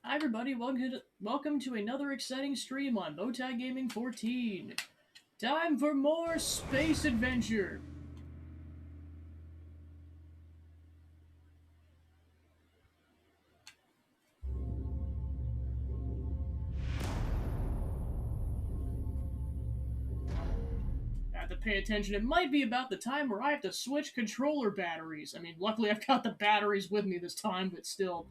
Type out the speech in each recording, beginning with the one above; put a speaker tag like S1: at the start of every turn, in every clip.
S1: Hi everybody, welcome to another exciting stream on Bowtie Gaming 14. Time for more space adventure. I have to pay attention. It might be about the time where I have to switch controller batteries. I mean, luckily I've got the batteries with me this time, but still.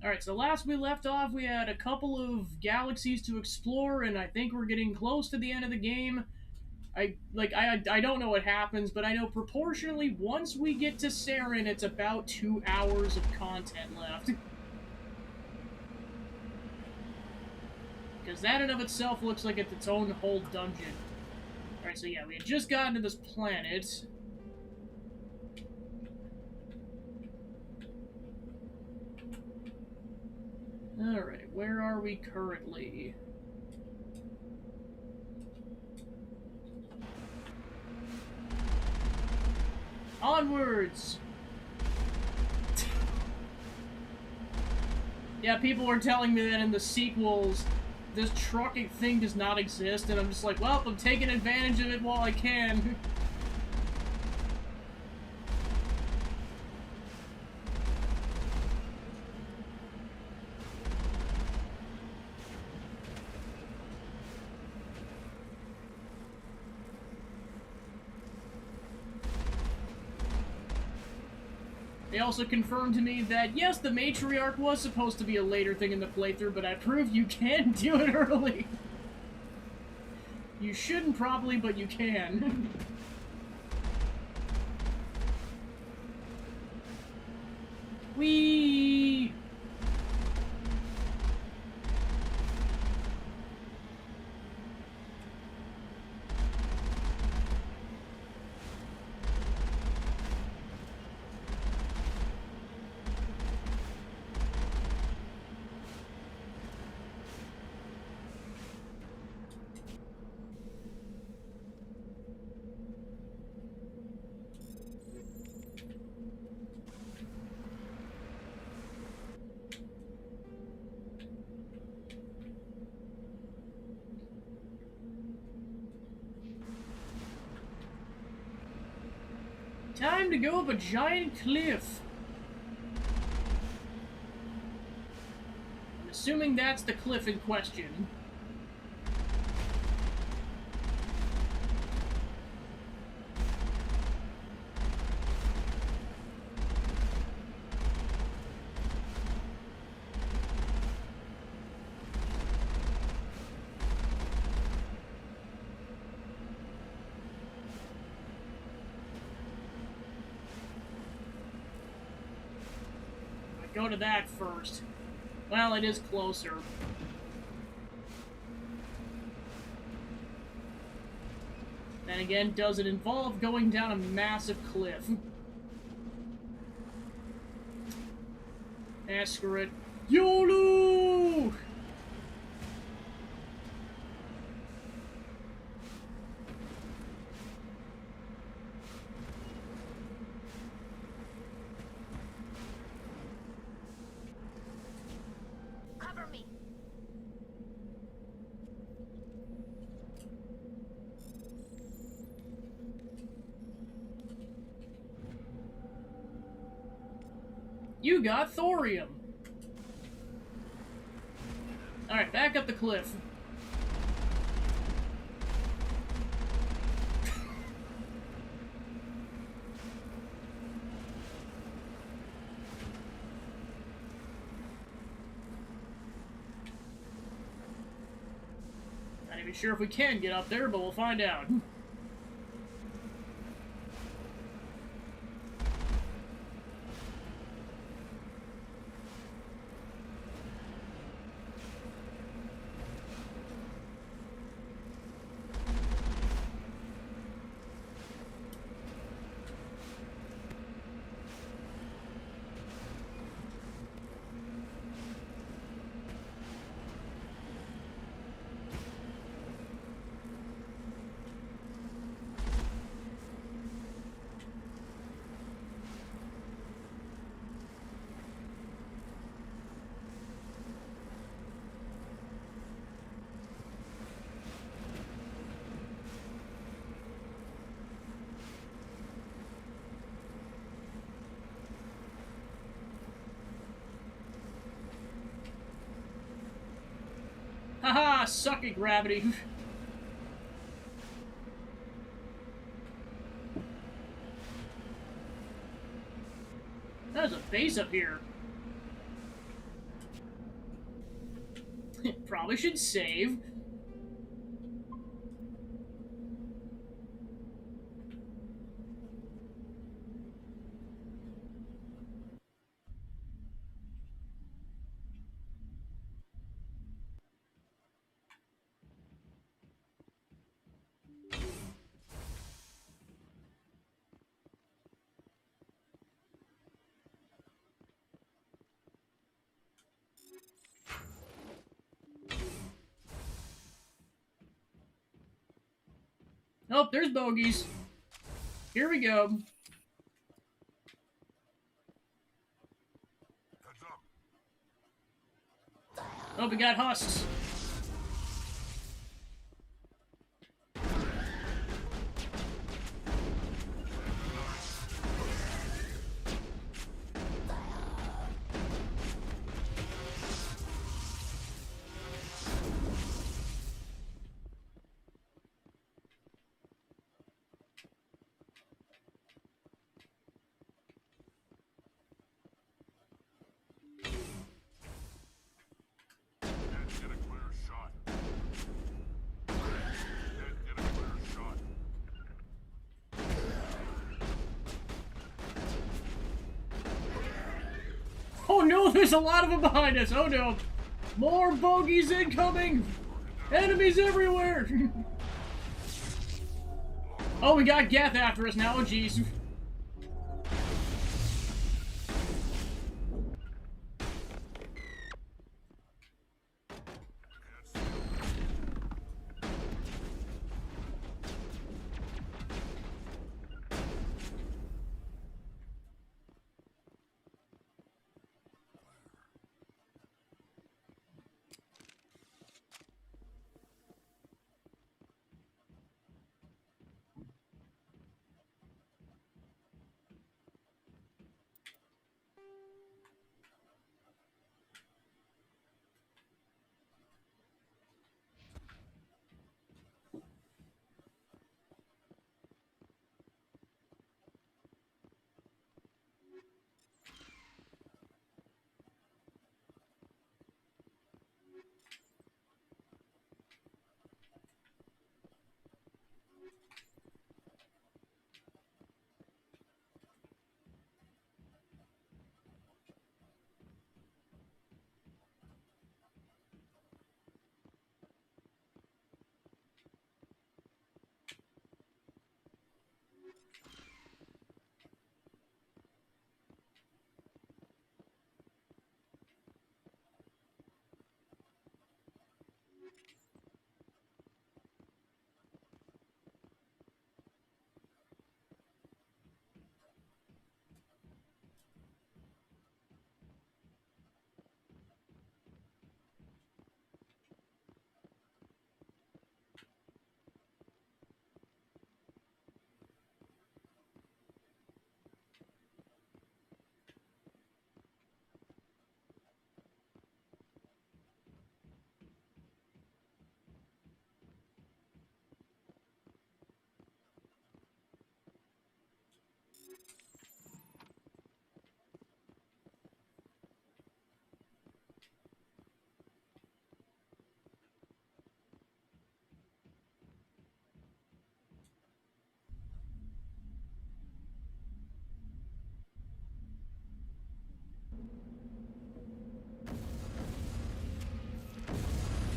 S1: Alright, so last we left off, we had a couple of galaxies to explore, and I think we're getting close to the end of the game. I don't know what happens, but I know proportionally once we get to Saren, it's about 2 hours of content left. Because that in of itself looks like it's its own whole dungeon. Alright, so yeah, we had just gotten to this planet. Alright, where are we currently? Onwards! Yeah, people were telling me that in the sequels, this trucking thing does not exist, and I'm just like, well, I'm taking advantage of it while I can. They also confirmed to me that, yes, the matriarch was supposed to be a later thing in the playthrough, but I proved you can do it early. You shouldn't probably, but you can. Whee! Time to go up a giant cliff. I'm assuming that's the cliff in question. Go to that first. Well, it is closer. Then again, does it involve going down a massive cliff? Screw it. YOLO!
S2: Cover me.
S1: You got thorium. Alright, back up the cliff. Not even sure if we can get up there, but we'll find out. Haha, suck it, gravity. There's a base up here. Probably should save. Oh, there's bogeys. Here we go. Oh, we got husks. Oh no, there's a lot of them behind us. Oh no. More bogeys incoming. Enemies everywhere. Oh, we got Geth after us now. Oh jeez.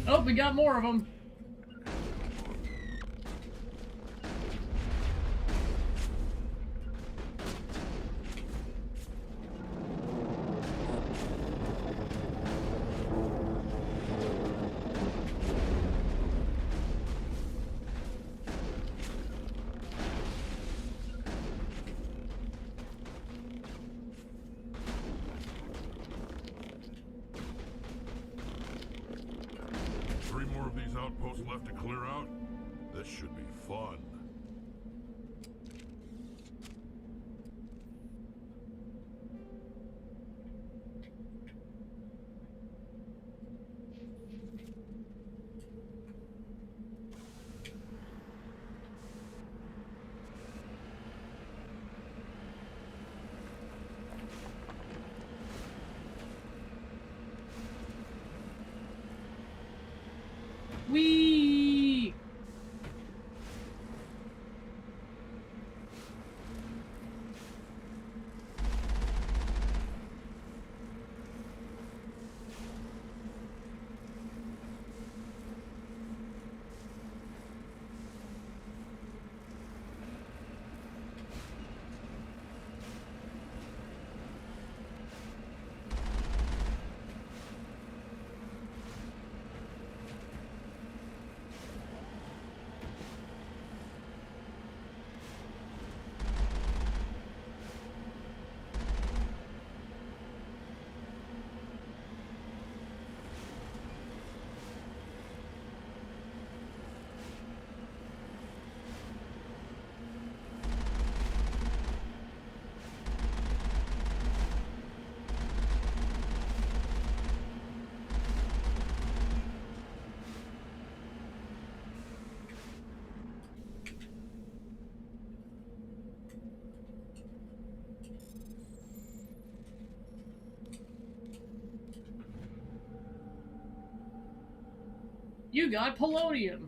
S1: Oh, we got more of them.
S2: Outposts left to clear out? This should be fun.
S1: You got polonium.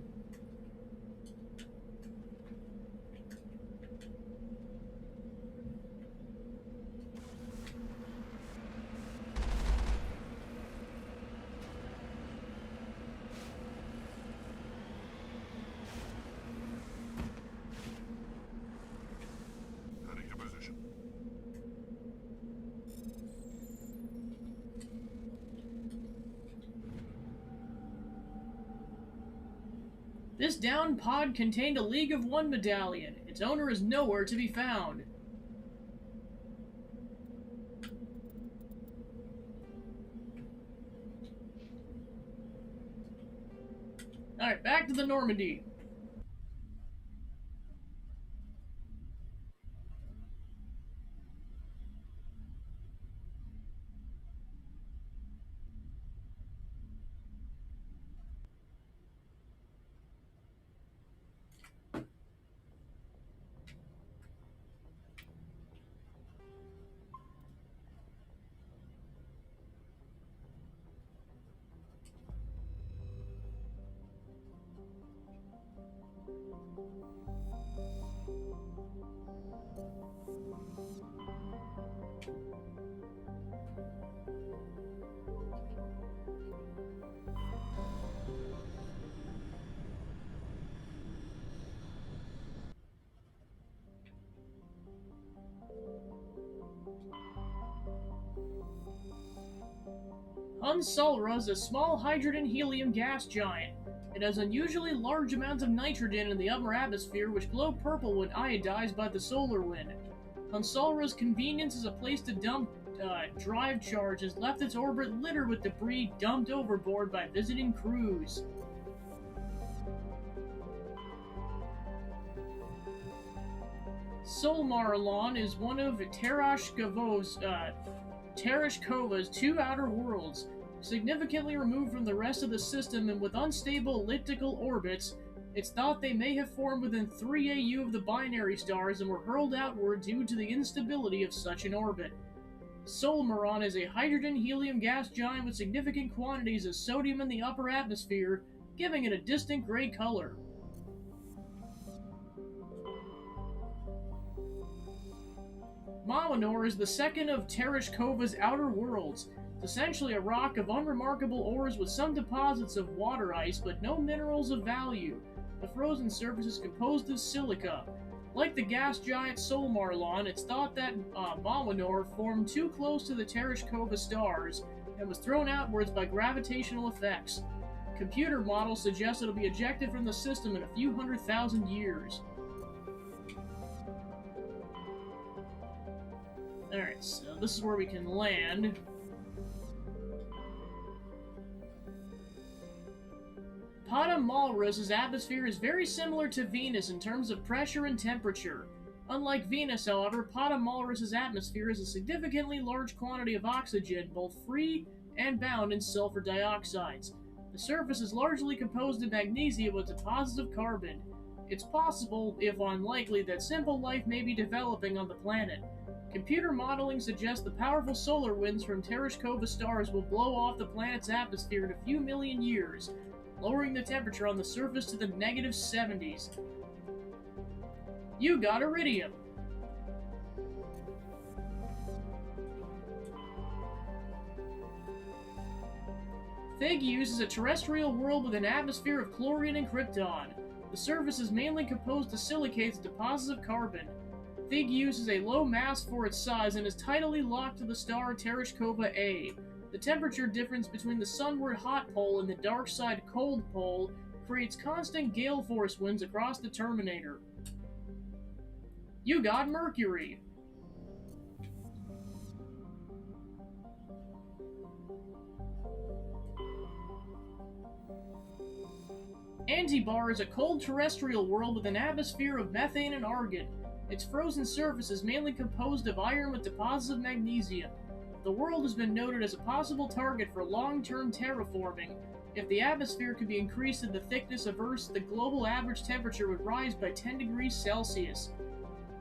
S2: Heading to position.
S1: This downed pod contained a League of One medallion. Its owner is nowhere to be found. Alright, back to the Normandy. Unsulra is a small hydrogen-helium gas giant. It has unusually large amounts of nitrogen in the upper atmosphere which glow purple when iodized by the solar wind. Unsulra's convenience as a place to dump drive charge has left its orbit littered with debris dumped overboard by visiting crews. Solmarlon is one of Tereshkova's two outer worlds. Significantly removed from the rest of the system and with unstable elliptical orbits, it's thought they may have formed within 3 AU of the binary stars and were hurled outward due to the instability of such an orbit. Solmaron is a hydrogen-helium gas giant with significant quantities of sodium in the upper atmosphere, giving it a distinct gray color. Mamanor is the second of Tereshkova's outer worlds. It's essentially a rock of unremarkable ores with some deposits of water ice, but no minerals of value. The frozen surface is composed of silica. Like the gas giant Solmarlon, it's thought that Mamanor formed too close to the Tereshkova stars and was thrown outwards by gravitational effects. Computer models suggest it'll be ejected from the system in a few 100,000 years. Alright, so this is where we can land. Patamalrus's atmosphere is very similar to Venus in terms of pressure and temperature. Unlike Venus, however, Patamalrus's atmosphere has a significantly large quantity of oxygen, both free and bound in sulfur dioxides. The surface is largely composed of magnesium with deposits of carbon. It's possible, if unlikely, that simple life may be developing on the planet. Computer modeling suggests the powerful solar winds from Tereshkova stars will blow off the planet's atmosphere in a few million years, lowering the temperature on the surface to the negative 70s. You got iridium. Thegeus is a terrestrial world with an atmosphere of chlorine and krypton. The surface is mainly composed of silicates and deposits of carbon. Thegeus is a low mass for its size and is tidally locked to the star Tereshkova A. The temperature difference between the sunward hot pole and the dark side cold pole creates constant gale force winds across the Terminator. You got Mercury. Antibar is a cold terrestrial world with an atmosphere of methane and argon. Its frozen surface is mainly composed of iron with deposits of magnesium. The world has been noted as a possible target for long-term terraforming. If the atmosphere could be increased to the thickness of Earth, the global average temperature would rise by 10 degrees Celsius.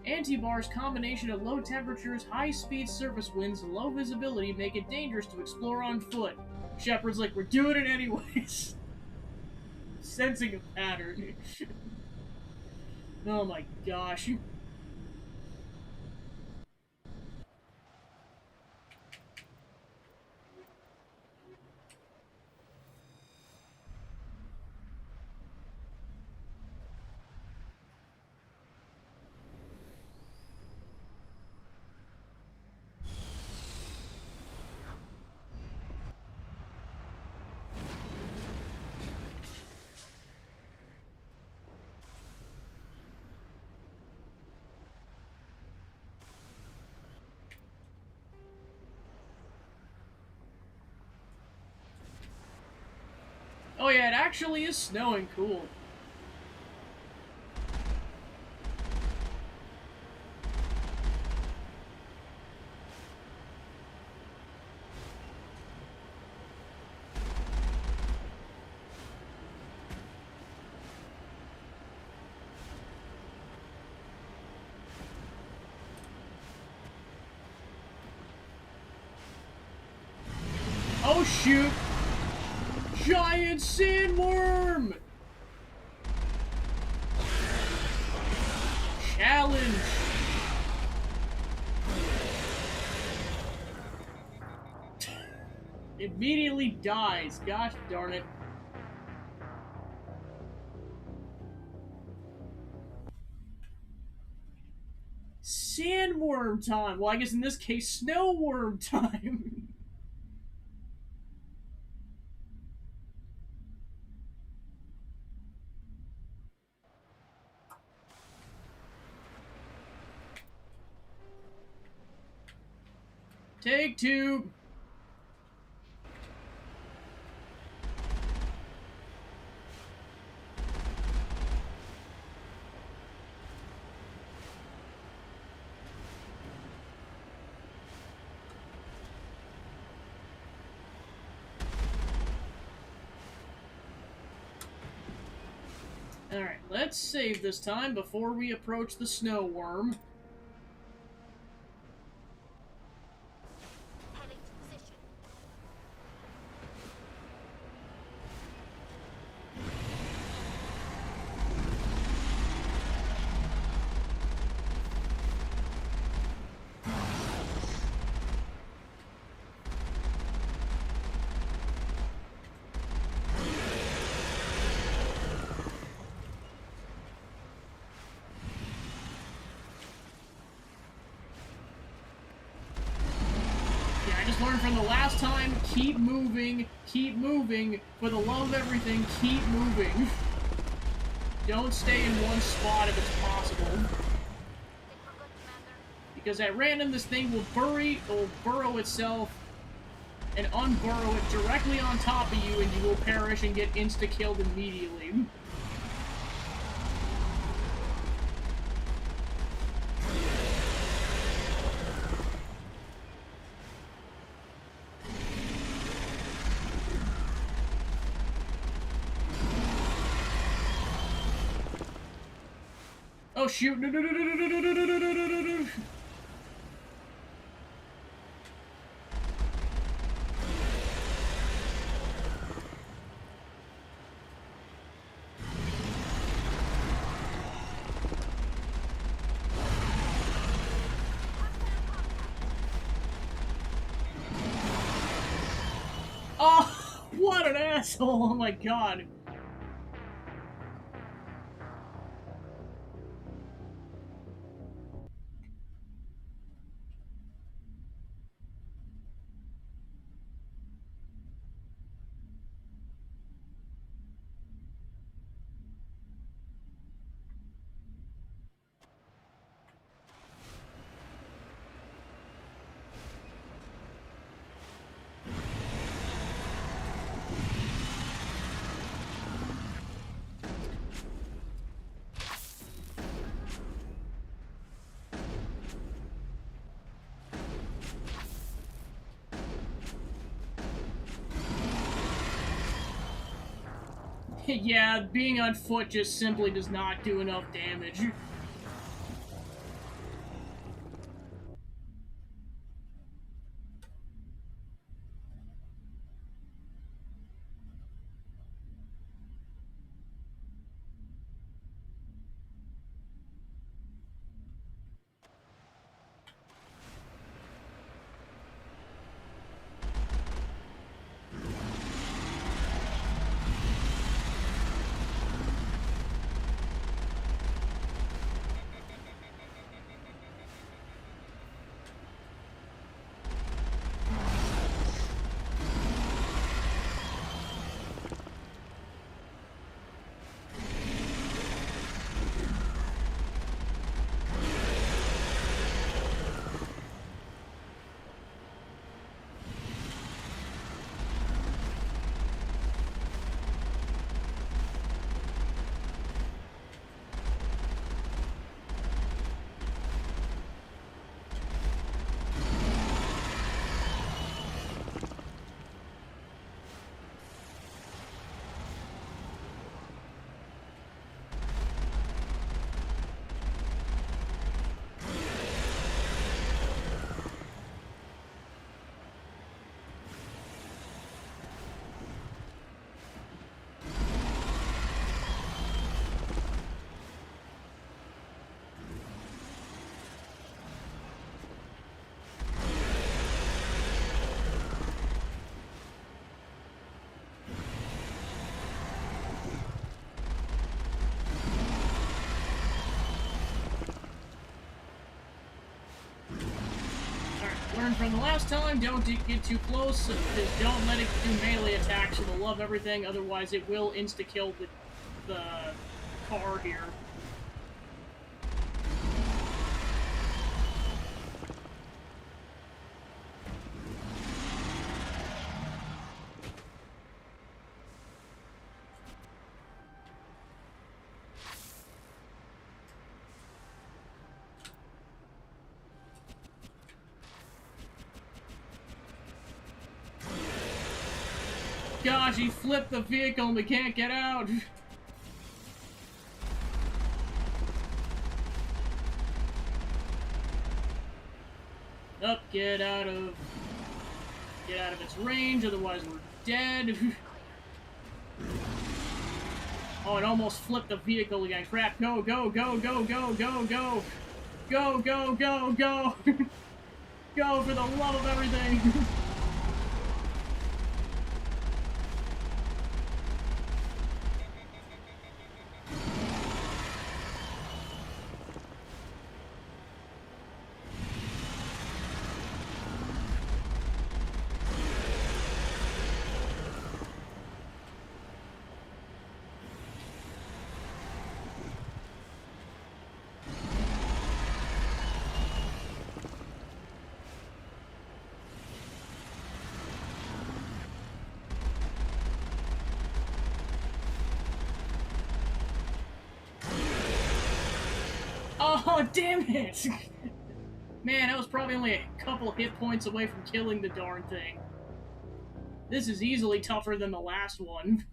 S1: Antibar's combination of low temperatures, high-speed surface winds, and low visibility make it dangerous to explore on foot. Shepard's like, we're doing it anyways. Sensing a pattern. Oh my gosh. Oh yeah, it actually is snowing. Cool. Oh shoot! Giant sandworm! Challenge! Immediately dies. Gosh darn it. Sandworm time! Well, I guess in this case, snowworm time! Take two! Alright, let's save this time before we approach the snowworm.
S3: Heading to position.
S1: Learned from the last time, keep moving, for the love of everything, keep moving. Don't stay in one spot if it's possible. Because at random, this thing will burrow itself and unburrow it directly on top of you, and you will perish and get insta-killed immediately. Oh shoot! No, no, no, no, no, no, no, no, no, no, no, no. Oh, what an asshole! Oh my god. Yeah, being on foot just simply does not do enough damage. from the last time, don't get too close, because don't let it do melee attacks, it'll love everything, otherwise it will insta-kill the car here. Gosh, he flipped the vehicle and we can't get out! Up, get out of its range, otherwise we're dead. Oh, it almost flipped the vehicle again. Crap, go, go, go, go, go, go, go! Go, go, go, go! Go for the love of everything! Oh, damn it! Man, I was probably only a couple hit points away from killing the darn thing. This is easily tougher than the last one.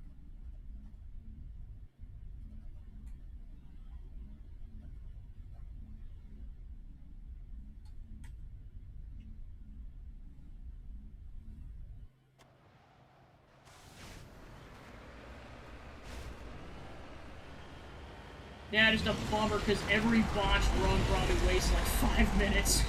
S1: Yeah, just a bummer, because every botched run probably wastes like 5 minutes.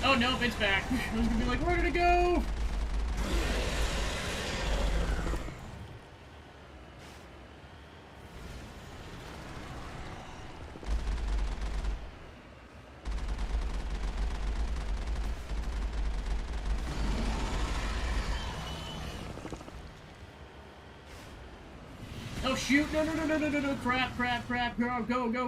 S1: Oh, nope, it's back. I was gonna be like, where did it go? Oh shoot! No! Crap! Go! Go!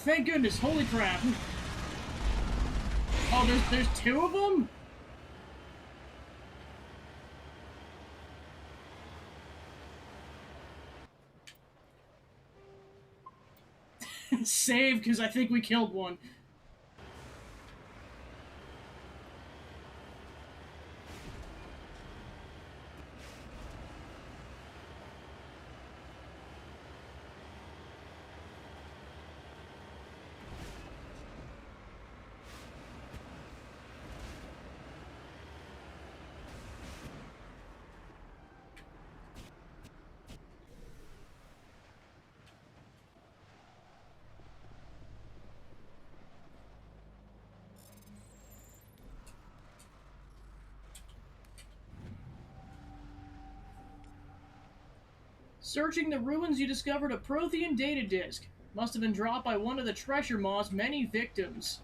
S1: thank goodness. Holy crap. Oh, there's two of them? Save, because I think we killed one. Searching the ruins, you discovered a Prothean data disk. Must have been dropped by one of the Treasure Maw's many victims.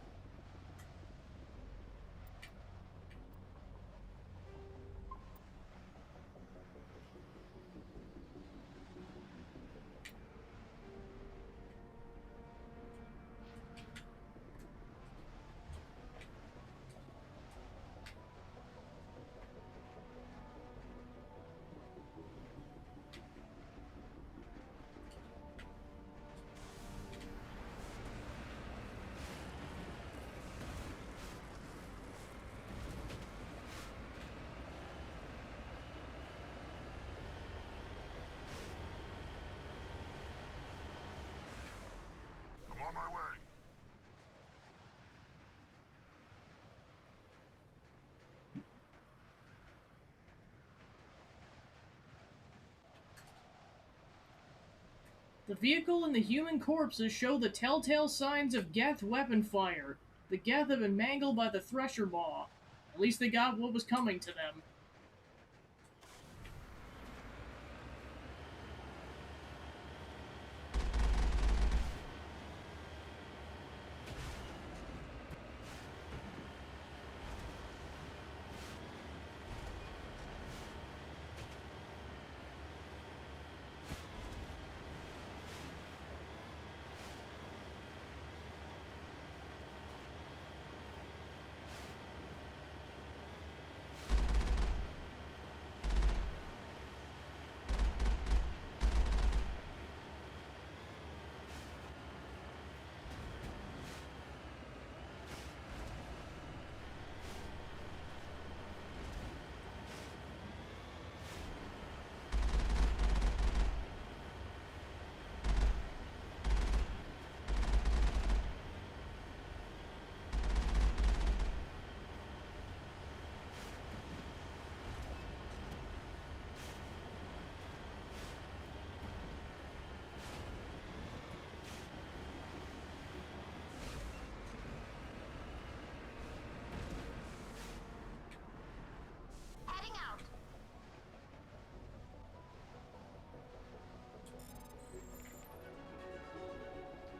S2: I'm on my way.
S1: The vehicle and the human corpses show the telltale signs of Geth weapon fire. The Geth have been mangled by the Thresher Maw. At least they got what was coming to them.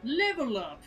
S1: Level up!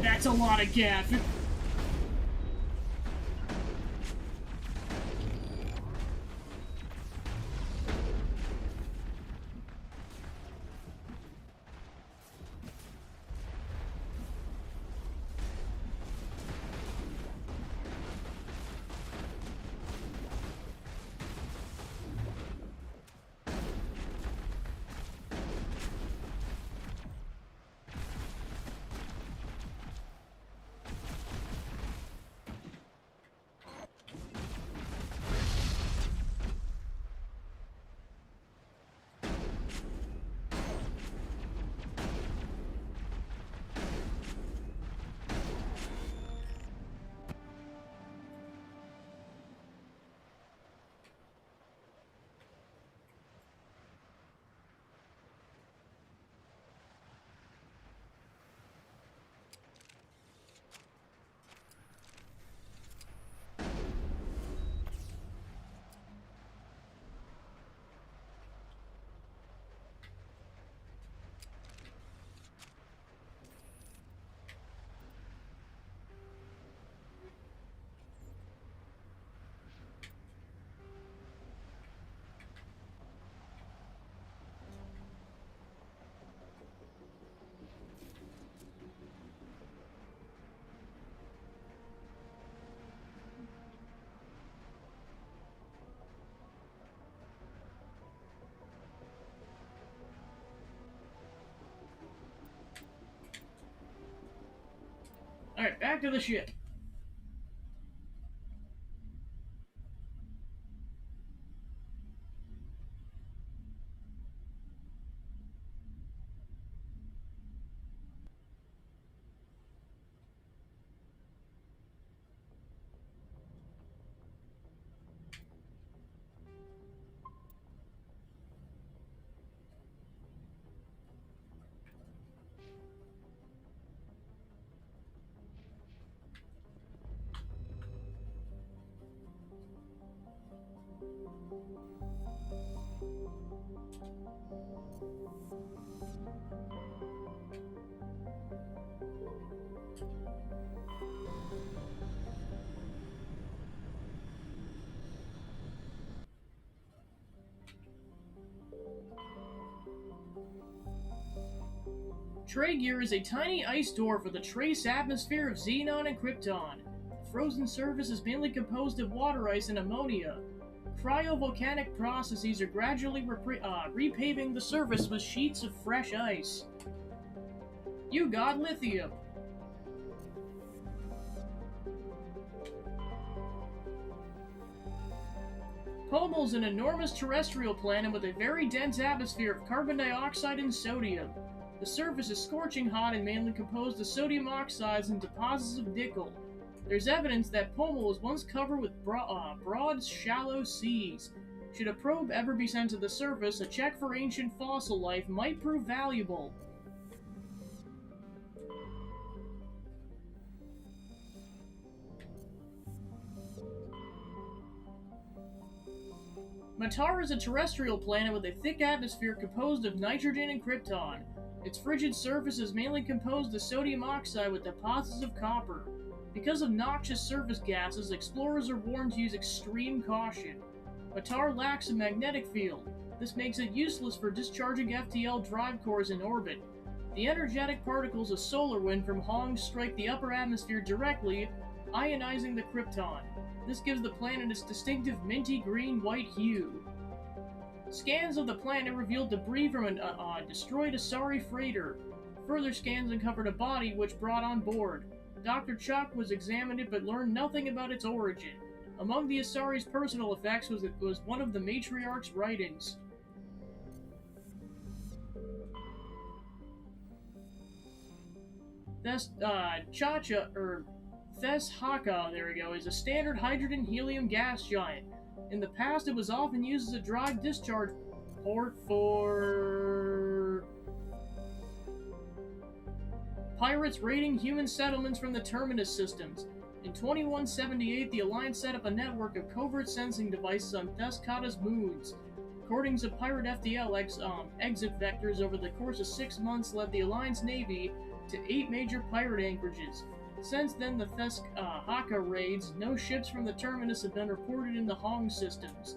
S1: That's a lot of gaff. Alright, back to the ship. Tragear is a tiny ice door for the trace atmosphere of Xenon and Krypton. The frozen surface is mainly composed of water ice and ammonia. Cryovolcanic processes are gradually repaving the surface with sheets of fresh ice. You got lithium. Pommel is an enormous terrestrial planet with a very dense atmosphere of carbon dioxide and sodium. The surface is scorching hot and mainly composed of sodium oxides and deposits of nickel. There's evidence that Pommel was once covered with broad, shallow seas. Should a probe ever be sent to the surface, a check for ancient fossil life might prove valuable. Matar is a terrestrial planet with a thick atmosphere composed of nitrogen and krypton. Its frigid surface is mainly composed of sodium oxide with deposits of copper. Because of noxious surface gases, explorers are warned to use extreme caution. Matar lacks a magnetic field. This makes it useless for discharging FTL drive cores in orbit. The energetic particles of solar wind from Hong strike the upper atmosphere directly, ionizing the krypton. This gives the planet its distinctive minty green-white hue. Scans of the planet revealed debris from a destroyed Asari freighter. Further scans uncovered a body which brought on board. Dr. Chuck was examined it but learned nothing about its origin. Among the Asari's personal effects was one of the matriarch's writings. Thes Haka, there we go, is a standard hydrogen-helium gas giant. In the past, it was often used as a drive discharge port for pirates raiding human settlements from the Terminus systems. In 2178, the Alliance set up a network of covert sensing devices on Theskata's moons. According to pirate FTL exit vectors over the course of 6 months led the Alliance Navy to 8 major pirate anchorages. Since then, the Haka raids, no ships from the terminus have been reported in the Hong systems.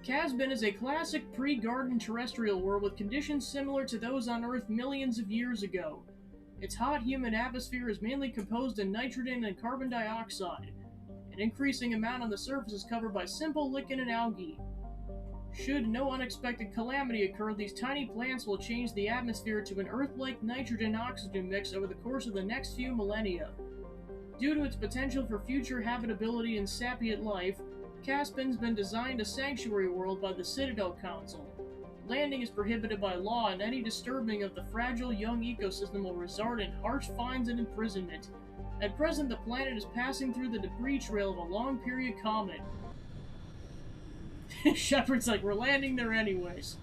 S1: Casbin is a classic pre-garden terrestrial world with conditions similar to those on Earth millions of years ago. Its hot, humid atmosphere is mainly composed of nitrogen and carbon dioxide. An increasing amount on the surface is covered by simple lichen and algae. Should no unexpected calamity occur, these tiny plants will change the atmosphere to an Earth-like nitrogen-oxygen mix over the course of the next few millennia. Due to its potential for future habitability and sapient life, Caspin's been designed a sanctuary world by the Citadel Council. Landing is prohibited by law, and any disturbing of the fragile young ecosystem will result in harsh fines and imprisonment. At present, the planet is passing through the debris trail of a long-period comet. Shepard's like, we're landing there anyways.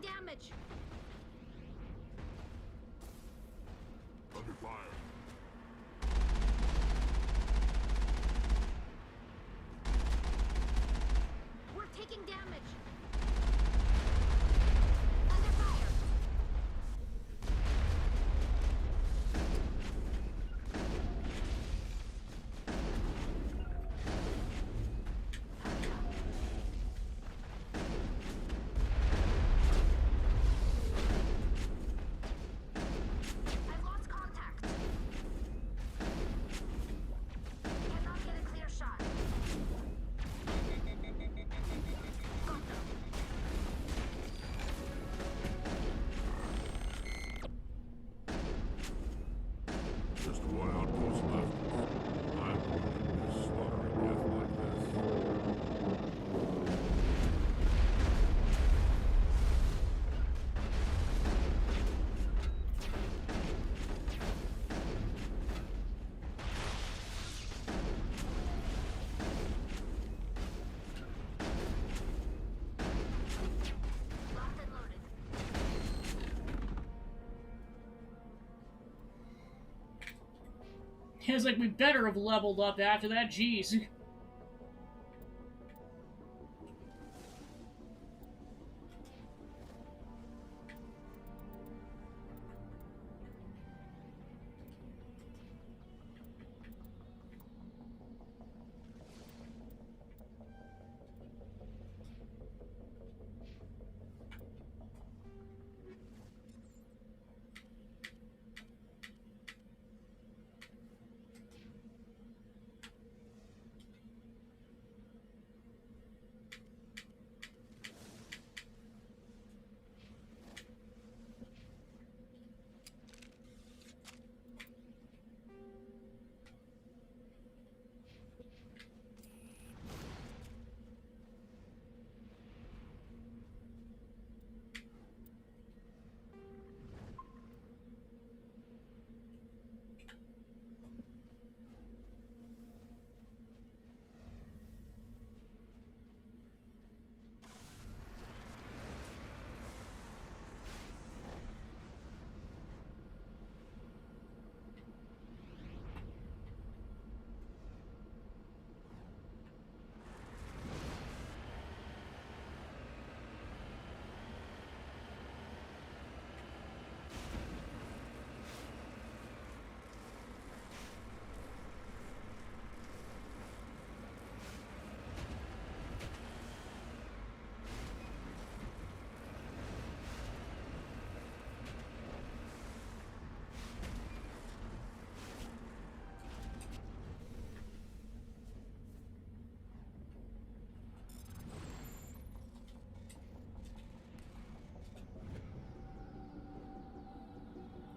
S3: damage.
S2: Under fire.
S3: We're taking damage. Under fire. I've lost contact. Cannot get a clear shot. Got them.
S2: Just one outpost left. I'm going to miss slaughtering death like this.
S3: Locked and loaded.
S1: It's like we better have leveled up after that, jeez.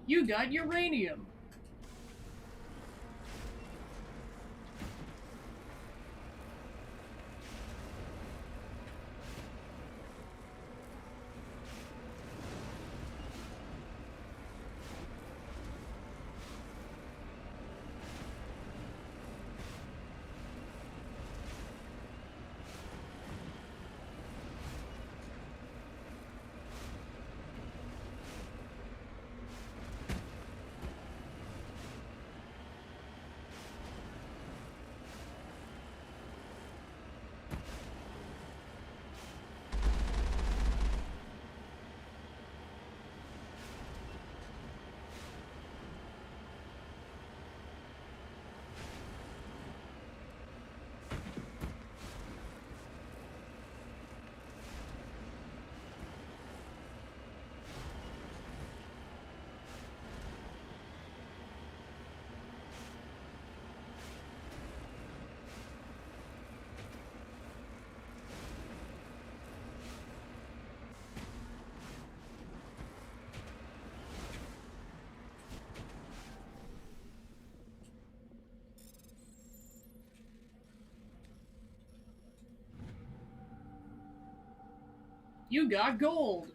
S1: You got uranium. You got gold.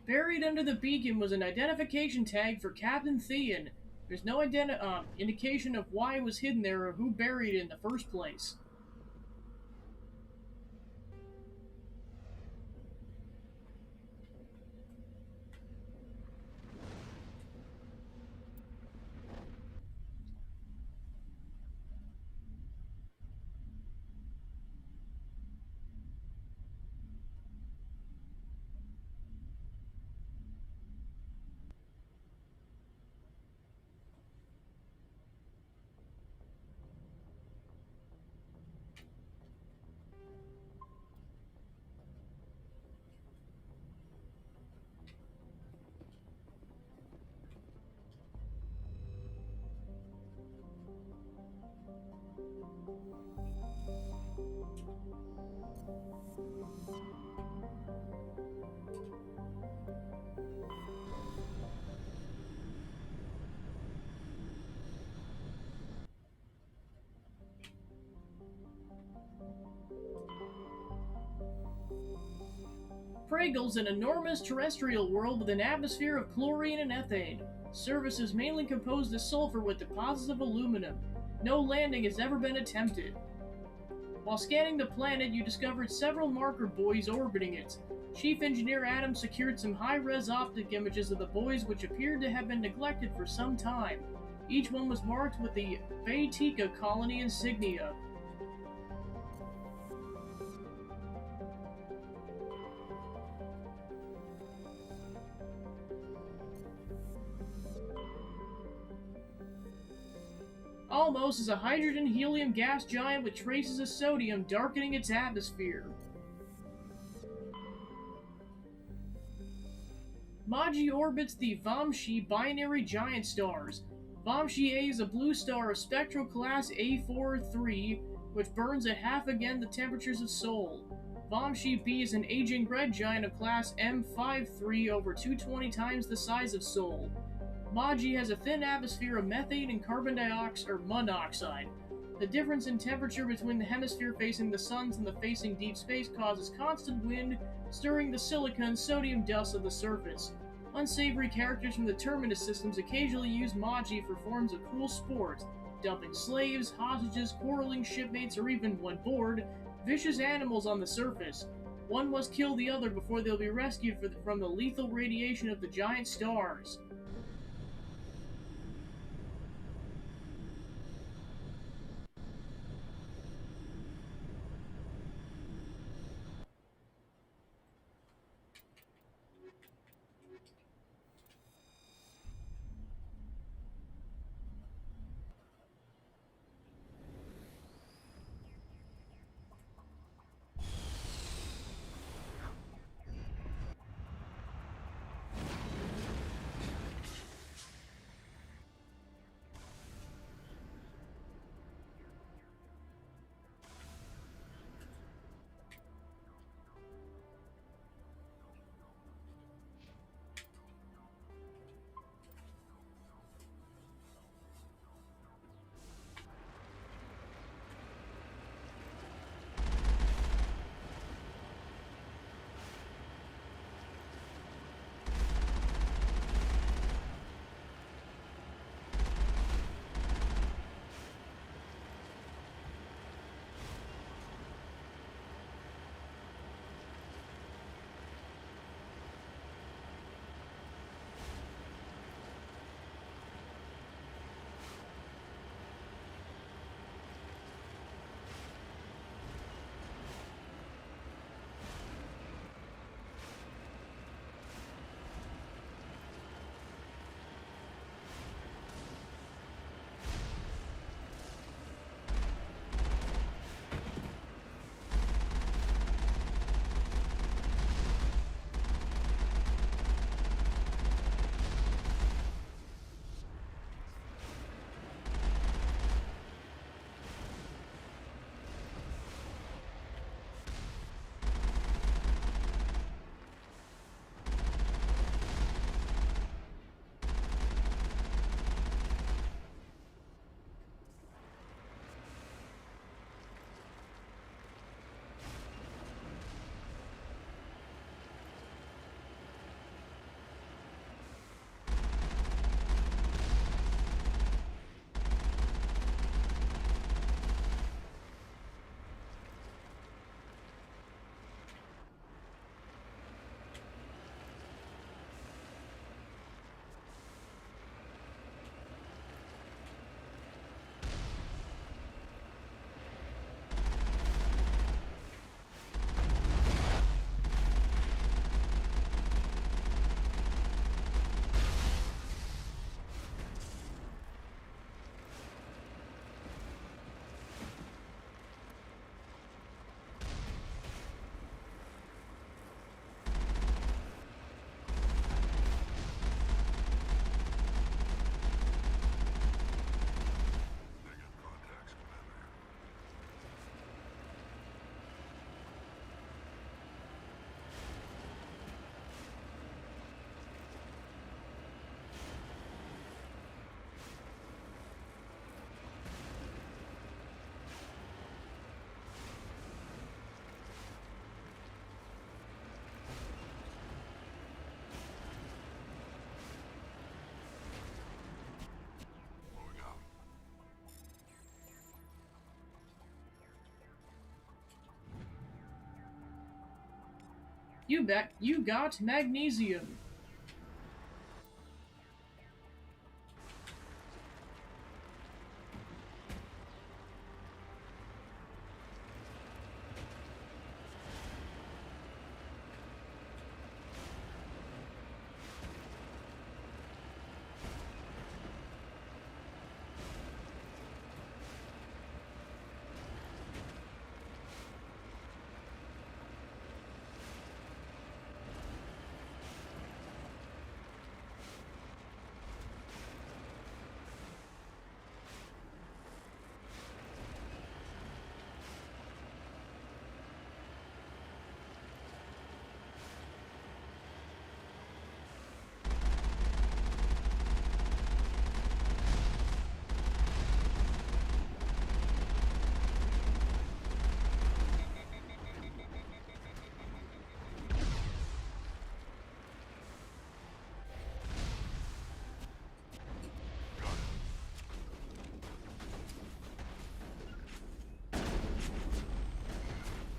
S1: Buried under the beacon was an identification tag for Captain Theon. There's no indication of why it was hidden there or who buried it in the first place. Pragel's an enormous terrestrial world with an atmosphere of chlorine and ethane. Surface is mainly composed of sulfur with deposits of aluminum. No landing has ever been attempted. While scanning the planet, you discovered several marker buoys orbiting it. Chief Engineer Adams secured some high-res optic images of the buoys which appeared to have been neglected for some time. Each one was marked with the Baetica colony insignia. Almos is a hydrogen-helium gas giant with traces of sodium darkening its atmosphere. Maji orbits the Vamshi binary giant stars. Vamshi A is a blue star of spectral class A43, which burns at half again the temperatures of Sol. Vamshi B is an aging red giant of class M53 over 220 times the size of Sol. Maji has a thin atmosphere of methane and carbon dioxide or monoxide. The difference in temperature between the hemisphere facing the suns and the facing deep space causes constant wind, stirring the silica and sodium dust of the surface. Unsavory characters from the Terminus systems occasionally use Maji for forms of cruel sport, dumping slaves, hostages, quarreling shipmates, or even, when bored, vicious animals on the surface. One must kill the other before they'll be rescued from the lethal radiation of the giant stars. You bet. You got magnesium.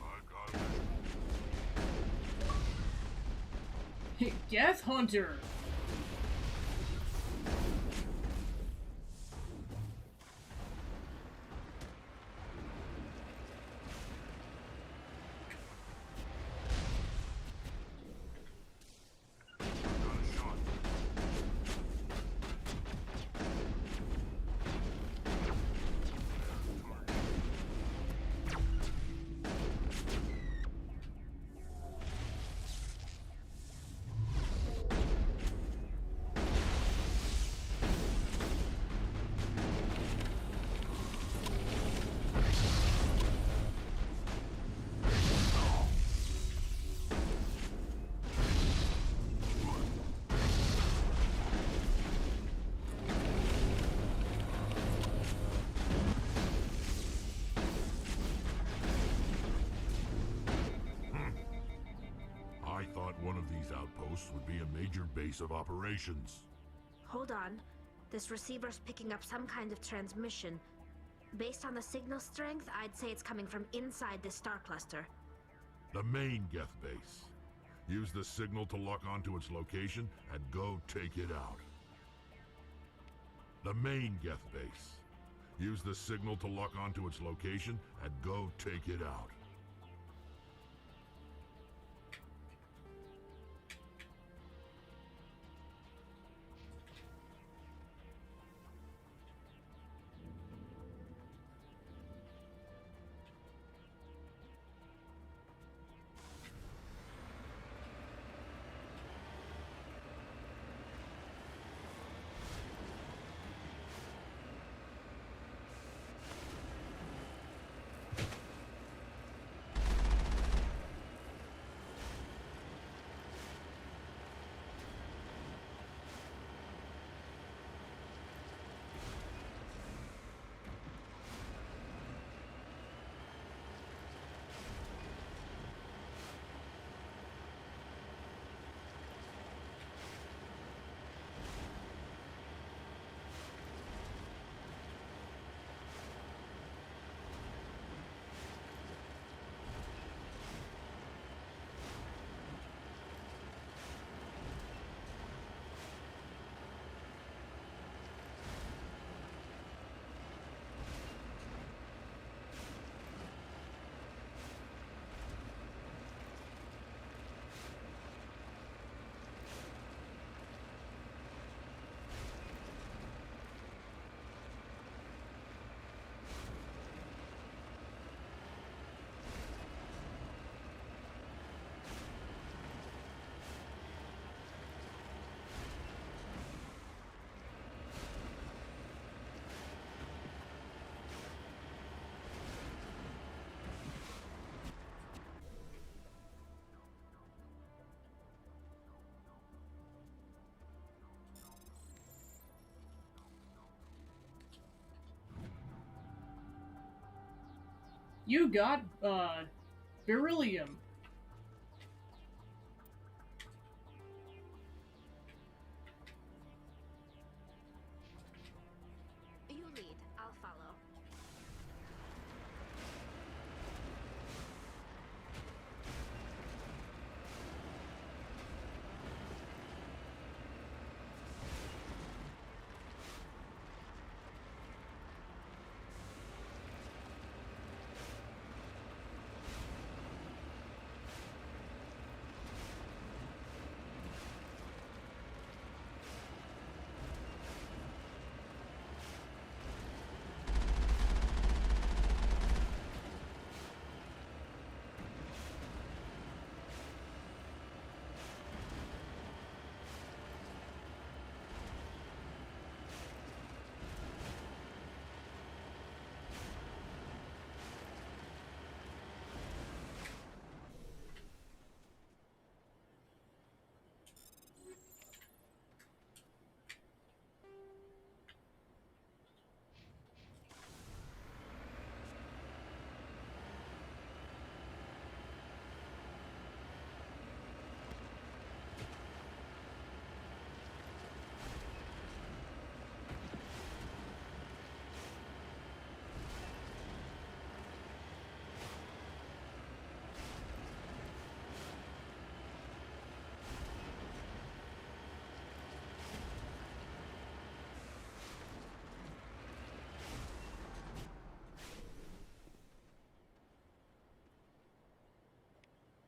S2: I got it.
S1: Death Hunter.
S2: Got a shot. I thought one of these outposts would be a major base of operations.
S3: Hold on. This receiver's picking up some kind of transmission. Based on the signal strength, I'd say it's coming from inside this star cluster.
S2: The main Geth base. Use the signal to lock onto its location and go take it out. The main Geth base. Use the signal to lock onto its location and go take it out.
S1: You got, beryllium.
S3: You lead. I'll follow.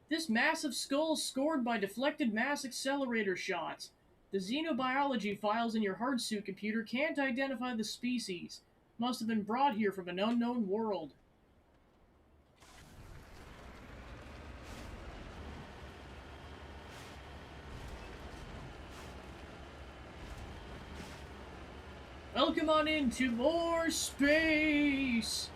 S1: This massive skull is scored by deflected mass accelerator shots. The xenobiology files in your hardsuit computer can't identify the species. Must have been brought here from an unknown world. Welcome on into more space!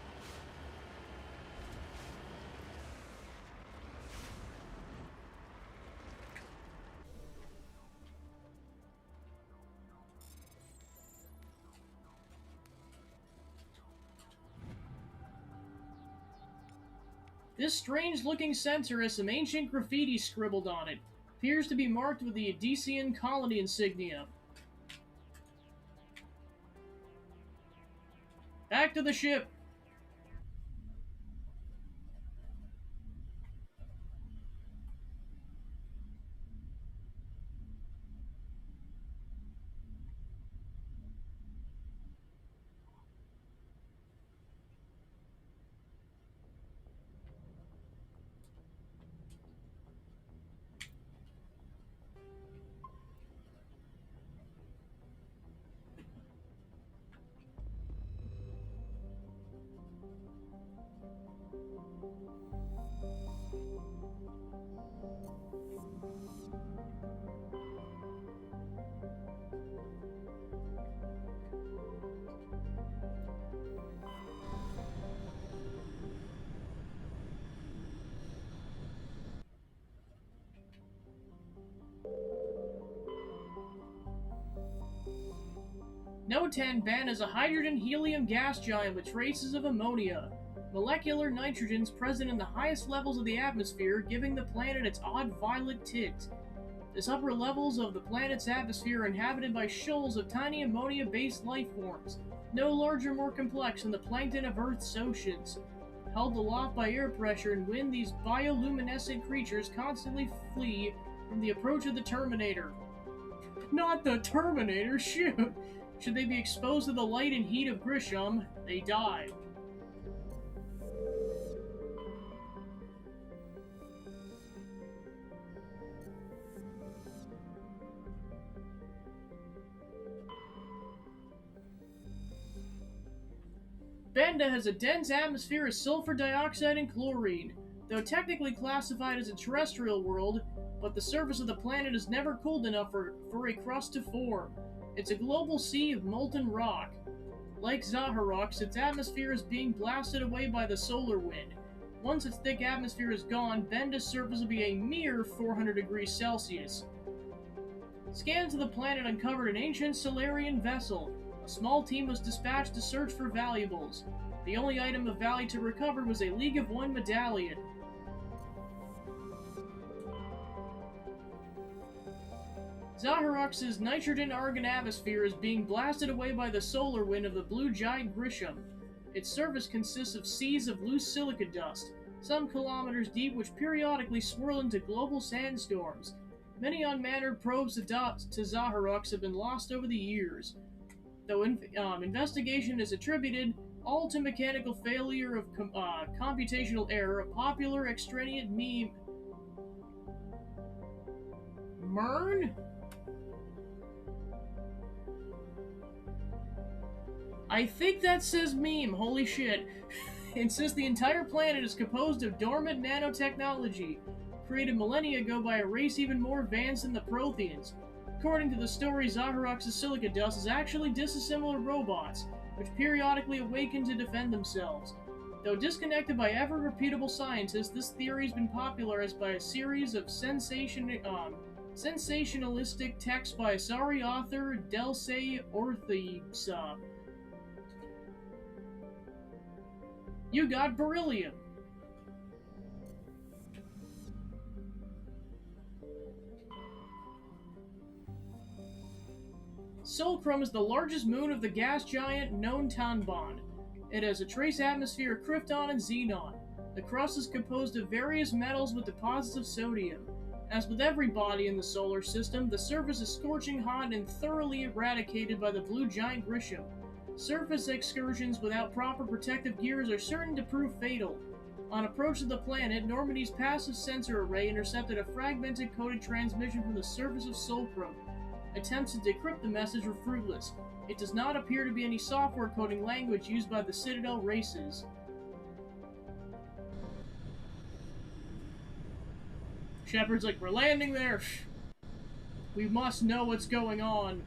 S1: This strange-looking sensor has some ancient graffiti scribbled on it. Appears to be marked with the Odyssean colony insignia. Back to the ship! Notan Ben is a hydrogen-helium gas giant with traces of ammonia. Molecular nitrogens present in the highest levels of the atmosphere, giving the planet its odd violet tint. The upper levels of the planet's atmosphere are inhabited by shoals of tiny ammonia-based life forms, no larger, more complex than the plankton of Earth's oceans. Held aloft by air pressure and wind, these bioluminescent creatures constantly flee from the approach of the Terminator. Not the Terminator, shoot! Should they be exposed to the light and heat of Grisham, they die. Benda has a dense atmosphere of sulfur dioxide and chlorine. Though technically classified as a terrestrial world, but the surface of the planet is never cooled enough for a crust to form. It's a global sea of molten rock. Like Zaharox, its atmosphere is being blasted away by the solar wind. Once its thick atmosphere is gone, Benda's surface will be a mere 400 degrees Celsius. Scans of the planet uncovered an ancient Solarian vessel. A small team was dispatched to search for valuables. The only item of value to recover was a League of One medallion. Zaharox's nitrogen-argon atmosphere is being blasted away by the solar wind of the blue giant Grisham. Its surface consists of seas of loose silica dust, some kilometers deep, which periodically swirl into global sandstorms. Many unmanned probes to Zaharox have been lost over the years, though investigation is attributed all to mechanical failure of computational error, a popular extraneous meme. Mern? I think that says meme, holy shit. Insists the entire planet is composed of dormant nanotechnology, created millennia ago by a race even more advanced than the Protheans. According to the story, Zaharox's silica dust is actually dissimilar robots, which periodically awaken to defend themselves. Though disconnected by ever-repeatable scientists, this theory has been popularized by a series of sensationalistic texts by Asari author Delsey Orthisa. You got beryllium. Solcrum is the largest moon of the gas giant known Tanban. It has a trace atmosphere of krypton and xenon. The crust is composed of various metals with deposits of sodium. As with every body in the solar system, the surface is scorching hot and thoroughly eradicated by the blue giant Grisham. Surface excursions without proper protective gears are certain to prove fatal. On approach to the planet, Normandy's passive sensor array intercepted a fragmented coded transmission from the surface of Solcrum. Attempts to decrypt the message were fruitless. It does not appear to be any software coding language used by the Citadel races. Shepard's like, we're landing there. We must know what's going on.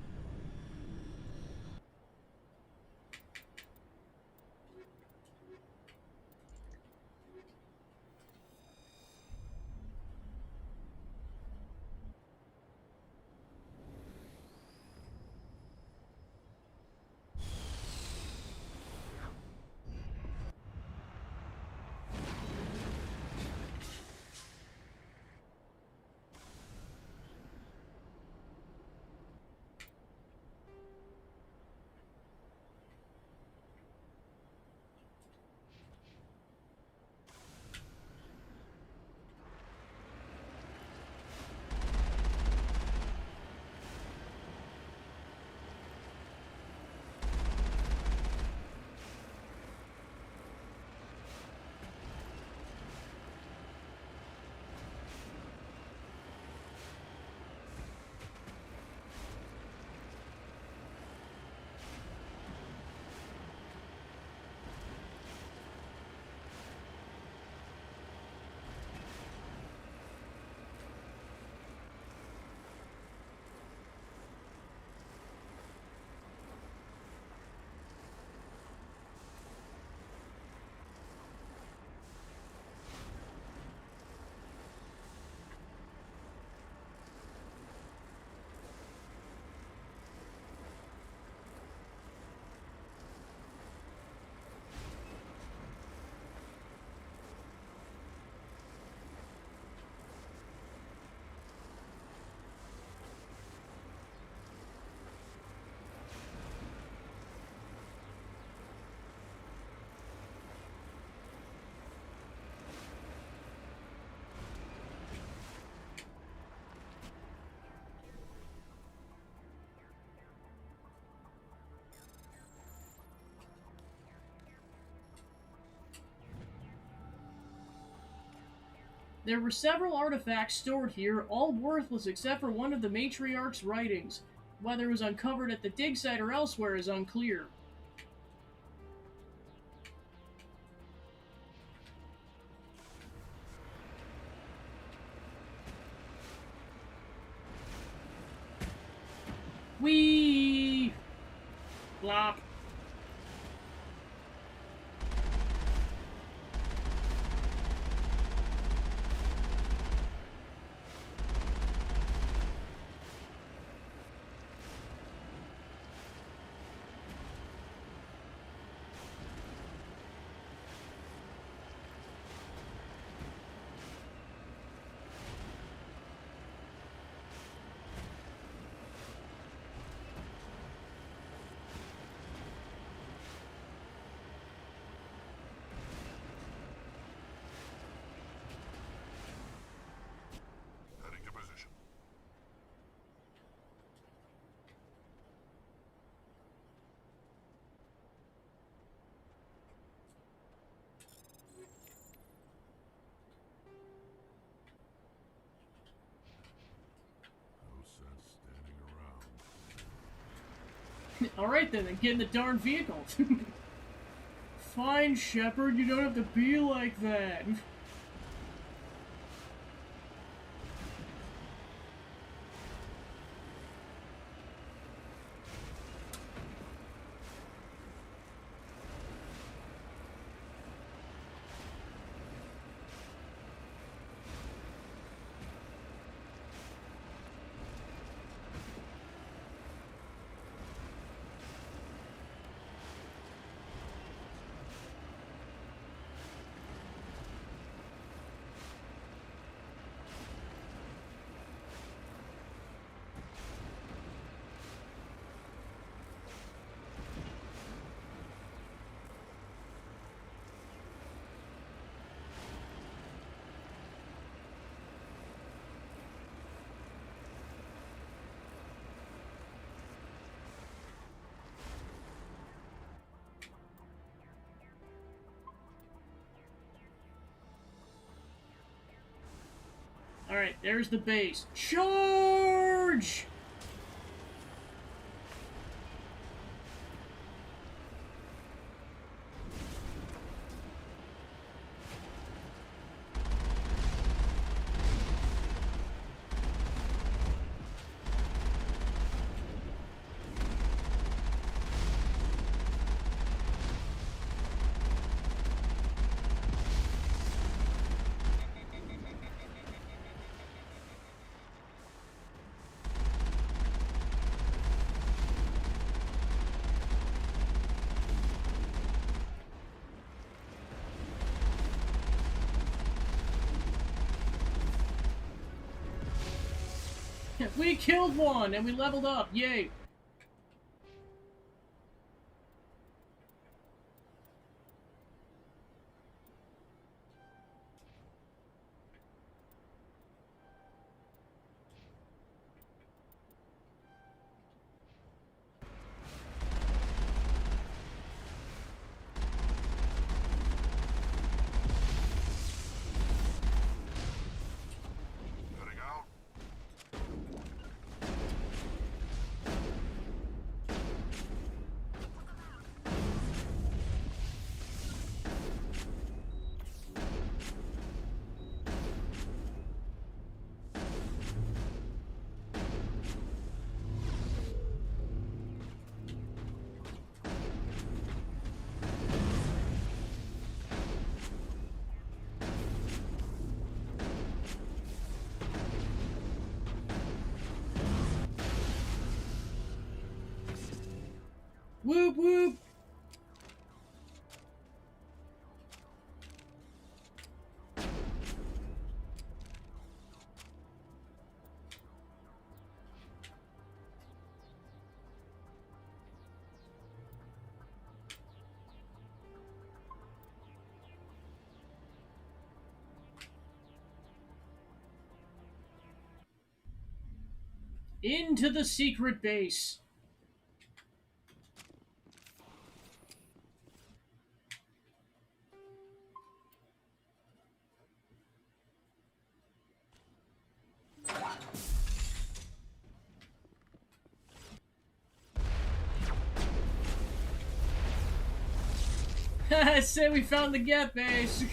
S1: There were several artifacts stored here, all worthless except for one of the matriarch's writings. Whether it was uncovered at the dig site or elsewhere is unclear. Whee! Flop.
S2: Heading to position. No sense standing around.
S1: Alright then get in the darn vehicle. Fine, Shepard, you don't have to be like that. Alright, there's the base. Charge! We killed one and we leveled up. Yay.
S2: Heading out.
S1: Whoop whoop. Into the secret base. I say we found the Geth base.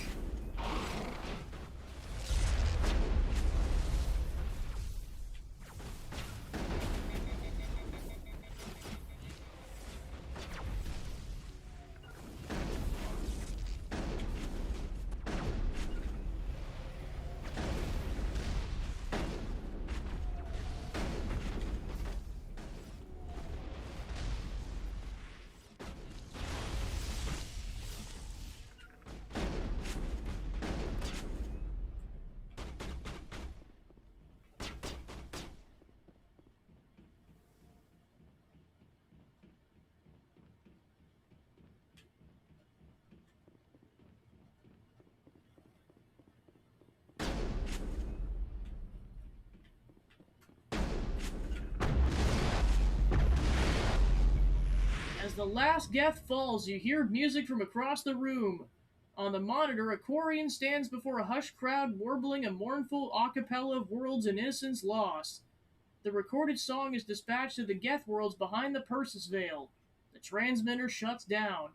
S1: As the last Geth falls, you hear music from across the room. On the monitor, a Quarian stands before a hushed crowd, warbling a mournful a cappella of worlds and innocence lost. The recorded song is dispatched to the Geth worlds behind the Persis Veil. The transmitter shuts down.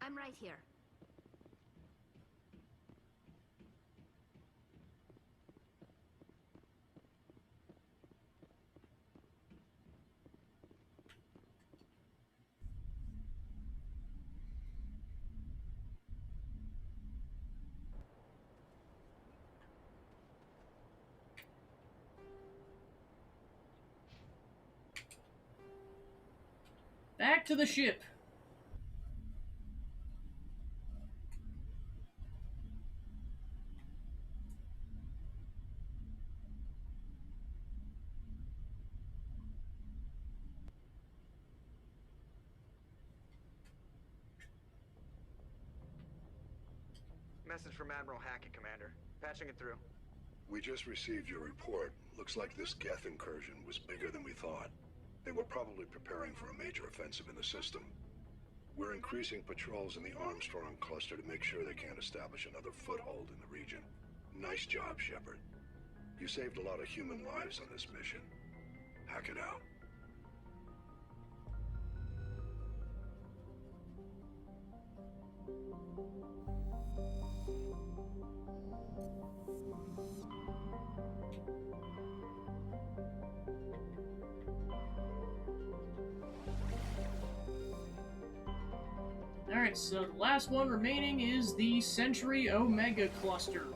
S3: I'm right here.
S1: Back to the ship.
S4: Message from Admiral Hackett, Commander. Patching it through.
S5: We just received your report. Looks like this Geth incursion was bigger than we thought. They were probably preparing for a major offensive in the system. We're increasing patrols in the Armstrong cluster to make sure they can't establish another foothold in the region. Nice job, Shepard. You saved a lot of human lives on this mission. Hackett out.
S1: Alright, so the last one remaining is the Century Omega Cluster.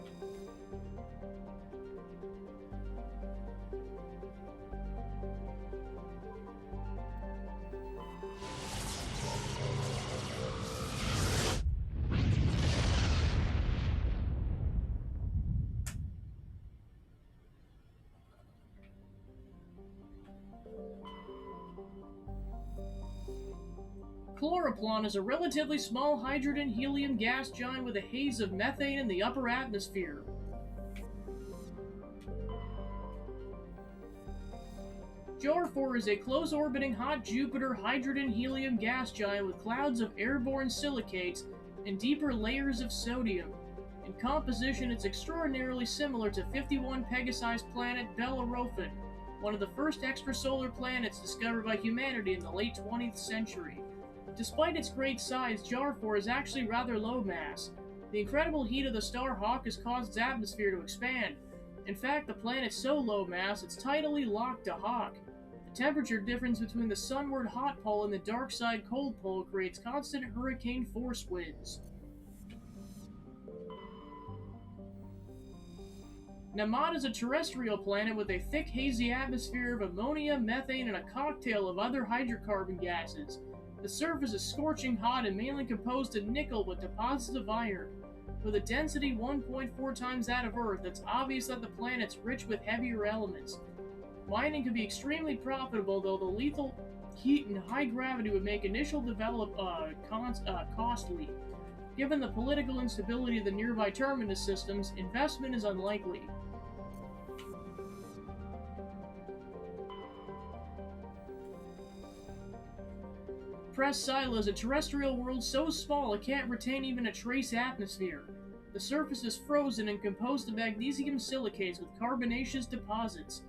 S1: Chloroplon is a relatively small hydrogen-helium gas giant with a haze of methane in the upper atmosphere. Jar-4 is a close-orbiting hot Jupiter hydrogen-helium gas giant with clouds of airborne silicates and deeper layers of sodium. In composition, it's extraordinarily similar to 51 Pegasi planet Bellerophon, one of the first extrasolar planets discovered by humanity in the late 20th century. Despite its great size, Jar-4 is actually rather low mass. The incredible heat of the star Hawk has caused its atmosphere to expand. In fact, the planet's so low mass, it's tidally locked to Hawk. The temperature difference between the sunward hot pole and the dark side cold pole creates constant hurricane force winds. Namad is a terrestrial planet with a thick, hazy atmosphere of ammonia, methane, and a cocktail of other hydrocarbon gases. The surface is scorching hot and mainly composed of nickel with deposits of iron. With a density 1.4 times that of Earth, it's obvious that the planet's rich with heavier elements. Mining can be extremely profitable, though the lethal heat and high gravity would make initial costly. Given the political instability of the nearby terminus systems, investment is unlikely. Press-Sila is a terrestrial world so small it can't retain even a trace atmosphere. The surface is frozen and composed of magnesium silicates with carbonaceous deposits.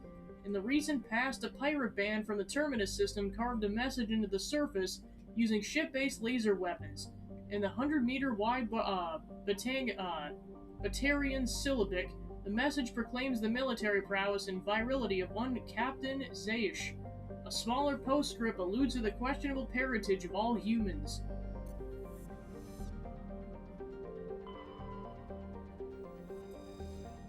S1: In the recent past, a pirate band from the Terminus system carved a message into the surface using ship-based laser weapons. In the 100-meter wide Batarian syllabic, the message proclaims the military prowess and virility of one Captain Zaish. A smaller postscript alludes to the questionable parentage of all humans.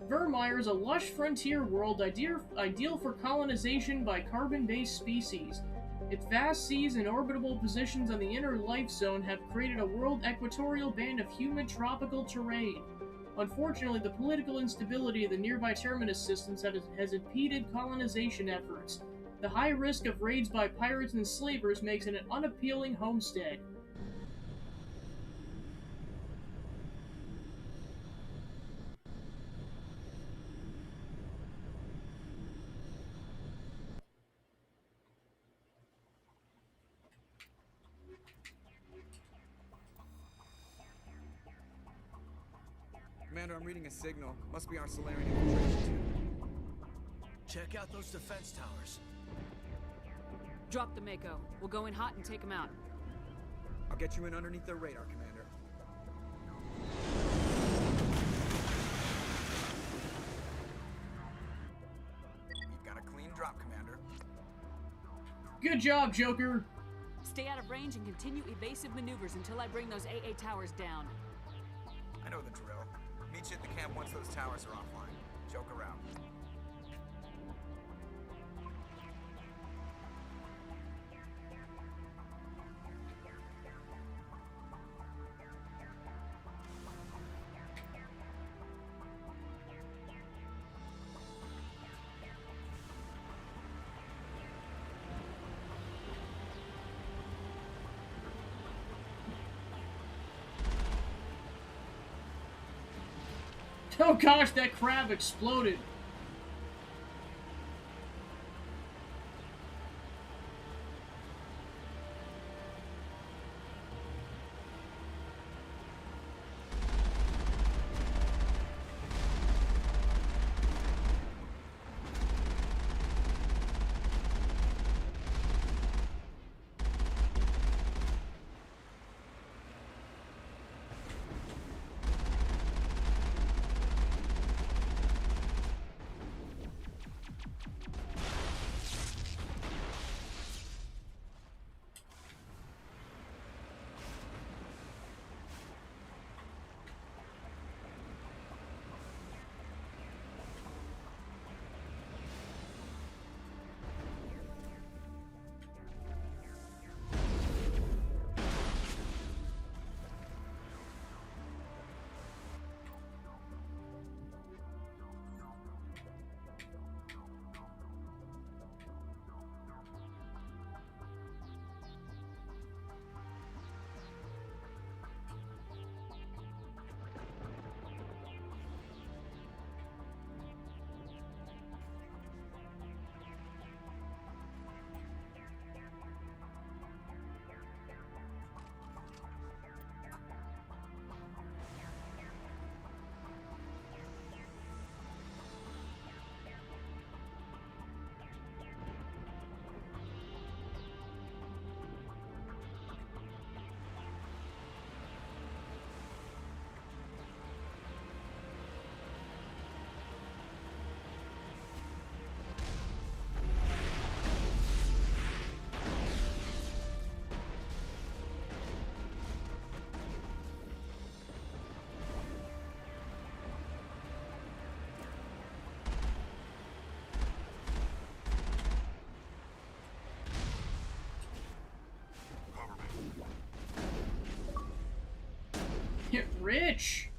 S1: Vermeer is a lush frontier world ideal for colonization by carbon-based species. Its vast seas and orbitable positions on the inner life zone have created a world equatorial band of humid tropical terrain. Unfortunately, the political instability of the nearby terminus systems has impeded colonization efforts. The high risk of raids by pirates and slavers makes it an unappealing homestead.
S4: Commander, I'm reading a signal. Must be our Solarian infiltration tube.
S6: Check out those defense towers.
S7: Drop the Mako. We'll go in hot and take them out.
S4: I'll get you in underneath their radar, Commander. You've got a clean drop, Commander.
S1: Good job, Joker!
S7: Stay out of range and continue evasive maneuvers until I bring those AA towers down.
S4: I know the drill. Meet you at the camp once those towers are offline. Joker out.
S1: Oh gosh, that crab exploded. Get rich.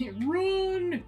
S1: Run!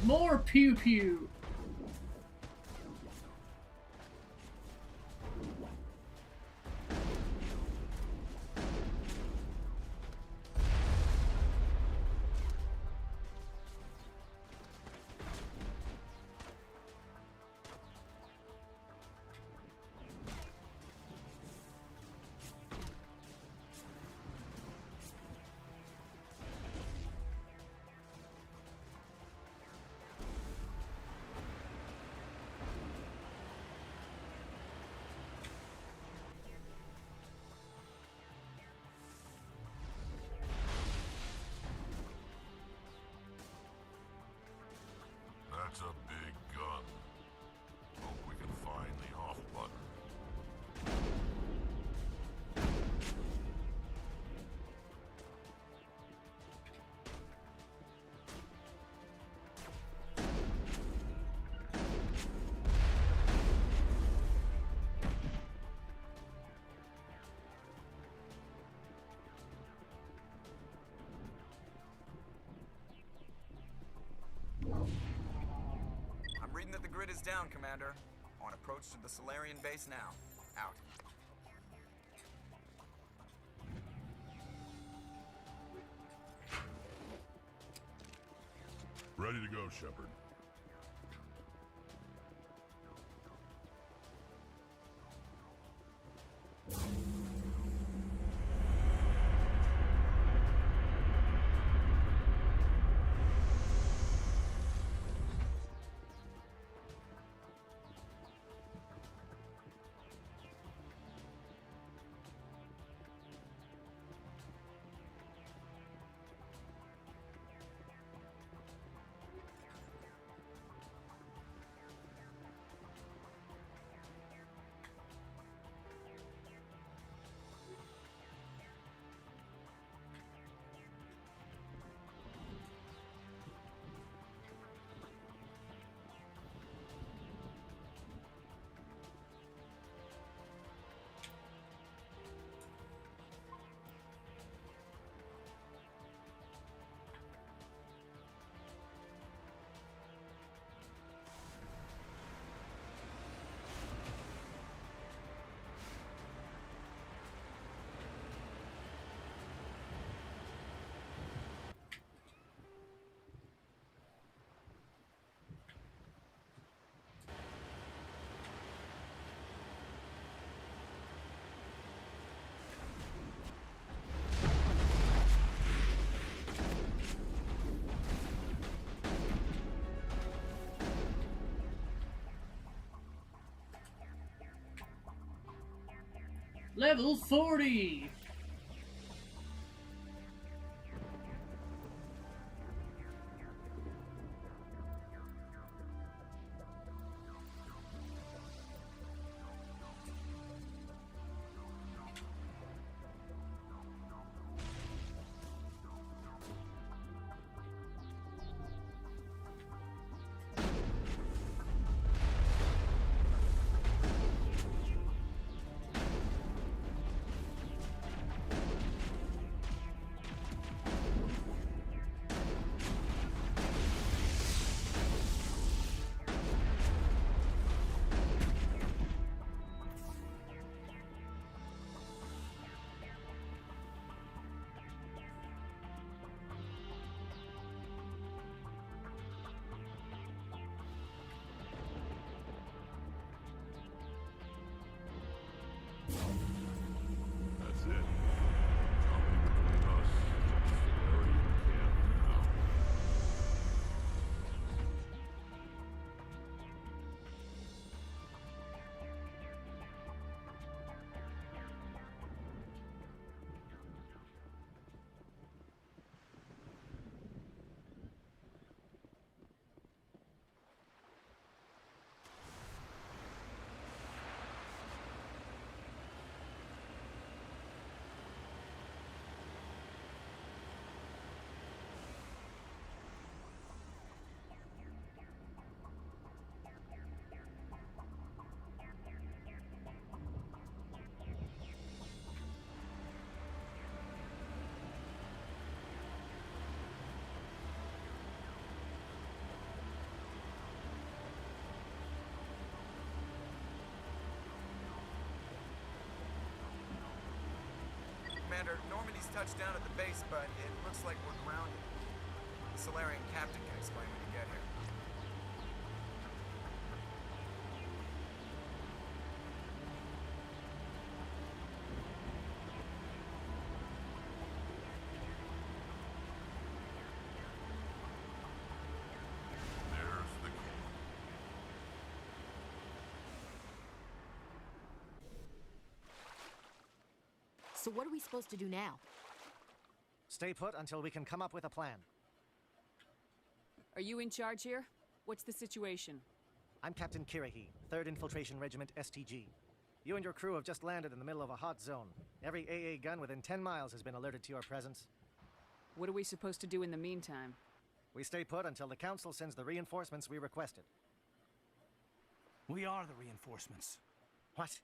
S1: More pew pew.
S2: That's a big gun. Hope we can find the off button.
S4: I'm reading that the grid is down, Commander. On approach to the Solarian base now. Out.
S2: Ready to go, Shepard.
S1: Level 40.
S4: Commander, Normandy's touched down at the base, but it looks like we're grounded. The Solarian captain can explain when you get here.
S2: There's the key.
S8: So what are we supposed to do now?
S9: Stay put until we can come up with a plan.
S7: Are you in charge here? What's the situation?
S9: I'm Captain Kirahi, 3rd Infiltration Regiment STG. You and your crew have just landed in the middle of a hot zone. Every AA gun within 10 miles has been alerted to your presence.
S7: What are we supposed to do in the meantime?
S9: We stay put until the Council sends the reinforcements we requested.
S6: We are the reinforcements.
S9: What?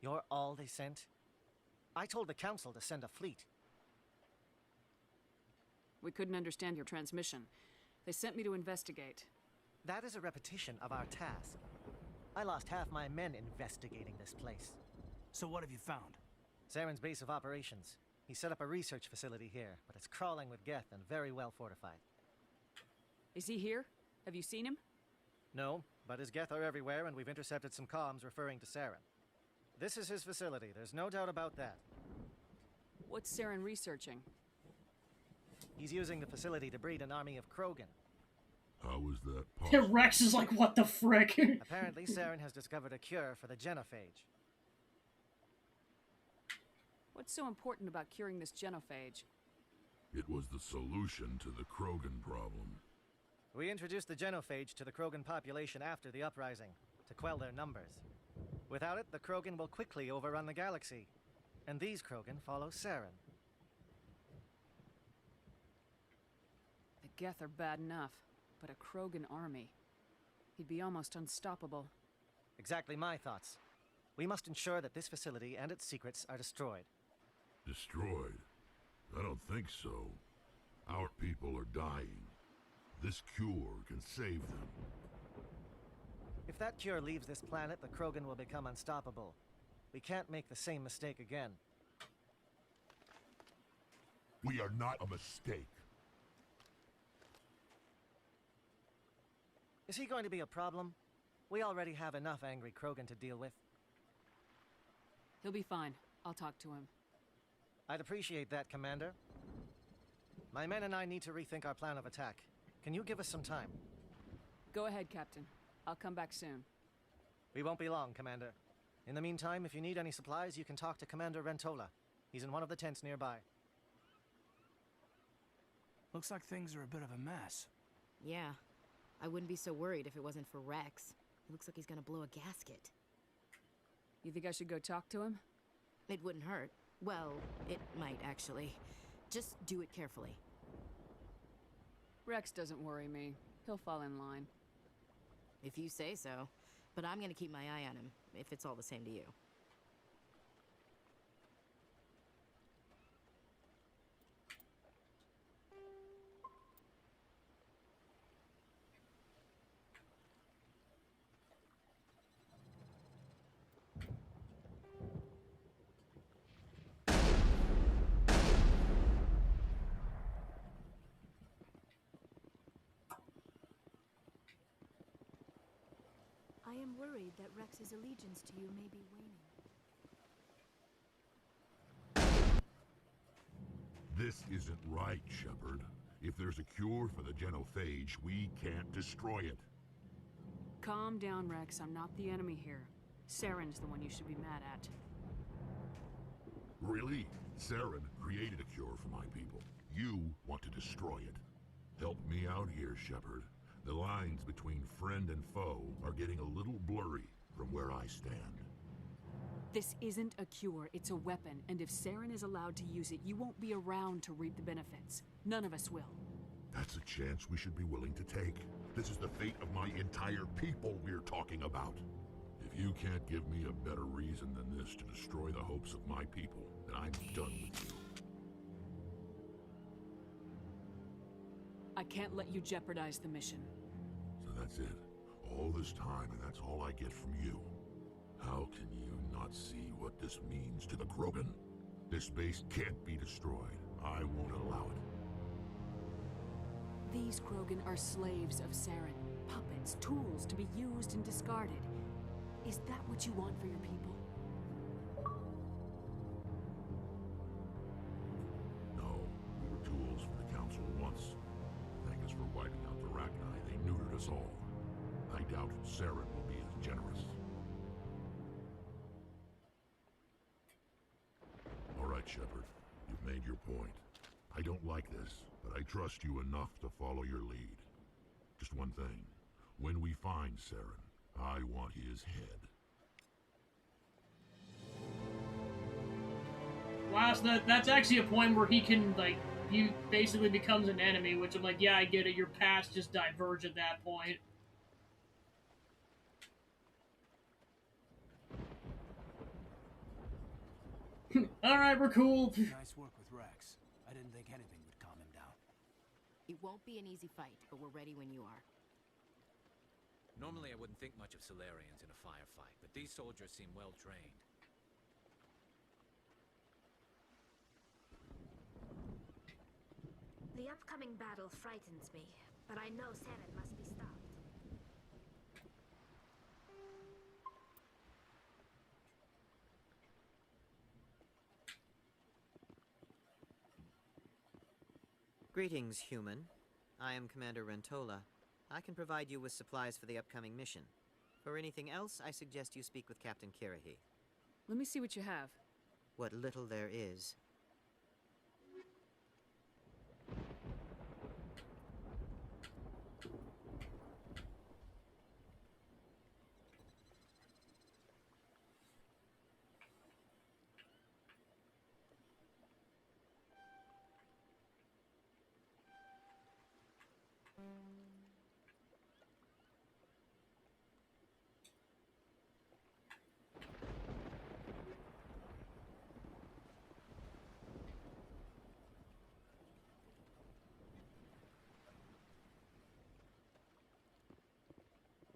S9: You're all they sent? I told the Council to send a fleet.
S7: We couldn't understand your transmission. They sent me to investigate.
S9: That is a repetition of our task. I lost half my men investigating this place.
S6: So what have you found?
S9: Saren's base of operations. He set up a research facility here, but it's crawling with Geth and very well fortified.
S7: Is he here? Have you seen him?
S9: No, but his Geth are everywhere, and we've intercepted some comms referring to Saren. This is his facility, there's no doubt about that.
S7: What's Saren researching?
S9: He's using the facility to breed an army of Krogan.
S2: How is that possible?
S1: Rex is like, what the frick?
S9: Apparently, Saren has discovered a cure for the genophage.
S7: What's so important about curing this genophage?
S2: It was the solution to the Krogan problem.
S9: We introduced the genophage to the Krogan population after the uprising, to quell their numbers. Without it, the Krogan will quickly overrun the galaxy. And these Krogan follow Saren.
S7: The Geth are bad enough, but a Krogan army. He'd be almost unstoppable.
S9: Exactly my thoughts. We must ensure that this facility and its secrets are destroyed.
S2: Destroyed? I don't think so. Our people are dying. This cure can save them.
S9: If that cure leaves this planet, the Krogan will become unstoppable. We can't make the same mistake again.
S2: We are not a mistake.
S9: Is he going to be a problem? We already have enough angry Krogan to deal with.
S7: He'll be fine. I'll talk to him.
S9: I'd appreciate that, Commander. My men and I need to rethink our plan of attack. Can you give us some time?
S7: Go ahead, Captain. I'll come back soon.
S9: We won't be long, Commander. In the meantime, if you need any supplies, you can talk to Commander Rentola. He's in one of the tents nearby.
S6: Looks like things are a bit of a mess.
S8: Yeah. I wouldn't be so worried if it wasn't for Rex. He looks like he's gonna blow a gasket.
S7: You think I should go talk to him?
S8: It wouldn't hurt. Well, it might, actually. Just do it carefully.
S7: Rex doesn't worry me. He'll fall in line.
S8: If you say so. But I'm gonna keep my eye on him, if it's all the same to you.
S3: I am worried that Rex's allegiance to you may be waning.
S2: This isn't right, Shepard. If there's a cure for the genophage, we can't destroy it.
S7: Calm down, Rex. I'm not the enemy here. Saren's the one you should be mad at.
S2: Really? Saren created a cure for my people. You want to destroy it. Help me out here, Shepard. The lines between friend and foe are getting a little blurry from where I stand.
S7: This isn't a cure, it's a weapon, and if Saren is allowed to use it, you won't be around to reap the benefits. None of us will.
S2: That's a chance we should be willing to take. This is the fate of my entire people we're talking about. If you can't give me a better reason than this to destroy the hopes of my people, then I'm done with you.
S7: I can't let you jeopardize the mission.
S2: So that's it. All this time, and that's all I get from you. How can you not see what this means to the Krogan? This base can't be destroyed. I won't allow it.
S7: These Krogan are slaves of Saren. Puppets, tools to be used and discarded. Is that what you want for your people?
S2: No, we were tools for the Council once. Thank us for wiping out the Rachni. They neutered us all. I doubt Saren will be as generous. All right, Shepard. You've made your point. I don't like this, but I trust you enough to follow your lead. Just one thing. When we find Saren, I want his head.
S1: Wow, so that's actually a point where he can, like, he basically becomes an enemy, which I'm like, yeah, I get it, your paths just diverge at that point. Alright, we're cool.
S6: Nice work with Rex. I didn't think anything would calm him down.
S8: It won't be an easy fight, but we're ready when you are.
S10: Normally I wouldn't think much of Solarians in a firefight, but these soldiers seem well trained.
S3: The upcoming battle frightens me, but I know Saren must be stopped.
S11: Greetings, human. I am Commander Rentola. I can provide you with supplies for the upcoming mission. For anything else, I suggest you speak with Captain Kirahi.
S7: Let me see what you have.
S11: What little there is.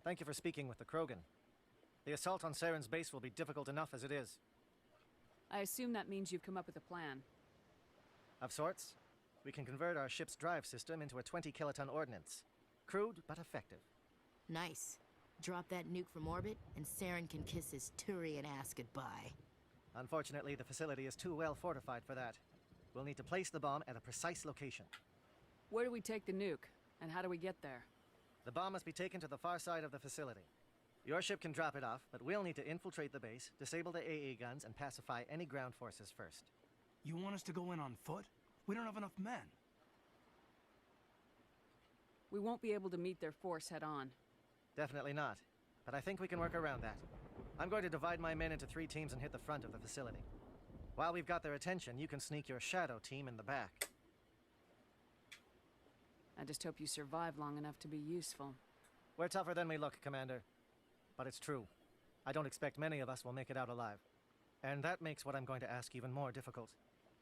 S9: Thank you for speaking with the Krogan. The assault on Saren's base will be difficult enough as it is.
S7: I assume that means you've come up with a plan.
S9: Of sorts. We can convert our ship's drive system into a 20-kiloton ordnance. Crude, but effective.
S8: Nice. Drop that nuke from orbit, and Saren can kiss his Turian ass goodbye.
S9: Unfortunately, the facility is too well fortified for that. We'll need to place the bomb at a precise location.
S7: Where do we take the nuke? And how do we get there?
S9: The bomb must be taken to the far side of the facility. Your ship can drop it off, but we'll need to infiltrate the base, disable the AA guns, and pacify any ground forces first.
S6: You want us to go in on foot? We don't have enough men.
S7: We won't be able to meet their force head-on.
S9: Definitely not. But I think we can work around that. I'm going to divide my men into 3 teams and hit the front of the facility. While we've got their attention, you can sneak your shadow team in the back.
S7: I just hope you survive long enough to be useful.
S9: We're tougher than we look, Commander. But it's true. I don't expect many of us will make it out alive. And that makes what I'm going to ask even more difficult.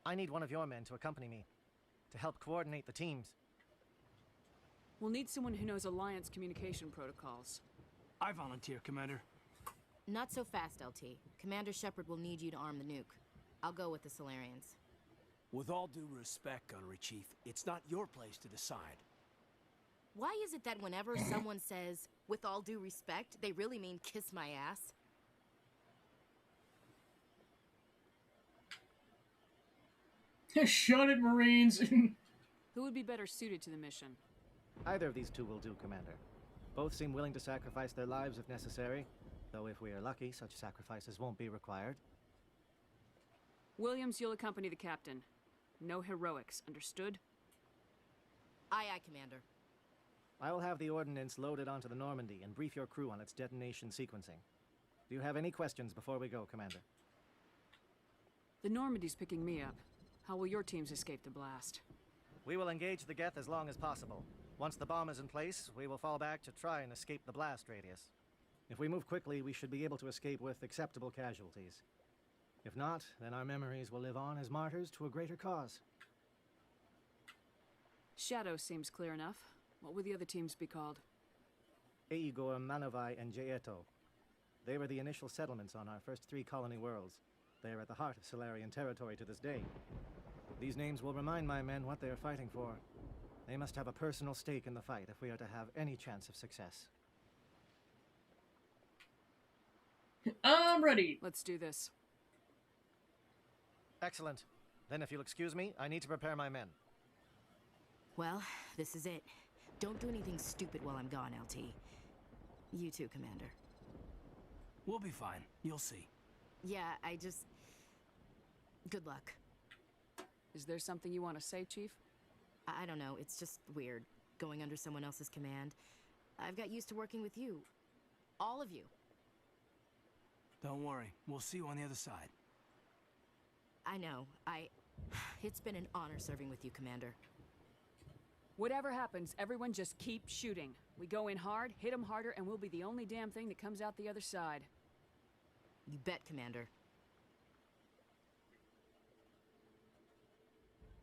S9: I need one of your men to accompany me, to help coordinate the teams.
S7: We'll need someone who knows Alliance communication protocols.
S6: I volunteer, Commander.
S8: Not so fast, LT. Commander Shepard will need you to arm the nuke. I'll go with the Solarians.
S6: With all due respect, Gunnery Chief, it's not your place to decide.
S8: Why is it that whenever someone says, with all due respect, they really mean kiss my ass?
S1: Shut it, Marines!
S7: Who would be better suited to the mission?
S9: Either of these 2 will do, Commander. Both seem willing to sacrifice their lives if necessary, though if we are lucky, such sacrifices won't be required.
S7: Williams, you'll accompany the captain. No heroics, understood?
S8: Aye, aye, Commander.
S9: I will have the ordnance loaded onto the Normandy and brief your crew on its detonation sequencing. Do you have any questions before we go, Commander?
S7: The Normandy's picking me up. How will your teams escape the blast?
S9: We will engage the Geth as long as possible. Once the bomb is in place, we will fall back to try and escape the blast radius. If we move quickly, we should be able to escape with acceptable casualties. If not, then our memories will live on as martyrs to a greater cause.
S7: Shadow seems clear enough. What would the other teams be called?
S9: Eigor, Manovai, and Jaeto. They were the initial settlements on our first 3 colony worlds. They are at the heart of Solarian territory to this day. These names will remind my men what they are fighting for. They must have a personal stake in the fight if we are to have any chance of success.
S1: I'm ready.
S7: Let's do this.
S9: Excellent. Then if you'll excuse me, I need to prepare my men.
S8: Well, this is it. Don't do anything stupid while I'm gone, LT. You too, Commander.
S6: We'll be fine. You'll see.
S8: Yeah, good luck.
S7: Is there something you want to say, Chief?
S8: I don't know, it's just weird, going under someone else's command. I've got used to working with you. All of you.
S6: Don't worry. We'll see you on the other side.
S8: I know. It's been an honor serving with you, Commander.
S7: Whatever happens, everyone just keep shooting. We go in hard, hit them harder, and we'll be the only damn thing that comes out the other side.
S8: You bet, Commander.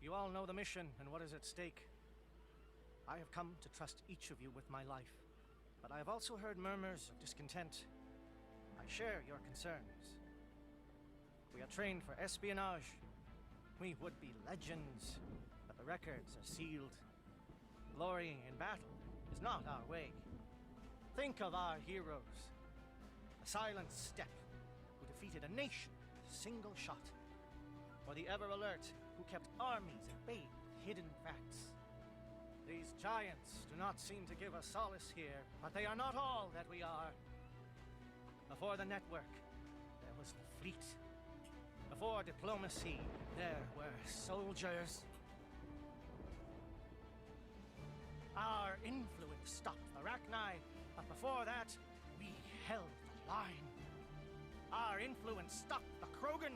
S9: You all know the mission and what is at stake. I have come to trust each of you with my life, but I have also heard murmurs of discontent. I share your concerns. We are trained for espionage. We would be legends, but the records are sealed. Glorying in battle is not our way. Think of our heroes. The Silent Step, who defeated a nation with a single shot. Or the Ever Alert, who kept armies at bay with hidden facts. These giants do not seem to give us solace here, but they are not all that we are. Before the network, there was the fleet. Before diplomacy, there were soldiers. Our influence stopped the Rachni, but before that, we held the line. Our influence stopped the Krogan,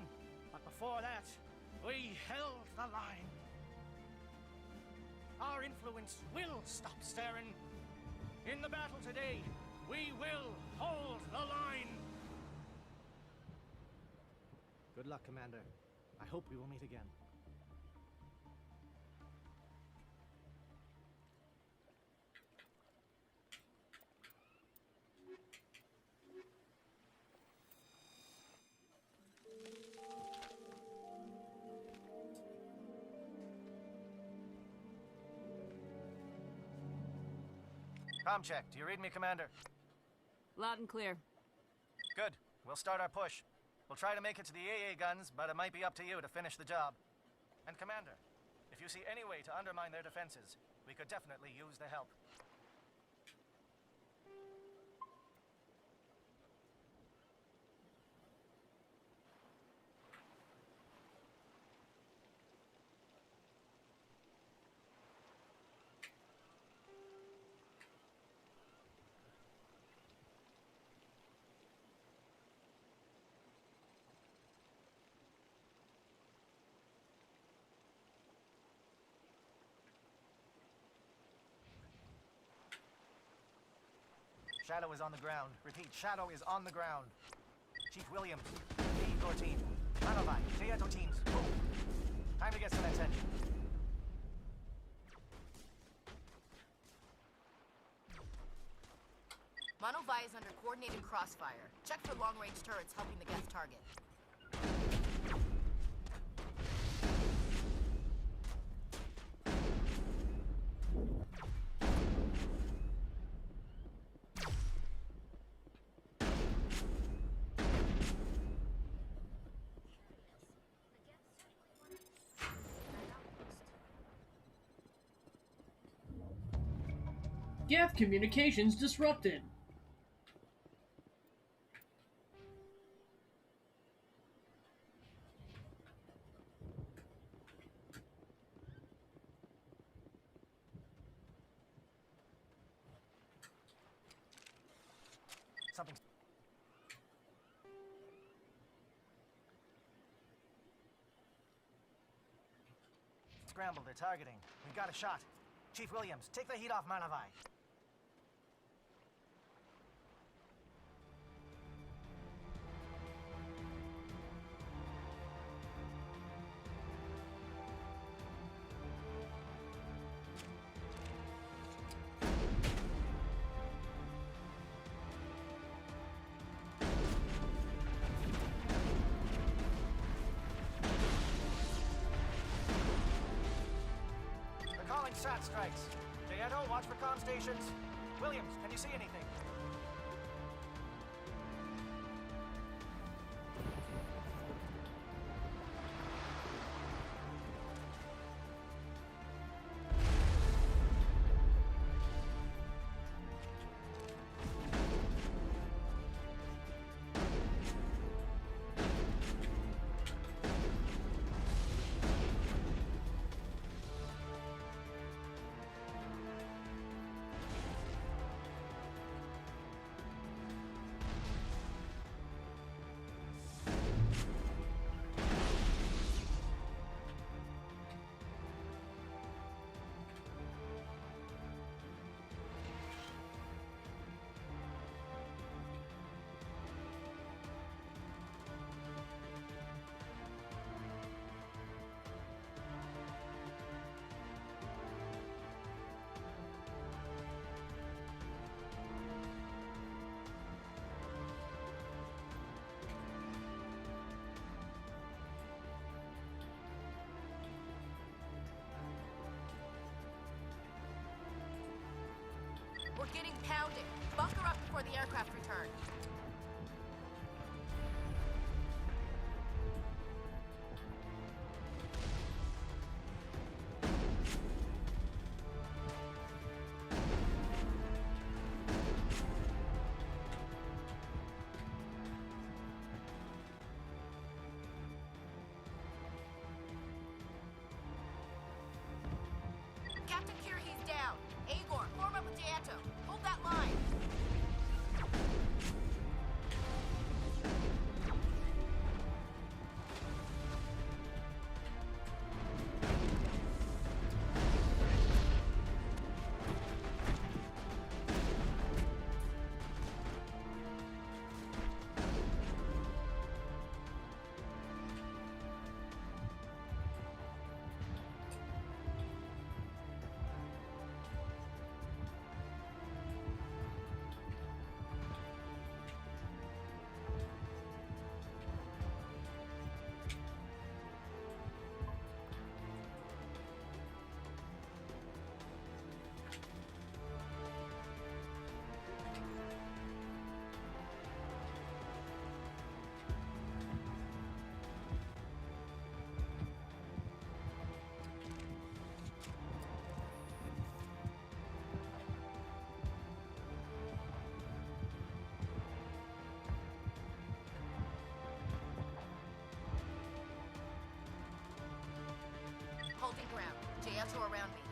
S9: but before that, we held the line. Our influence will stop Saren. In the battle today, we will hold the line. Good luck, Commander. I hope we will meet again. Comm check. Do you read me, Commander?
S7: Loud and clear.
S9: Good. We'll start our push. We'll try to make it to the AA guns, but it might be up to you to finish the job. And Commander, if you see any way to undermine their defenses, we could definitely use the help. Shadow is on the ground. Repeat, Shadow is on the ground. Chief Williams, lead your team. Manovai, stay at your teams. Move. Time to get some attention.
S8: Manovai is under coordinated crossfire. Check for long-range turrets helping the Geth target.
S1: Geth communications disrupted.
S9: Something. Scramble, they're targeting. We've got a shot. Chief Williams, take the heat off Manovai. Incoming SAT strikes. Dieto, watch for comm stations. Williams, can you see anything?
S12: We're getting pounded. Bunker up before the aircraft return. Captain Kirhe's down. Agor, form up with Dieto. Hold that line. Holding ground. Dieto around me.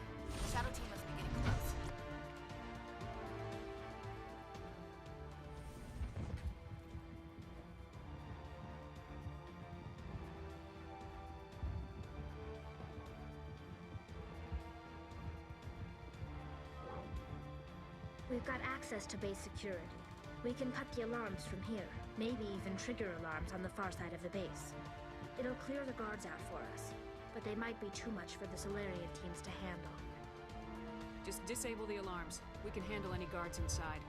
S12: Shadow team must be getting close.
S3: We've got access to base security. We can cut the alarms from here, maybe even trigger alarms on the far side of the base. It'll clear the guards out for us, but they might be too much for the Solarian teams to handle.
S7: Just disable the alarms. We can handle any guards inside.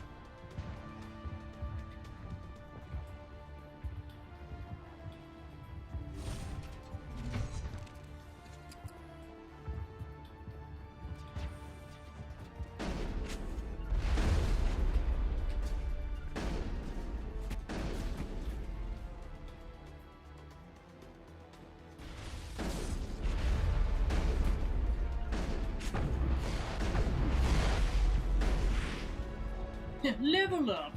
S1: Level up!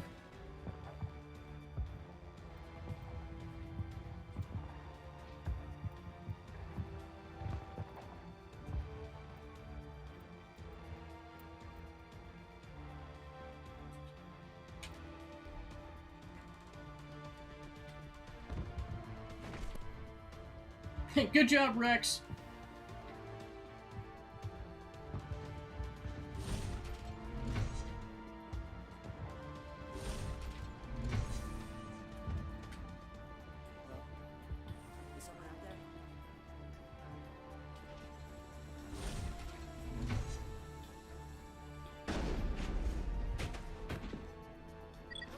S1: Good job, Rex.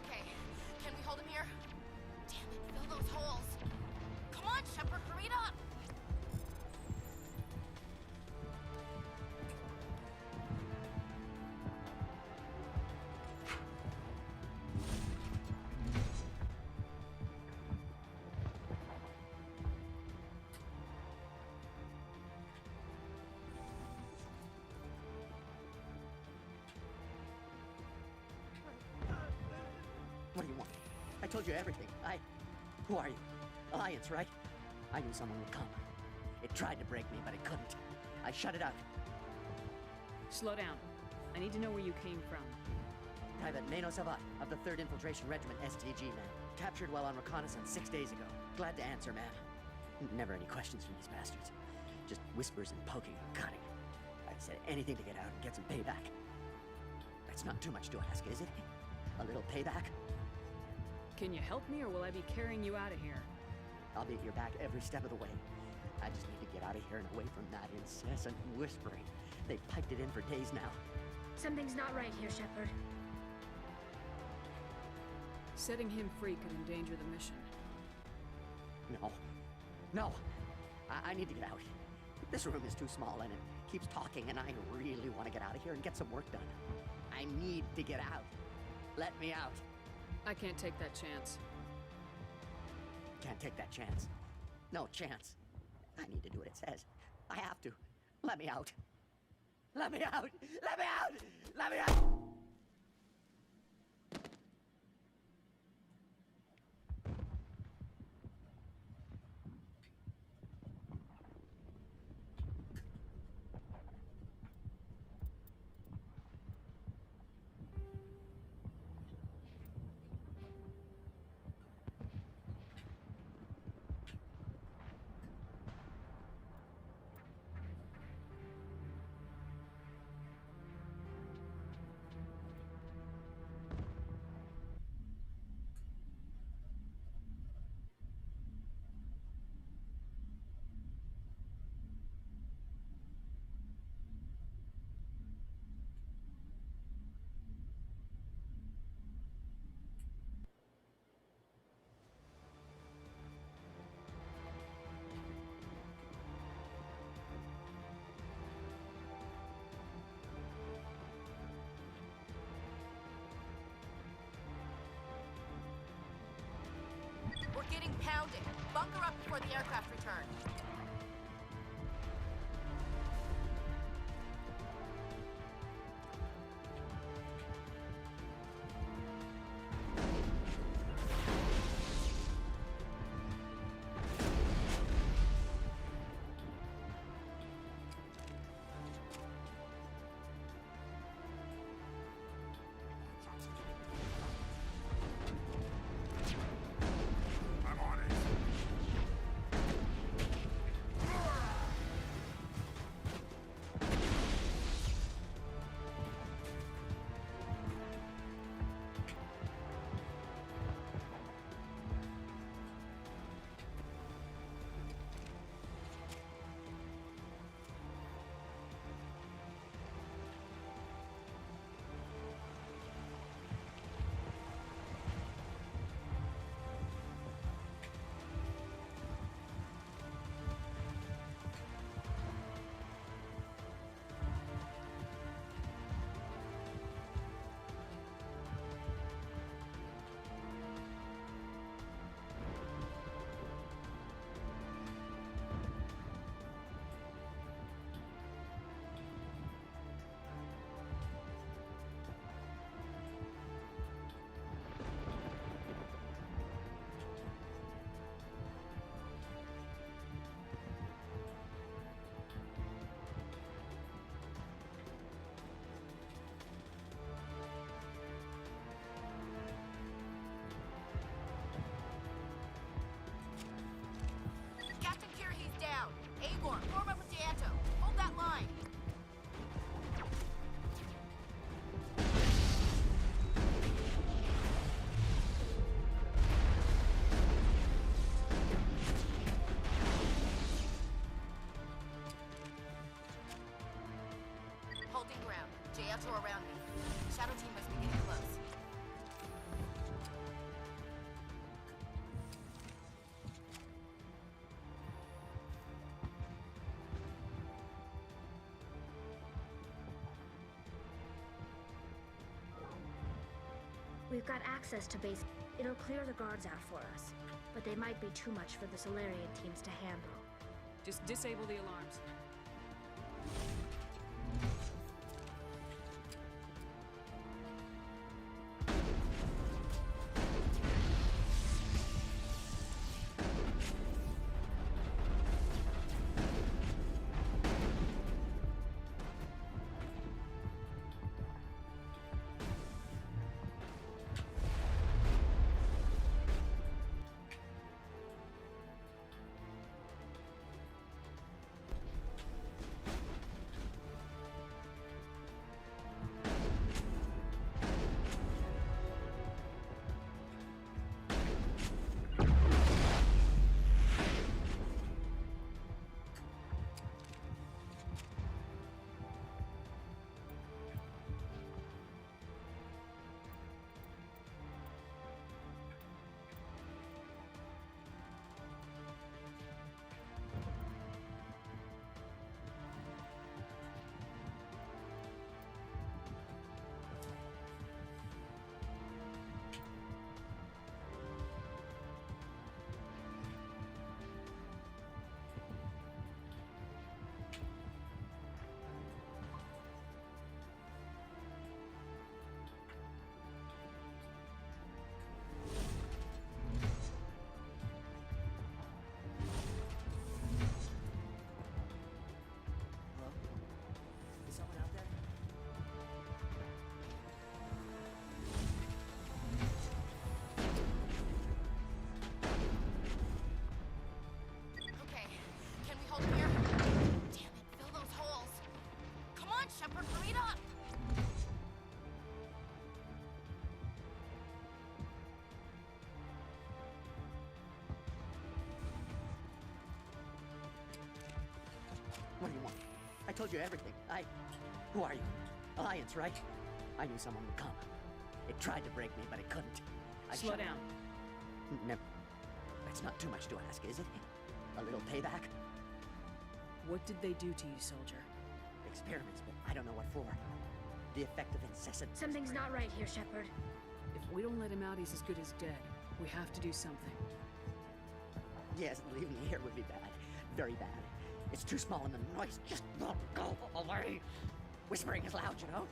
S12: Okay, can we hold him here? Damn it, fill those holes. Come on, Shepard, hurry it up.
S13: What do you want? I told you everything. Who are you? Alliance, right? I knew someone would come. It tried to break me, but it couldn't. I shut it out.
S7: Slow down. I need to know where you came from.
S13: Private Mano Savat of the 3rd Infiltration Regiment, STG, man. Captured while on reconnaissance 6 days ago. Glad to answer, man. Never any questions from these bastards. Just whispers and poking and cutting. I said anything to get out and get some payback. That's not too much to ask, is it? A little payback?
S7: Can you help me, or will I be carrying you out of here?
S13: I'll be at your back every step of the way. I just need to get out of here and away from that incessant whispering. They've piped it in for days now.
S3: Something's not right here, Shepard.
S7: Setting him free could endanger the mission.
S13: No. No! I need to get out. This room is too small and it keeps talking, and I really want to get out of here and get some work done. I need to get out. Let me out.
S7: I can't take that chance.
S13: Can't take that chance. No chance. I need to do what it says. I have to. Let me out. Let me out! Let me out! Let me out!
S12: We're getting pounded. Bunker up before the aircraft return. Agor, form up with Dianto. Hold that line. Holding ground. Dianto around me. Shadow team must be getting close.
S3: We've got access to base. It'll clear the guards out for us, but they might be too much for the Solarian teams to handle.
S7: Just disable the alarms.
S13: told you everything. Who are you? Alliance, right? I knew someone would come. It tried to break me, but it couldn't.
S7: Slow down.
S13: No. That's not too much to ask, is it? A little payback?
S7: What did they do to you, soldier?
S13: Experiments, but I don't know what for. The effect of incessant...
S3: Something's not right here, Shepard.
S7: If we don't let him out, he's as good as dead. We have to do something.
S13: Yes, leaving me here would be bad. Very bad. It's too small and the noise just won't go away. Whispering is loud, you know?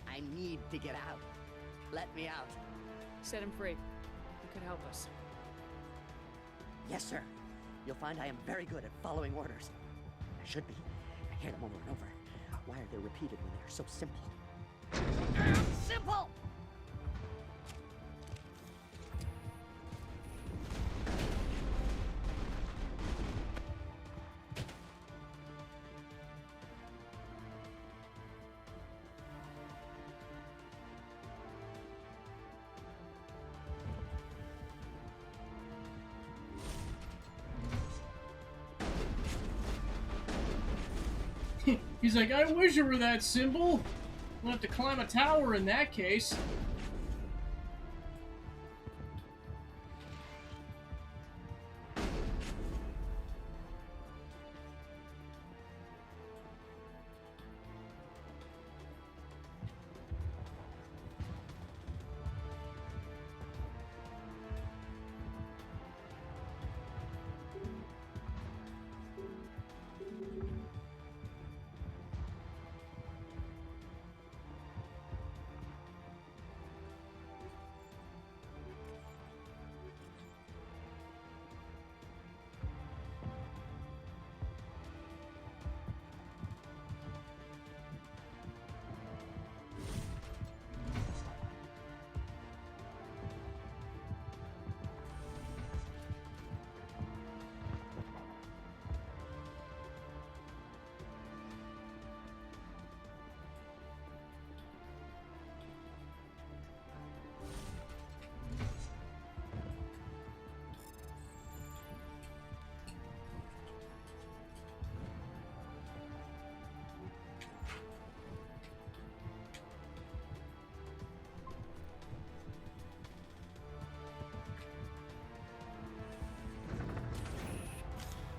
S13: I need to get out. Let me out.
S7: Set him free. You could help us.
S13: Yes, sir. You'll find I am very good at following orders. I should be. I hear them over and over. Why are they repeated when they're so simple? Simple!
S1: He's like, I wish it were that simple. We'll have to climb a tower in that case.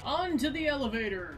S1: On to the elevator!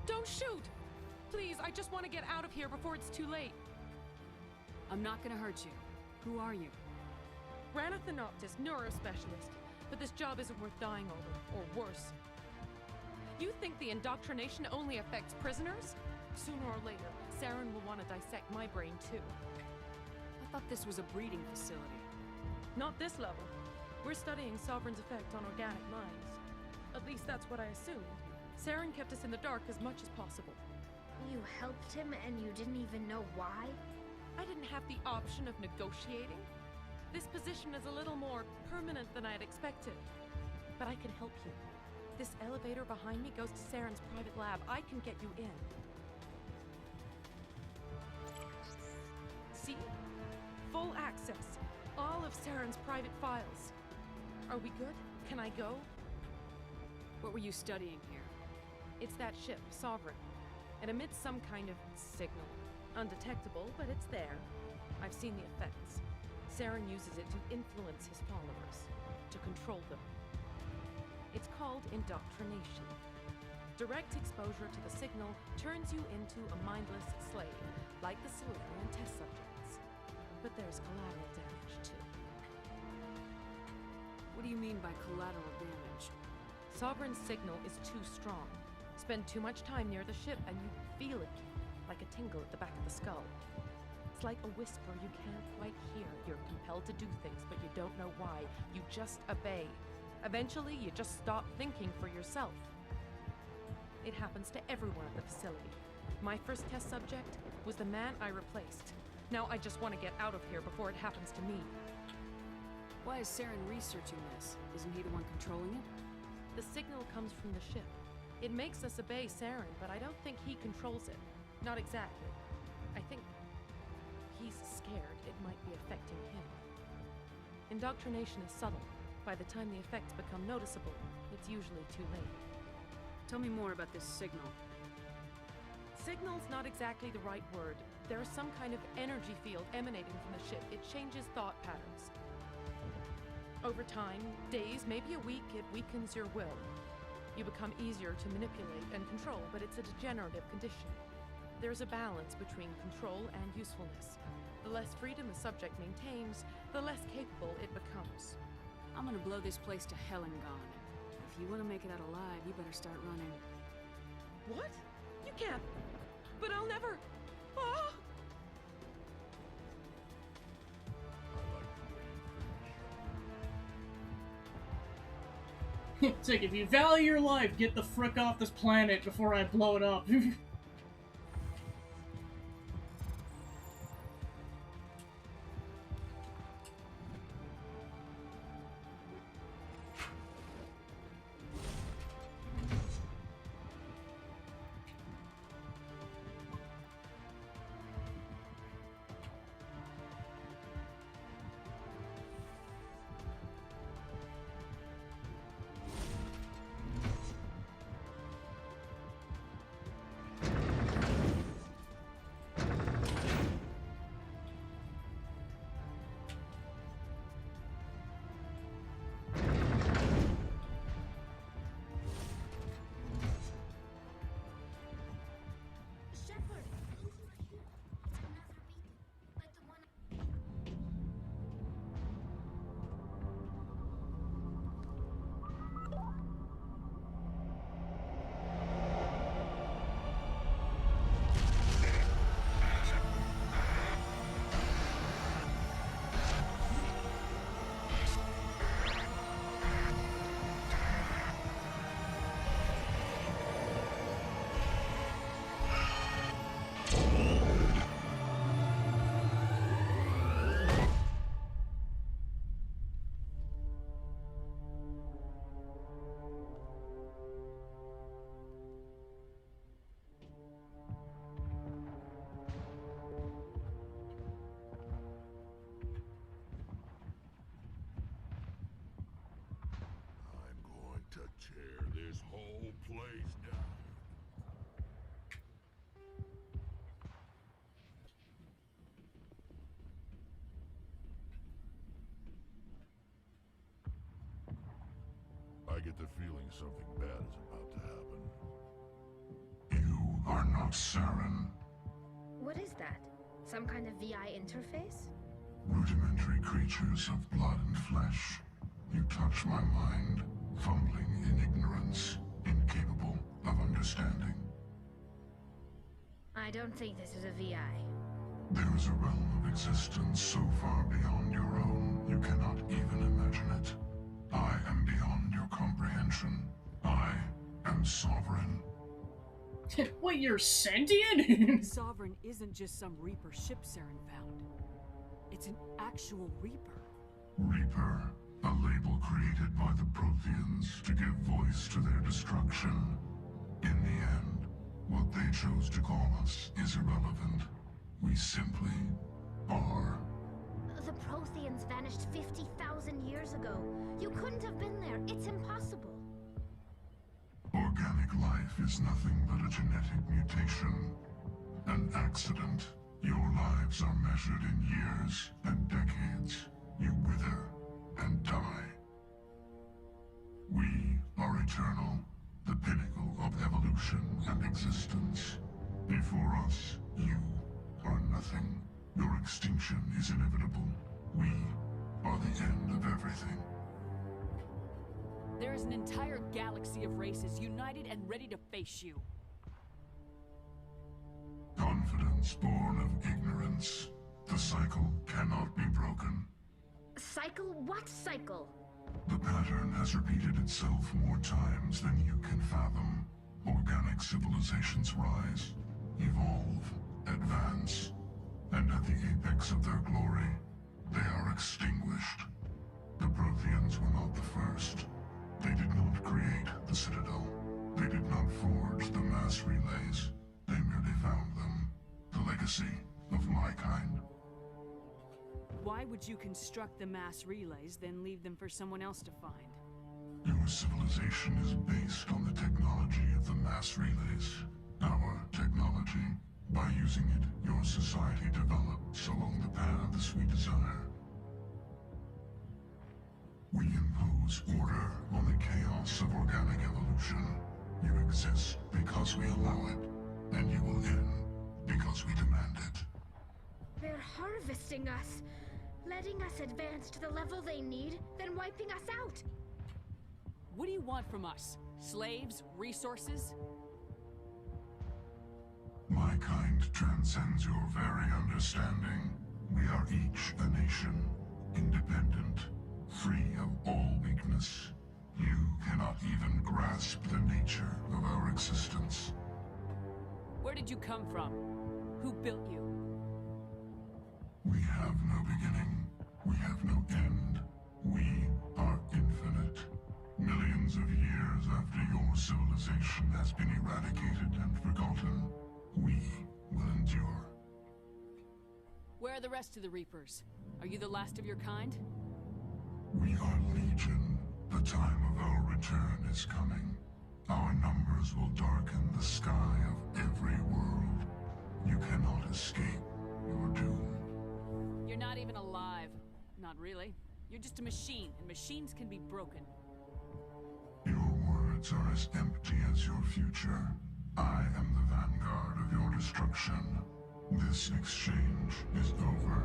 S14: Don't shoot! Please, I just want to get out of here before it's too late.
S7: I'm not gonna hurt you. Who are you?
S14: Rana Thanoptis, neurospecialist. But this job isn't worth dying over, or worse. You think the indoctrination only affects prisoners? Sooner or later, Saren will want to dissect my brain too.
S7: I thought this was a breeding facility.
S14: Not this level. We're studying Sovereign's effect on organic minds. At least that's what I assumed. Saren kept us in the dark as much as possible.
S3: You helped him and you didn't even know why?
S14: I didn't have the option of negotiating. This position is a little more permanent than I'd expected. But I can help you. This elevator behind me goes to Saren's private lab. I can get you in. See? Full access. All of Saren's private files. Are we good? Can I go?
S7: What were you studying here?
S14: It's that ship, Sovereign. It emits some kind of signal. Undetectable, but it's there. I've seen the effects. Saren uses it to influence his followers, to control them. It's called indoctrination. Direct exposure to the signal turns you into a mindless slave, like the Solarian test subjects. But there's collateral damage, too.
S7: What do you mean by collateral damage?
S14: Sovereign's signal is too strong. Spend too much time near the ship and you feel it, like a tingle at the back of the skull. It's like a whisper you can't quite hear. You're compelled to do things, but you don't know why. You just obey. Eventually, you just stop thinking for yourself. It happens to everyone at the facility. My first test subject was the man I replaced. Now I just want to get out of here before it happens to me.
S7: Why is Saren researching this? Isn't he the one controlling it?
S14: The signal comes from the ship. It makes us obey Saren, but I don't think he controls it. Not exactly. I think he's scared it might be affecting him. Indoctrination is subtle. By the time the effects become noticeable, it's usually too late.
S7: Tell me more about this signal.
S14: Signal's not exactly the right word. There is some kind of energy field emanating from the ship. It changes thought patterns. Over time, days, maybe a week, it weakens your will. You become easier to manipulate and control, but it's a degenerative condition. There's a balance between control and usefulness. The less freedom the subject maintains, the less capable it becomes.
S7: I'm gonna blow this place to hell and gone. If you want to make it out alive, you better start running.
S14: What? You can't. But I'll never. Ah!
S1: It's like, if you value your life, get the frick off this planet before I blow it up.
S2: Tear this whole place down. I get the feeling something bad is about to happen.
S5: You are not Saren.
S3: What is that? Some kind of VI interface?
S5: Rudimentary creatures of blood and flesh. You touch my mind, fumbling in ignorance, incapable of understanding.
S3: I don't think this is a VI.
S5: There is a realm of existence so far beyond your own, you cannot even imagine it. I am beyond your comprehension. I am sovereign.
S1: Wait, you're sentient?
S7: Sovereign isn't just some Reaper ship Saren found. It's an actual Reaper.
S5: Reaper, a label created by the Protheans to give voice to their destruction. In the end, what they chose to call us is irrelevant. We simply are.
S3: The Protheans vanished 50,000 years ago. You couldn't have been there. It's impossible.
S5: Organic life is nothing but a genetic mutation. An accident. Your lives are measured in years and decades. You wither and die. We are eternal, the pinnacle of evolution and existence. Before us, you are nothing. Your extinction is inevitable. We are the end of everything.
S7: There is an entire galaxy of races united and ready to face you.
S5: Confidence born of ignorance. The cycle cannot be broken.
S3: Cycle? What cycle?
S5: The pattern has repeated itself more times than you can fathom. Organic civilizations rise, evolve, advance, and at the apex of their glory, they are extinguished. The Protheans were not the first. They did not create the Citadel. They did not forge the mass relays. They merely found them. The legacy of my kind.
S7: Why would you construct the mass relays, then leave them for someone else to find?
S5: Your civilization is based on the technology of the mass relays. Our technology. By using it, your society develops along the paths we desire. We impose order on the chaos of organic evolution. You exist because we allow it, and you will end because we demand it.
S3: They're harvesting us, letting us advance to the level they need, then wiping us out.
S7: What do you want from us? Slaves? Resources?
S5: My kind transcends your very understanding. We are each a nation, independent, free of all weakness. You cannot even grasp the nature of our existence.
S7: Where did you come from? Who built you?
S5: We have no beginning. We have no end. We are infinite. Millions of years after your civilization has been eradicated and forgotten, we will endure.
S7: Where are the rest of the Reapers? Are you the last of your kind?
S5: We are legion. The time of our return is coming. Our numbers will darken the sky of every world. You cannot escape your doom.
S7: You're not even alive. Not really. You're just a machine, and machines can be broken.
S5: Your words are as empty as your future. I am the vanguard of your destruction. This exchange is over.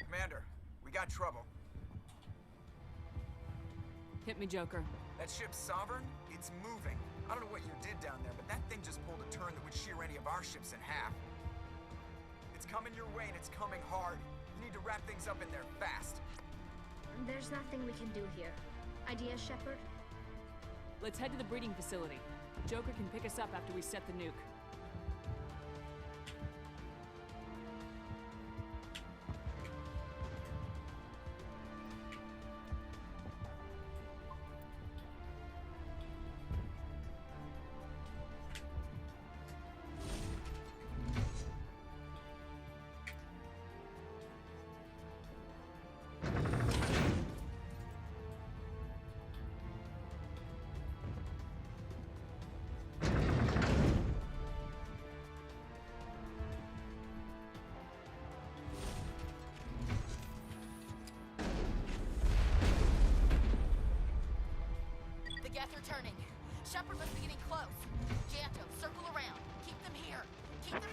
S4: Commander, we got trouble.
S7: Hit me, Joker.
S4: That ship's Sovereign? It's moving. I don't know what you did down there, but that thing just pulled a turn that would shear any of our ships in half. It's coming your way, and it's coming hard. You need to wrap things up in there fast.
S3: There's nothing we can do here. Ideas, Shepard?
S7: Let's head to the breeding facility. Joker can pick us up after we set the nuke.
S12: Geth are turning. Shepard must be getting close. Janto, circle around. Keep them here. Keep them...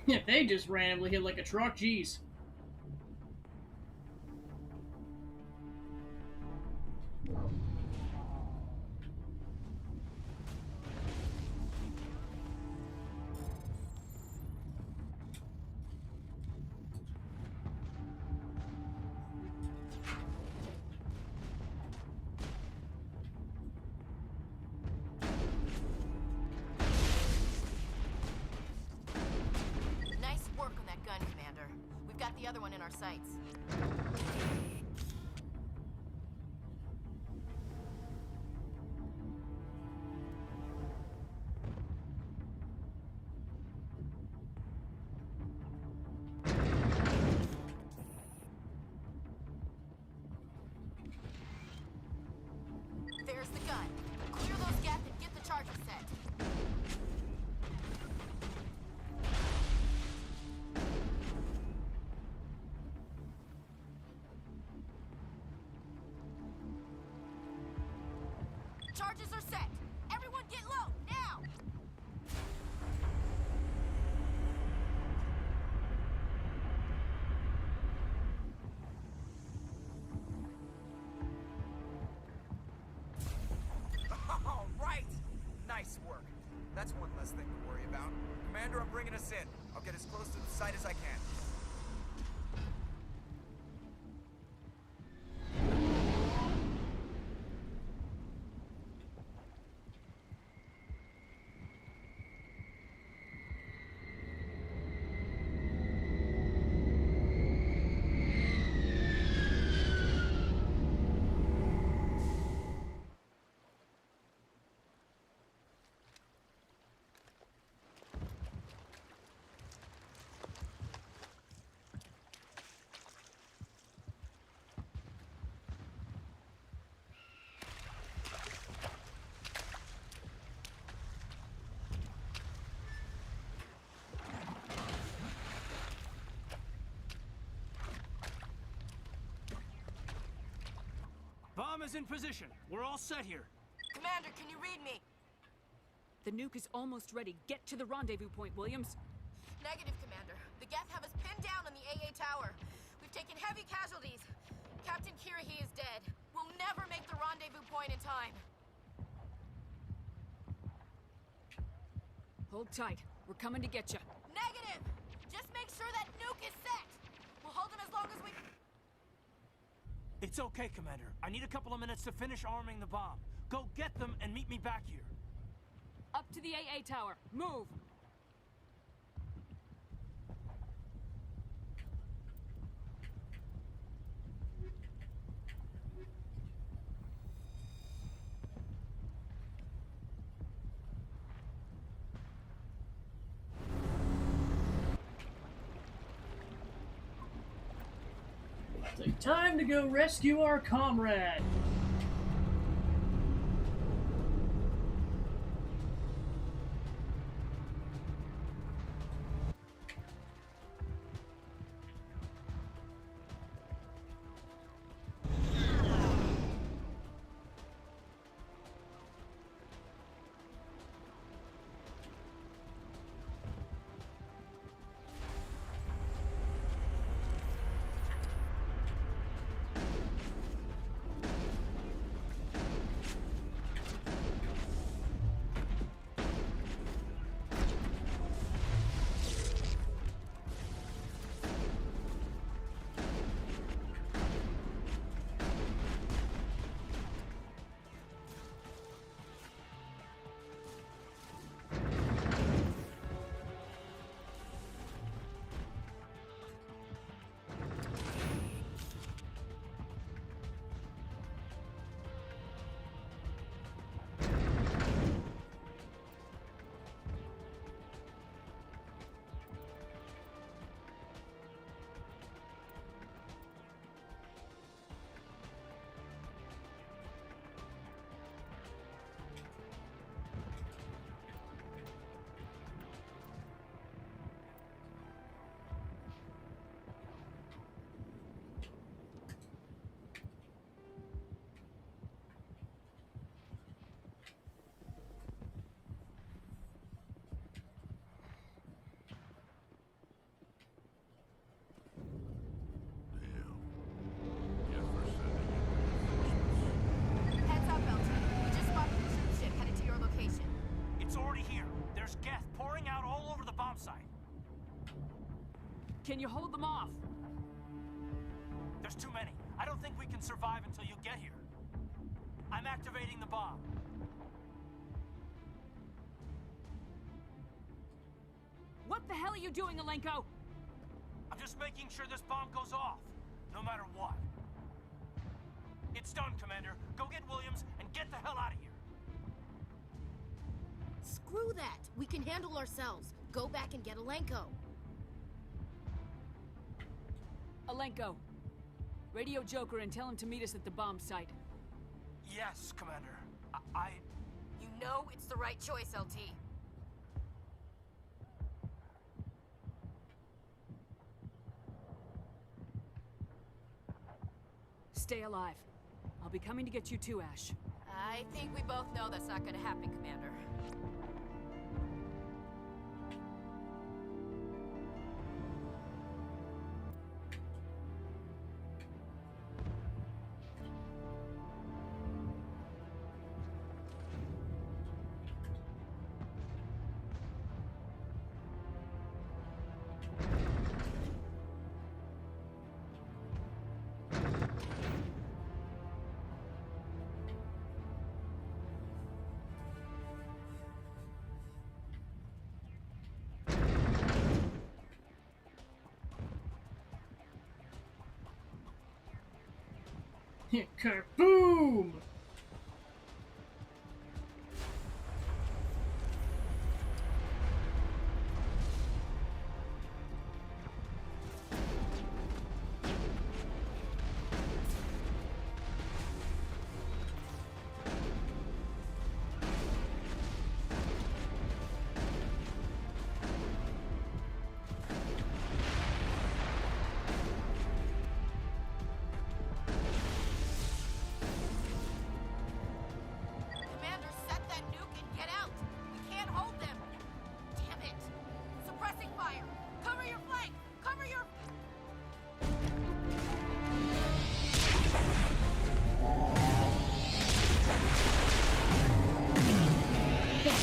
S1: Yeah, they just randomly hit like a truck, jeez.
S12: Nice work on that gun, Commander. We've got the other one in our sights. There's the gun. Clear those gaps and get the charger set. Charges are set. Everyone get low, now!
S4: All right! Nice work. That's one less thing to worry about. Commander, I'm bringing us in. I'll get as close to the site as I can.
S6: Bomb is in position. We're all set here.
S12: Commander, can you read me?
S7: The nuke is almost ready. Get to the rendezvous point, Williams.
S12: Negative, Commander. The Geth have us pinned down on the AA tower. We've taken heavy casualties. Captain Kirrahe is dead. We'll never make the rendezvous point in time.
S7: Hold tight. We're coming to get you.
S12: Negative! Just make sure that nuke is set! We'll hold them as long as we...
S6: It's okay, Commander. I need a couple of minutes to finish arming the bomb. Go get them and meet me back here.
S7: Up to the AA tower. Move!
S1: It's time to go rescue our comrade.
S6: Geth pouring out all over the bomb site.
S7: Can you hold them off?
S6: There's too many. I don't think we can survive until you get here. I'm activating the bomb.
S7: What the hell are you doing, Alenko?
S6: I'm just making sure this bomb goes off, no matter what. It's done, Commander. Go get Williams and get the hell out of here.
S12: Screw that. We can handle ourselves. Go back and get Alenko.
S7: Alenko, radio Joker and tell him to meet us at the bomb site.
S6: Yes, Commander.
S12: You know it's the right choice, LT.
S7: Stay alive. I'll be coming to get you too, Ash.
S12: I think we both know that's not gonna happen, Commander.
S1: Kaboom!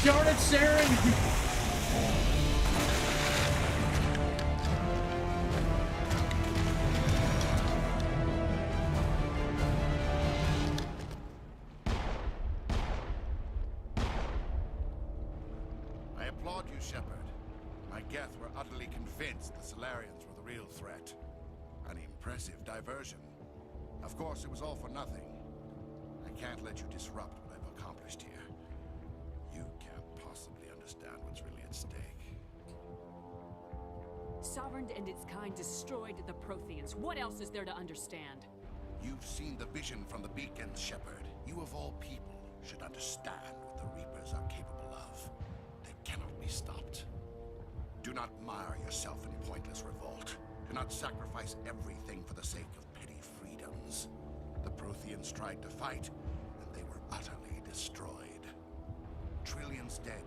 S1: Darn it, Saren!
S15: I applaud you, Shepard. My Geth were utterly convinced the Solarians were the real threat. An impressive diversion. Of course, it was all for nothing. I can't let you disrupt what I've accomplished here. You can't possibly understand what's really at stake.
S7: Sovereign and its kind destroyed the Protheans. What else is there to understand?
S15: You've seen the vision from the beacons, Shepard. You of all people should understand what the Reapers are capable of. They cannot be stopped. Do not mire yourself in pointless revolt. Do not sacrifice everything for the sake of petty freedoms. The Protheans tried to fight, and they were utterly destroyed. Trillions dead.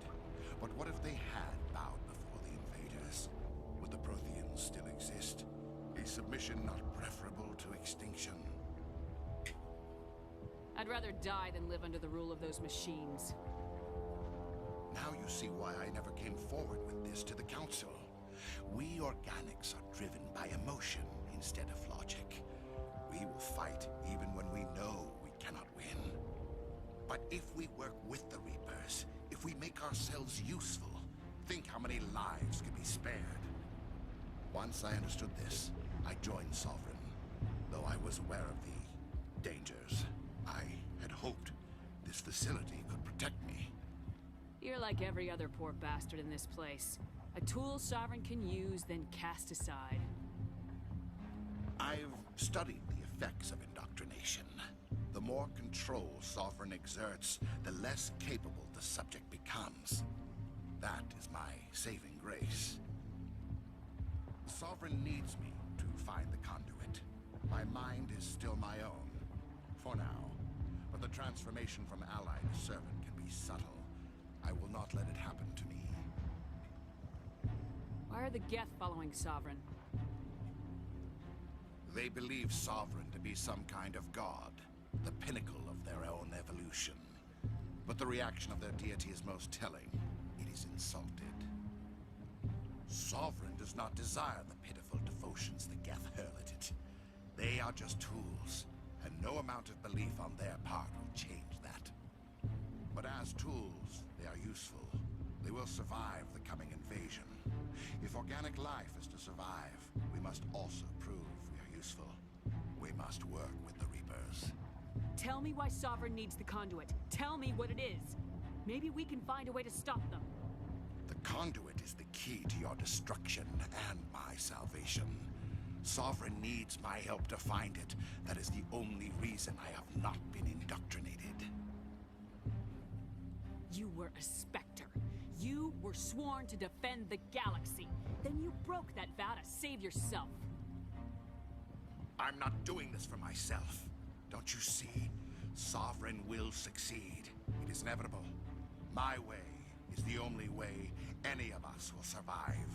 S15: But what if they had bowed before the invaders? Would the Protheans still exist? Is submission not preferable to extinction?
S7: I'd rather die than live under the rule of those machines.
S15: Now you see why I never came forward with this to the Council. We organics are driven by emotion instead of logic. We will fight even when we know we cannot win. But if we work with the Reapers, if we make ourselves useful, think how many lives could be spared. Once I understood this, I joined Sovereign, though I was aware of the dangers. I had hoped this facility could protect me.
S7: You're like every other poor bastard in this place. A tool Sovereign can use, then cast aside.
S15: I've studied the effects of indoctrination. The more control Sovereign exerts, the less capable the subject becomes. That is my saving grace. Sovereign needs me to find the conduit. My mind is still my own, for now. But the transformation from ally to servant can be subtle. I will not let it happen to me.
S7: Why are the Geth following Sovereign?
S15: They believe Sovereign to be some kind of god, the pinnacle of their own evolution. But the reaction of their deity is most telling. It is insulted. Sovereign does not desire the pitiful devotions the Geth hurl at it. They are just tools, and no amount of belief on their part will change that. But as tools, they are useful. They will survive the coming invasion. If organic life is to survive, we must also prove we are useful. We must work with the Reapers.
S7: Tell me why Sovereign needs the conduit. Tell me what it is. Maybe we can find a way to stop them.
S15: The conduit is the key to your destruction and my salvation. Sovereign needs my help to find it. That is the only reason I have not been indoctrinated.
S7: You were a Spectre. You were sworn to defend the galaxy. Then you broke that vow to save yourself.
S15: I'm not doing this for myself. Don't you see? Sovereign will succeed. It is inevitable. My way is the only way any of us will survive.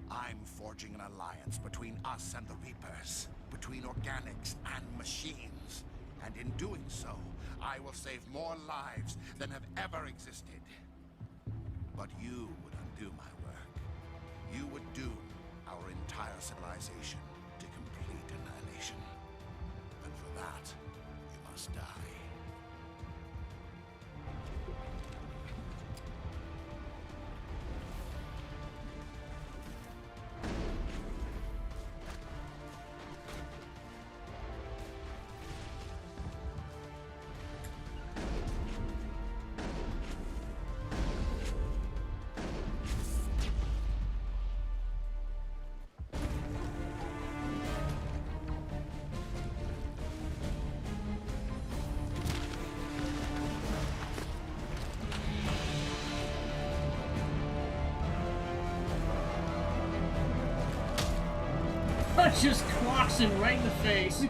S15: I'm forging an alliance between us and the Reapers, between organics and machines. And in doing so, I will save more lives than have ever existed. But you would undo my work. You would doom our entire civilization to complete annihilation. And for that, you must die.
S1: Just clocks him right in the face.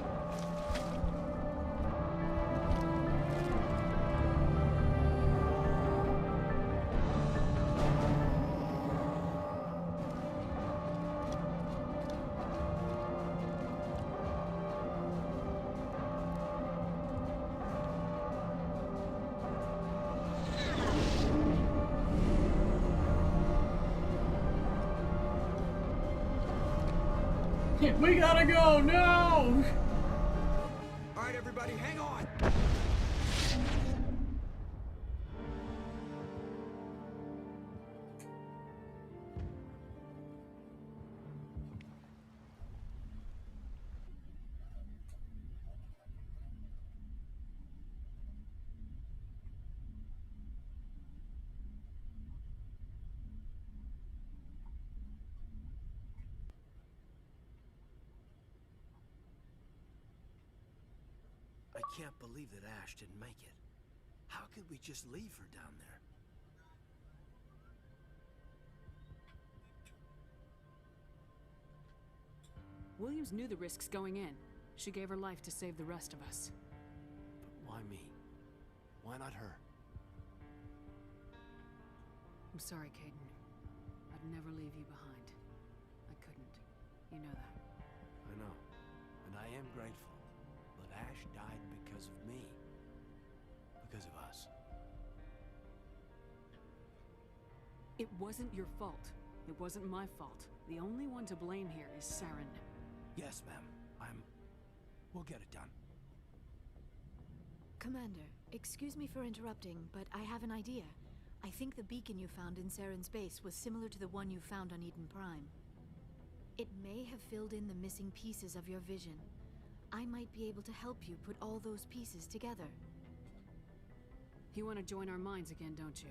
S1: We gotta go, no!
S4: Alright, everybody, hang on!
S16: I can't believe that Ash didn't make it. How could we just leave her down there?
S7: Williams knew the risks going in. She gave her life to save the rest of us.
S16: But why me? Why not her?
S7: I'm sorry, Caden. I'd never leave you behind. I couldn't. You know that.
S16: I know. And I am grateful. But Ash died because of me. Because of us.
S7: It wasn't your fault. It wasn't my fault. The only one to blame here is Saren.
S16: Yes, ma'am. We'll get it done.
S17: Commander, excuse me for interrupting, but I have an idea. I think the beacon you found in Saren's base was similar to the one you found on Eden Prime. It may have filled in the missing pieces of your vision. I might be able to help you put all those pieces together.
S7: You want to join our minds again, don't you?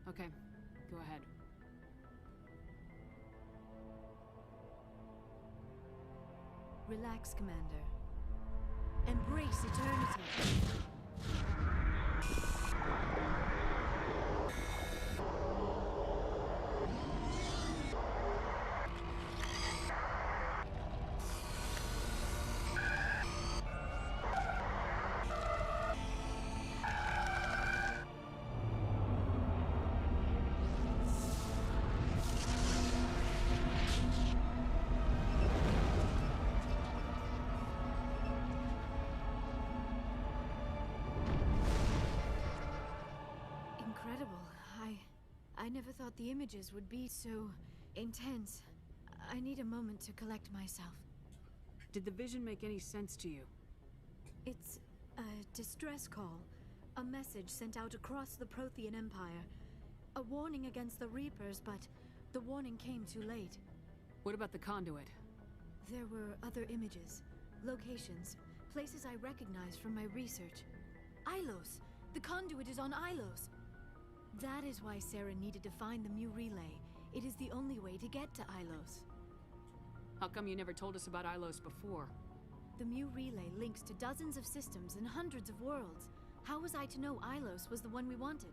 S7: Okay, go ahead.
S17: Relax, Commander. Embrace eternity. I never thought the images would be so intense. I need a moment to collect myself.
S7: Did the vision make any sense to you?
S17: It's a distress call. A message sent out across the Prothean Empire. A warning against the Reapers, but the warning came too late.
S7: What about the conduit?
S17: There were other images, locations, places I recognized from my research. Ilos! The conduit is on Ilos! That is why Saren needed to find the Mu Relay. It is the only way to get to Ilos.
S7: How come you never told us about Ilos before?
S17: The Mu Relay links to dozens of systems and hundreds of worlds. How was I to know Ilos was the one we wanted?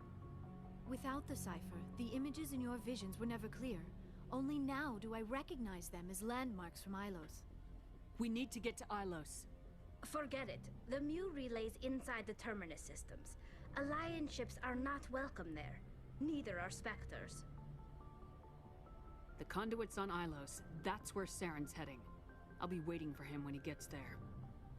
S17: Without the cipher, the images in your visions were never clear. Only now do I recognize them as landmarks from Ilos.
S7: We need to get to Ilos.
S3: Forget it. The Mu Relay's inside the Terminus systems. Alliance ships are not welcome there. Neither are Spectres.
S7: The conduit's on Ilos. That's where Saren's heading. I'll be waiting for him when he gets there.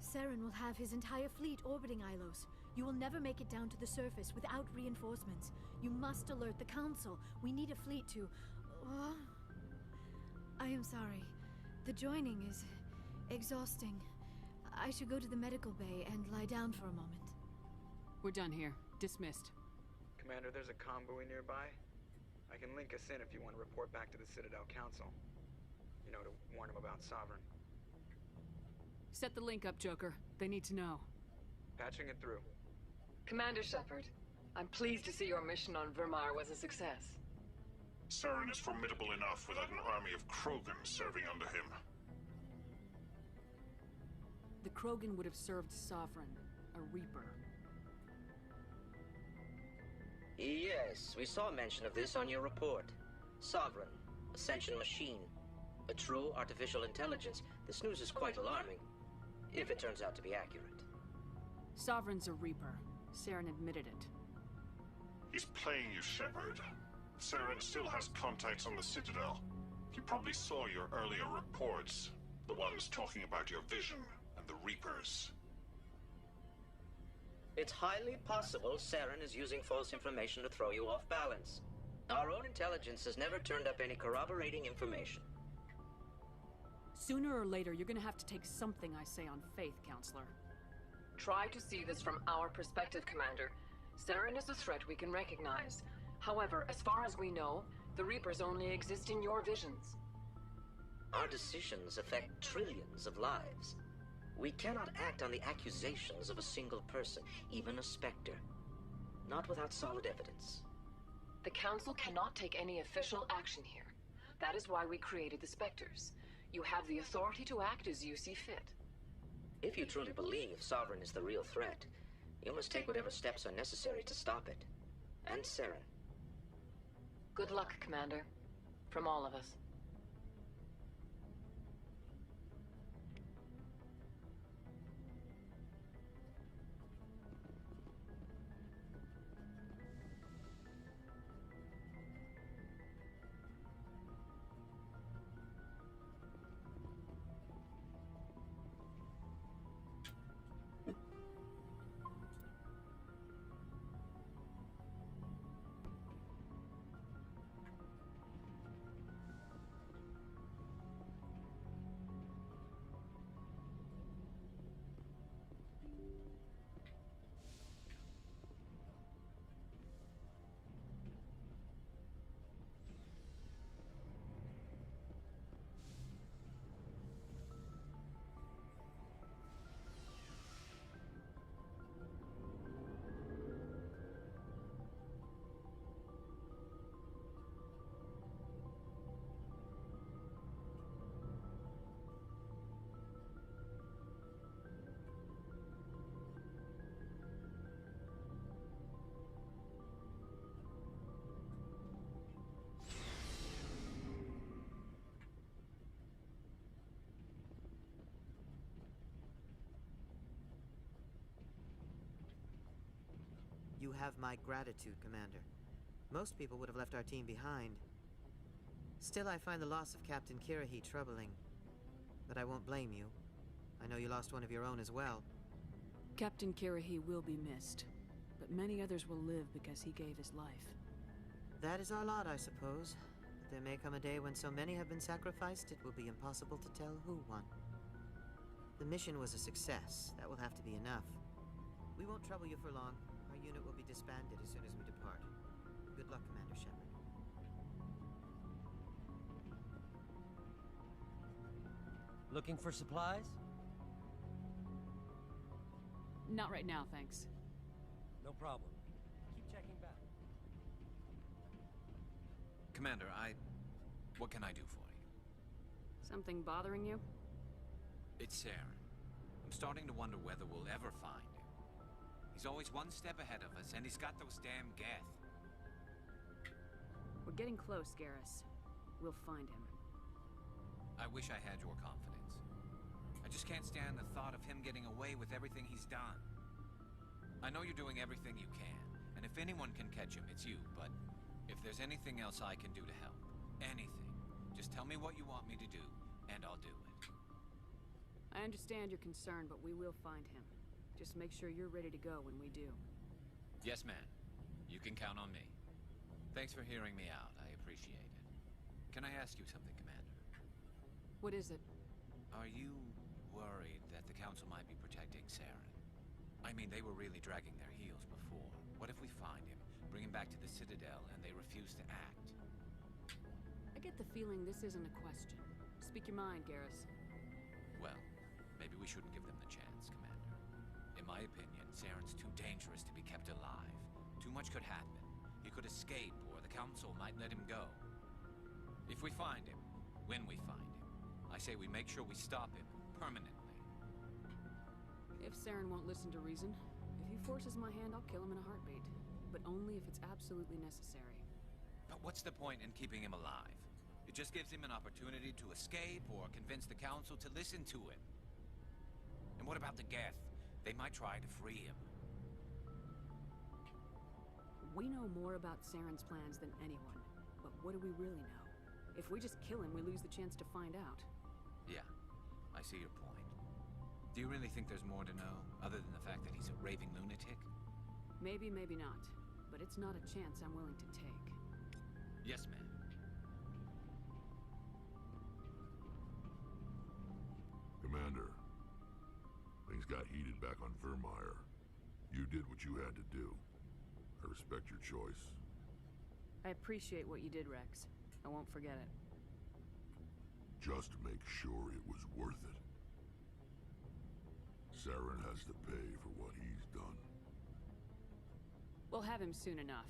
S17: Saren will have his entire fleet orbiting Ilos. You will never make it down to the surface without reinforcements. You must alert the Council. We need a fleet to... I am sorry. The joining is exhausting. I should go to the medical bay and lie down for a moment.
S7: We're done here. Dismissed.
S4: Commander, there's a convoy nearby. I can link us in if you want to report back to the Citadel Council. You know, to warn them about Sovereign.
S7: Set the link up, Joker. They need to know.
S4: Patching it through.
S18: Commander Shepard, I'm pleased to see your mission on Vermar was a success.
S19: Saren is formidable enough without an army of Krogan serving under him.
S7: The Krogan would have served Sovereign, a Reaper.
S20: Yes, we saw mention of this on your report. Sovereign, Ascension machine, a true artificial intelligence. This news is quite alarming, if it turns out to be accurate.
S7: Sovereign's a Reaper. Saren admitted it.
S19: He's playing you, Shepard. Saren still has contacts on the Citadel. He probably saw your earlier reports. The ones talking about your vision and the Reapers.
S20: It's highly possible Saren is using false information to throw you off balance. Our own intelligence has never turned up any corroborating information.
S7: Sooner or later, you're gonna have to take something I say on faith, Counselor.
S18: Try to see this from our perspective, Commander. Saren is a threat we can recognize. However, as far as we know, the Reapers only exist in your visions.
S20: Our decisions affect trillions of lives. We cannot act on the accusations of a single person, even a Spectre. Not without solid evidence.
S18: The Council cannot take any official action here. That is why we created the Spectres. You have the authority to act as you see fit.
S20: If you truly believe Sovereign is the real threat, you must take whatever steps are necessary to stop it. And Saren.
S18: Good luck, Commander. From all of us.
S11: You have my gratitude, Commander. Most people would have left our team behind. Still, I find the loss of Captain Kirrahe troubling. But I won't blame you. I know you lost one of your own as well.
S7: Captain Kirrahe will be missed, but many others will live because he gave his life.
S11: That is our lot, I suppose. But there may come a day when so many have been sacrificed, it will be impossible to tell who won. The mission was a success. That will have to be enough. We won't trouble you for long. Our unit will be disbanded as soon as we depart. Good luck, Commander Shepard.
S21: Looking for supplies?
S7: Not right now, thanks.
S21: No problem. Keep checking back.
S10: Commander, what can I do for you?
S7: Something bothering you?
S10: It's Saren. I'm starting to wonder whether we'll ever find him. He's always one step ahead of us, and he's got those damn Geth.
S7: We're getting close, Garrus. We'll find him.
S10: I wish I had your confidence. I just can't stand the thought of him getting away with everything he's done. I know you're doing everything you can, and if anyone can catch him, it's you, but if there's anything else I can do to help, anything, just tell me what you want me to do, and I'll do it.
S7: I understand your concern, but we will find him. Just make sure you're ready to go when we do.
S10: Yes, ma'am. You can count on me. Thanks for hearing me out. I appreciate it. Can I ask you something, Commander?
S7: What is it?
S10: Are you worried that the Council might be protecting Saren? I mean, they were really dragging their heels before. What if we find him, bring him back to the Citadel, and they refuse to act?
S7: I get the feeling this isn't a question. Speak your mind, Garrus.
S10: Well, maybe we shouldn't give them the chance, Commander. In my opinion, Saren's too dangerous to be kept alive. Too much could happen. He could escape, or the Council might let him go. If we find him, when we find him, I say we make sure we stop him permanently.
S7: If Saren won't listen to reason, if he forces my hand, I'll kill him in a heartbeat. But only if it's absolutely necessary.
S10: But what's the point in keeping him alive? It just gives him an opportunity to escape or convince the Council to listen to him. And what about the Geth? They might try to free him.
S7: We know more about Saren's plans than anyone. But what do we really know? If we just kill him, we lose the chance to find out.
S10: Yeah, I see your point. Do you really think there's more to know, other than the fact that he's a raving lunatic?
S7: Maybe, maybe not. But it's not a chance I'm willing to take.
S10: Yes, ma'am.
S2: Commander, things got heated back on Vermeer. You did what you had to do. I respect your choice.
S7: I appreciate what you did, Rex. I won't forget it.
S2: Just make sure it was worth it. Saren has to pay for what he's done.
S7: We'll have him soon enough.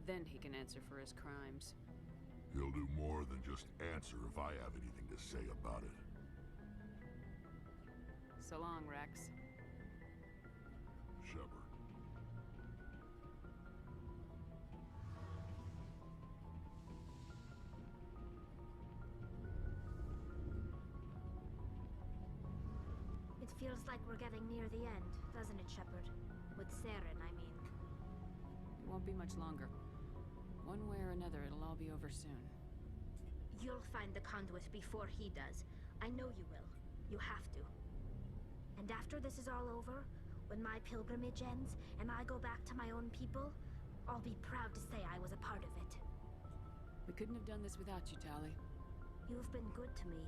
S7: Then he can answer for his crimes.
S2: He'll do more than just answer if I have anything to say about it.
S7: So long, Rex.
S2: Shepard.
S3: It feels like we're getting near the end, doesn't it, Shepard? With Saren, I mean.
S7: It won't be much longer. One way or another, it'll all be over soon.
S3: You'll find the conduit before he does. I know you will. You have to. And after this is all over, when my pilgrimage ends, and I go back to my own people, I'll be proud to say I was a part of it.
S7: We couldn't have done this without you, Tali.
S3: You've been good to me.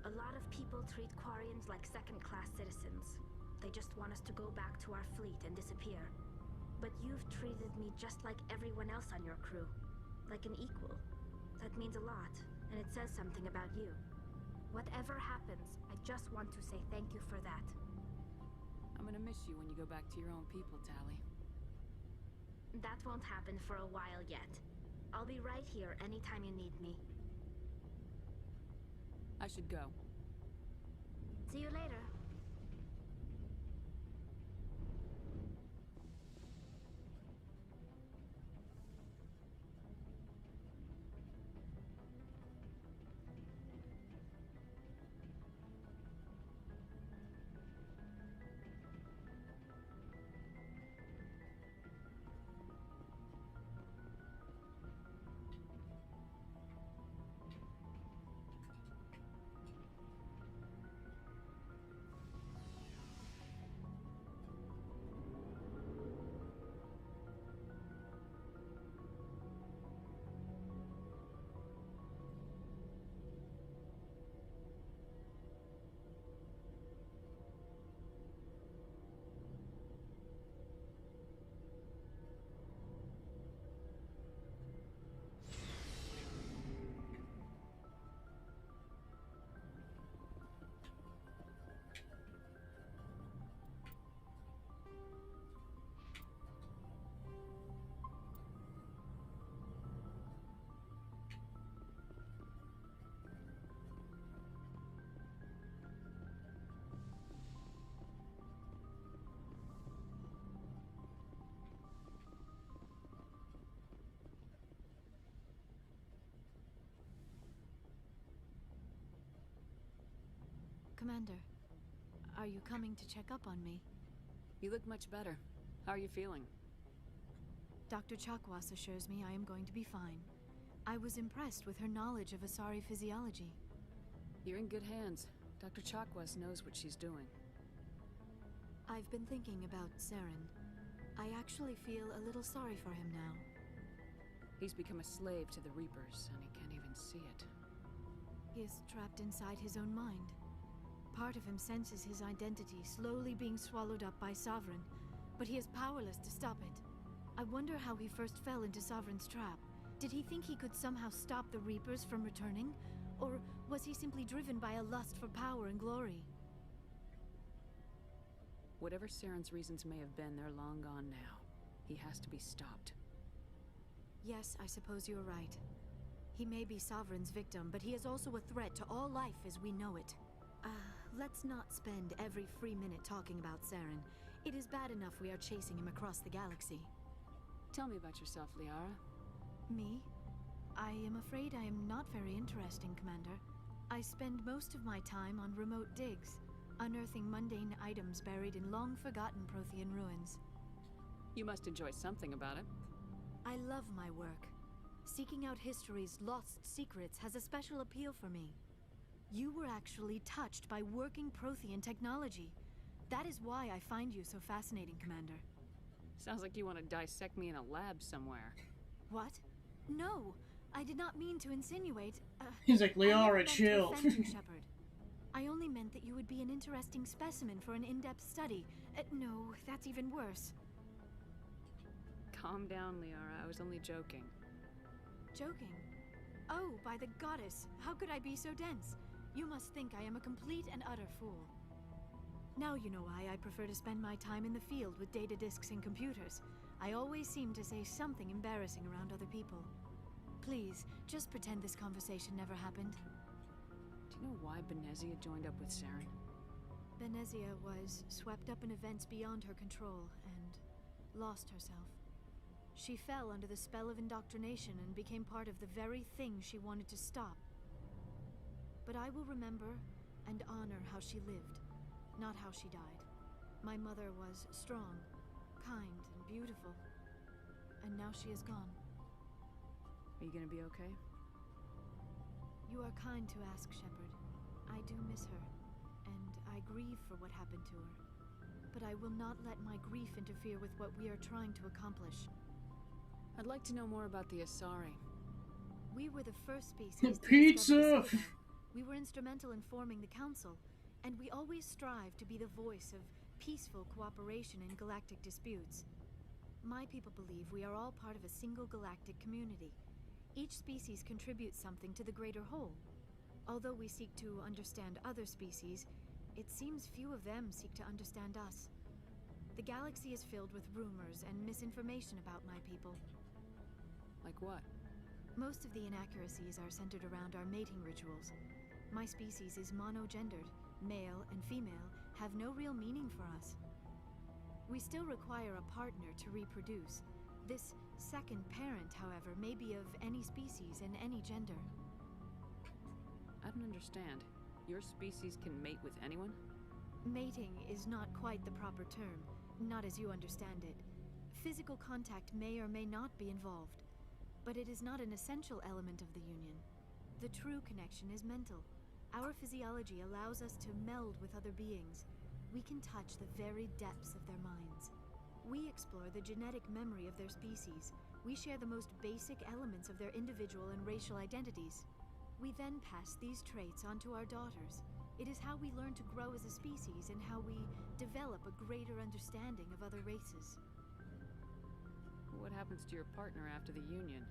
S3: A lot of people treat Quarians like second-class citizens. They just want us to go back to our fleet and disappear. But you've treated me just like everyone else on your crew. Like an equal. That means a lot, and it says something about you. Whatever happens, I just want to say thank you for that.
S7: I'm gonna miss you when you go back to your own people, Tali.
S3: That won't happen for a while yet. I'll be right here anytime you need me.
S7: I should go.
S3: See you later.
S17: Commander, are you coming to check up on me?
S7: You look much better. How are you feeling?
S17: Dr. Chakwas assures me I am going to be fine. I was impressed with her knowledge of Asari physiology.
S7: You're in good hands. Dr. Chakwas knows what she's doing.
S17: I've been thinking about Saren. I actually feel a little sorry for him now.
S7: He's become a slave to the Reapers, and he can't even see it.
S17: He is trapped inside his own mind. Part of him senses his identity slowly being swallowed up by Sovereign, but he is powerless to stop it. I wonder how he first fell into Sovereign's trap. Did he think he could somehow stop the Reapers from returning? Or was he simply driven by a lust for power and glory?
S7: Whatever Saren's reasons may have been, they're long gone now. He has to be stopped.
S17: Yes, I suppose you're right. He may be Sovereign's victim, but he is also a threat to all life as we know it. Let's not spend every free minute talking about Saren. It is bad enough we are chasing him across the galaxy.
S7: Tell me about yourself, Liara.
S17: Me? I am afraid I am not very interesting, Commander. I spend most of my time on remote digs, unearthing mundane items buried in long-forgotten Prothean ruins.
S7: You must enjoy something about it.
S17: I love my work. Seeking out history's lost secrets has a special appeal for me. You were actually touched by working Prothean technology. That is why I find you so fascinating, Commander.
S7: Sounds like you want to dissect me in a lab somewhere.
S17: What? No, I did not mean to insinuate.
S1: He's like, Liara, chill.
S17: To offend you, Shepard. I only meant that you would be an interesting specimen for an in-depth study. No, that's even worse.
S7: Calm down, Liara. I was only joking.
S17: Joking? Oh, by the goddess, how could I be so dense? You must think I am a complete and utter fool. Now you know why I prefer to spend my time in the field with data disks and computers. I always seem to say something embarrassing around other people. Please, just pretend this conversation never happened.
S7: Do you know why Benezia joined up with Saren?
S17: Benezia was swept up in events beyond her control and lost herself. She fell under the spell of indoctrination and became part of the very thing she wanted to stop. But I will remember and honor how she lived, not how she died. My mother was strong, kind, and beautiful. And now she is gone.
S7: Are you gonna be okay?
S17: You are kind to ask, Shepard. I do miss her, and I grieve for what happened to her. But I will not let my grief interfere with what we are trying to accomplish.
S7: I'd like to know more about the Asari.
S17: We were the first species to
S1: Pizza!
S17: discover the Citadel. We were instrumental in forming the Council, and we always strive to be the voice of peaceful cooperation in galactic disputes. My people believe we are all part of a single galactic community. Each species contributes something to the greater whole. Although we seek to understand other species, it seems few of them seek to understand us. The galaxy is filled with rumors and misinformation about my people.
S7: Like what?
S17: Most of the inaccuracies are centered around our mating rituals. My species is monogendered. Male and female have no real meaning for us. We still require a partner to reproduce. This second parent, however, may be of any species and any gender.
S7: I don't understand. Your species can mate with anyone?
S17: Mating is not quite the proper term, not as you understand it. Physical contact may or may not be involved, but it is not an essential element of the union. The true connection is mental. Our physiology allows us to meld with other beings. We can touch the very depths of their minds. We explore the genetic memory of their species. We share the most basic elements of their individual and racial identities. We then pass these traits on to our daughters. It is how we learn to grow as a species and how we develop a greater understanding of other races.
S7: What happens to your partner after the union?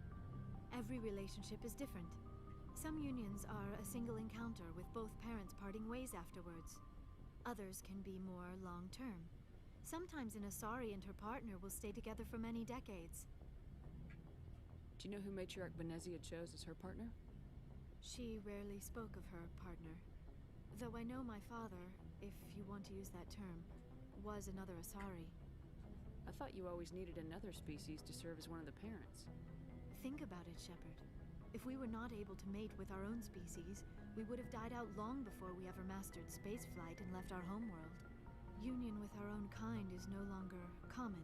S17: Every relationship is different. Some unions are a single encounter with both parents parting ways afterwards. Others can be more long-term. Sometimes an Asari and her partner will stay together for many decades.
S7: Do you know who Matriarch Benezia chose as her partner?
S17: She rarely spoke of her partner. Though I know my father, if you want to use that term, was another Asari.
S7: I thought you always needed another species to serve as one of the parents.
S17: Think about it, Shepard. If we were not able to mate with our own species, we would have died out long before we ever mastered spaceflight and left our homeworld. Union with our own kind is no longer common,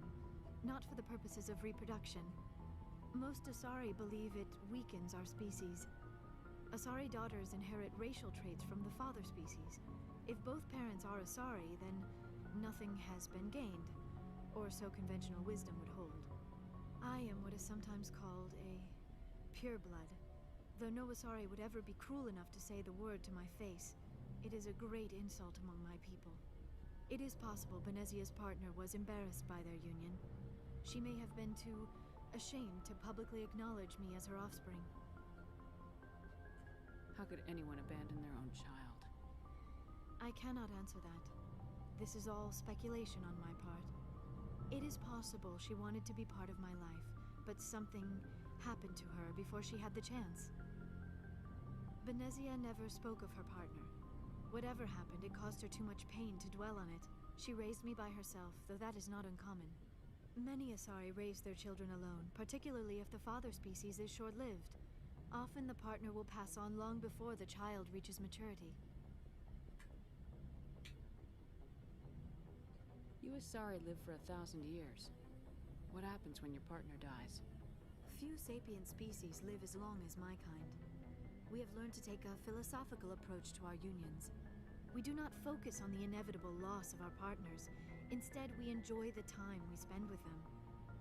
S17: not for the purposes of reproduction. Most Asari believe it weakens our species. Asari daughters inherit racial traits from the father species. If both parents are Asari, then nothing has been gained, or so conventional wisdom would hold. I am what is sometimes called a pureblood. Though no Asari would ever be cruel enough to say the word to my face, it is a great insult among my people. It is possible Benezia's partner was embarrassed by their union. She may have been too ashamed to publicly acknowledge me as her offspring.
S7: How could anyone abandon their own child?
S17: I cannot answer that. This is all speculation on my part. It is possible she wanted to be part of my life, but something happened to her before she had the chance. Benezia never spoke of her partner. Whatever happened, it caused her too much pain to dwell on it. She raised me by herself, though that is not uncommon. Many Asari raise their children alone, particularly if the father species is short-lived. Often the partner will pass on long before the child reaches maturity.
S7: You Asari live for 1,000 years. What happens when your partner dies?
S17: Few sapient species live as long as my kind. We have learned to take a philosophical approach to our unions. We do not focus on the inevitable loss of our partners. Instead, we enjoy the time we spend with them.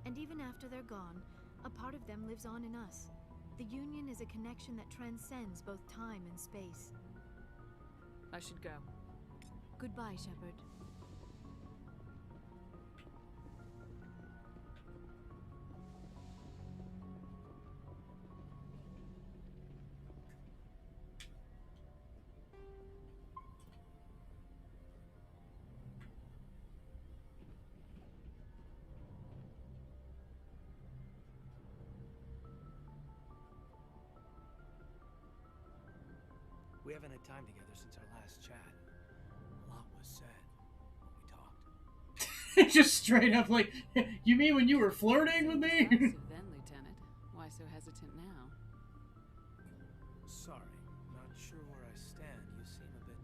S17: And even after they're gone, a part of them lives on in us. The union is a connection that transcends both time and space.
S7: I should go.
S17: Goodbye, Shepard.
S16: We haven't had time together since our last chat. A lot was said when we talked.
S1: Just straight up like, you mean when you were flirting with me?
S7: Then, Lieutenant. Why so hesitant now?
S16: Sorry, not sure where I stand. You seem a bit,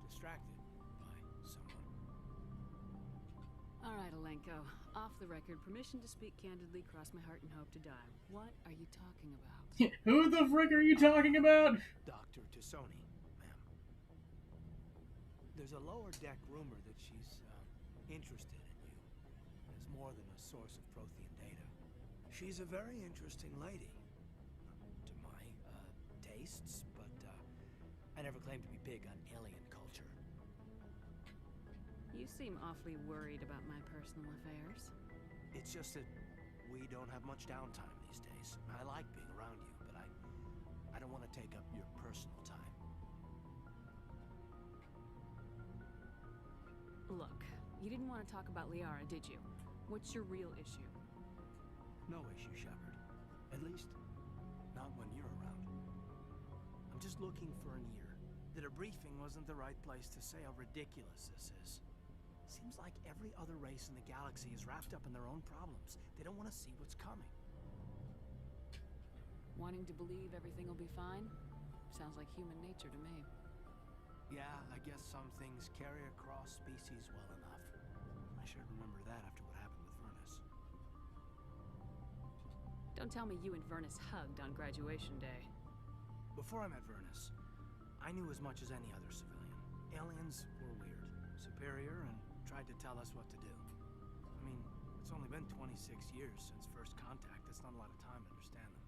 S16: distracted by someone.
S7: All right, Alenko. Off the record, permission to speak candidly, cross my heart and hope to die. What are you talking about?
S1: Who the frick are you talking about?
S16: Dr. Tassoni, ma'am. There's a lower deck rumor that she's, interested in you as more than a source of Prothean data. She's a very interesting lady. To my, tastes, but, I never claimed to be big on alien culture.
S7: You seem awfully worried about my personal affairs.
S16: It's just that we don't have much downtime these days. I like being around you, but I don't want to take up your personal time.
S7: Look, you didn't want to talk about Liara, did you? What's your real issue?
S16: No issue, Shepard. At least, not when you're around. I'm just looking for an ear. The debriefing wasn't the right place to say how ridiculous this is. Seems like every other race in the galaxy is wrapped up in their own problems. They don't want to see what's coming.
S7: Wanting to believe everything will be fine? Sounds like human nature to me.
S16: Yeah, I guess some things carry across species well enough. I should remember that after what happened with Vernus.
S7: Don't tell me you and Vernus hugged on graduation day.
S16: Before I met Vernus, I knew as much as any other civilian. Aliens were weird, superior, and tried to tell us what to do. I mean, it's only been 26 years since first contact. That's not a lot of time to understand them.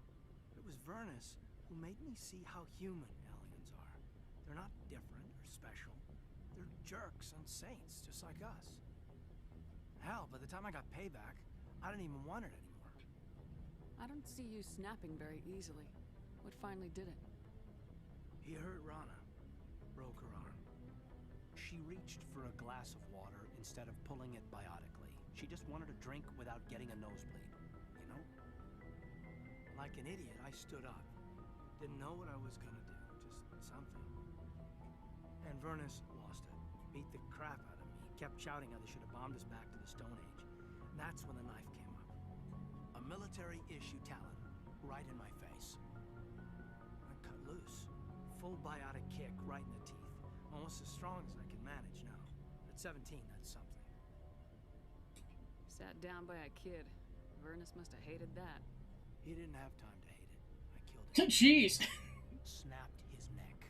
S16: But it was Vernus who made me see how human aliens are. They're not different or special. They're jerks and saints, just like us. Hell, by the time I got payback, I didn't even want it anymore.
S7: I don't see you snapping very easily. What finally did it?
S16: He hurt Rana. Broke her arm. She reached for a glass of water instead of pulling it biotically. She just wanted a drink without getting a nosebleed, you know? Like an idiot, I stood up. Didn't know what I was gonna do, just something. And Vernus lost it. Beat the crap out of me. Kept shouting how they should have bombed us back to the Stone Age. And that's when the knife came up. A military-issue Talon, right in my face. full biotic kick right in the teeth. Almost as strong as I can manage now. At 17, that's something.
S7: Sat down by a kid. Vernus must have hated that.
S16: He didn't have time to hate it. I killed him.
S1: Jeez.
S16: Snapped his neck.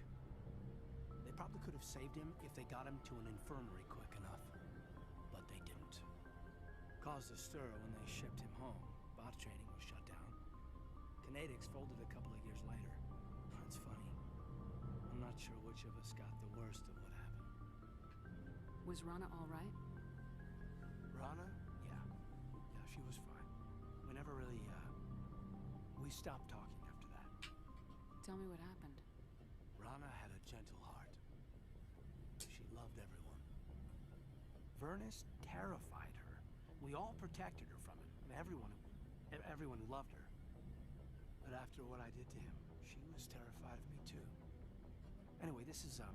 S16: They probably could have saved him if they got him to an infirmary quick enough. But they didn't. Caused a stir when they shipped him home. Bot training was shut down. Kinetics folded a couple of years later. It's funny. I'm not sure which of us got the worst of what happened.
S7: Was Rana all right?
S16: Rana? Yeah. Yeah, she was fine. We never really, we stopped talking after that.
S7: Tell me what happened.
S16: Rana had a gentle heart. She loved everyone. Vernus terrified her. We all protected her from it. Everyone who loved her. But after what I did to him, she was terrified of me too. Anyway, this is, I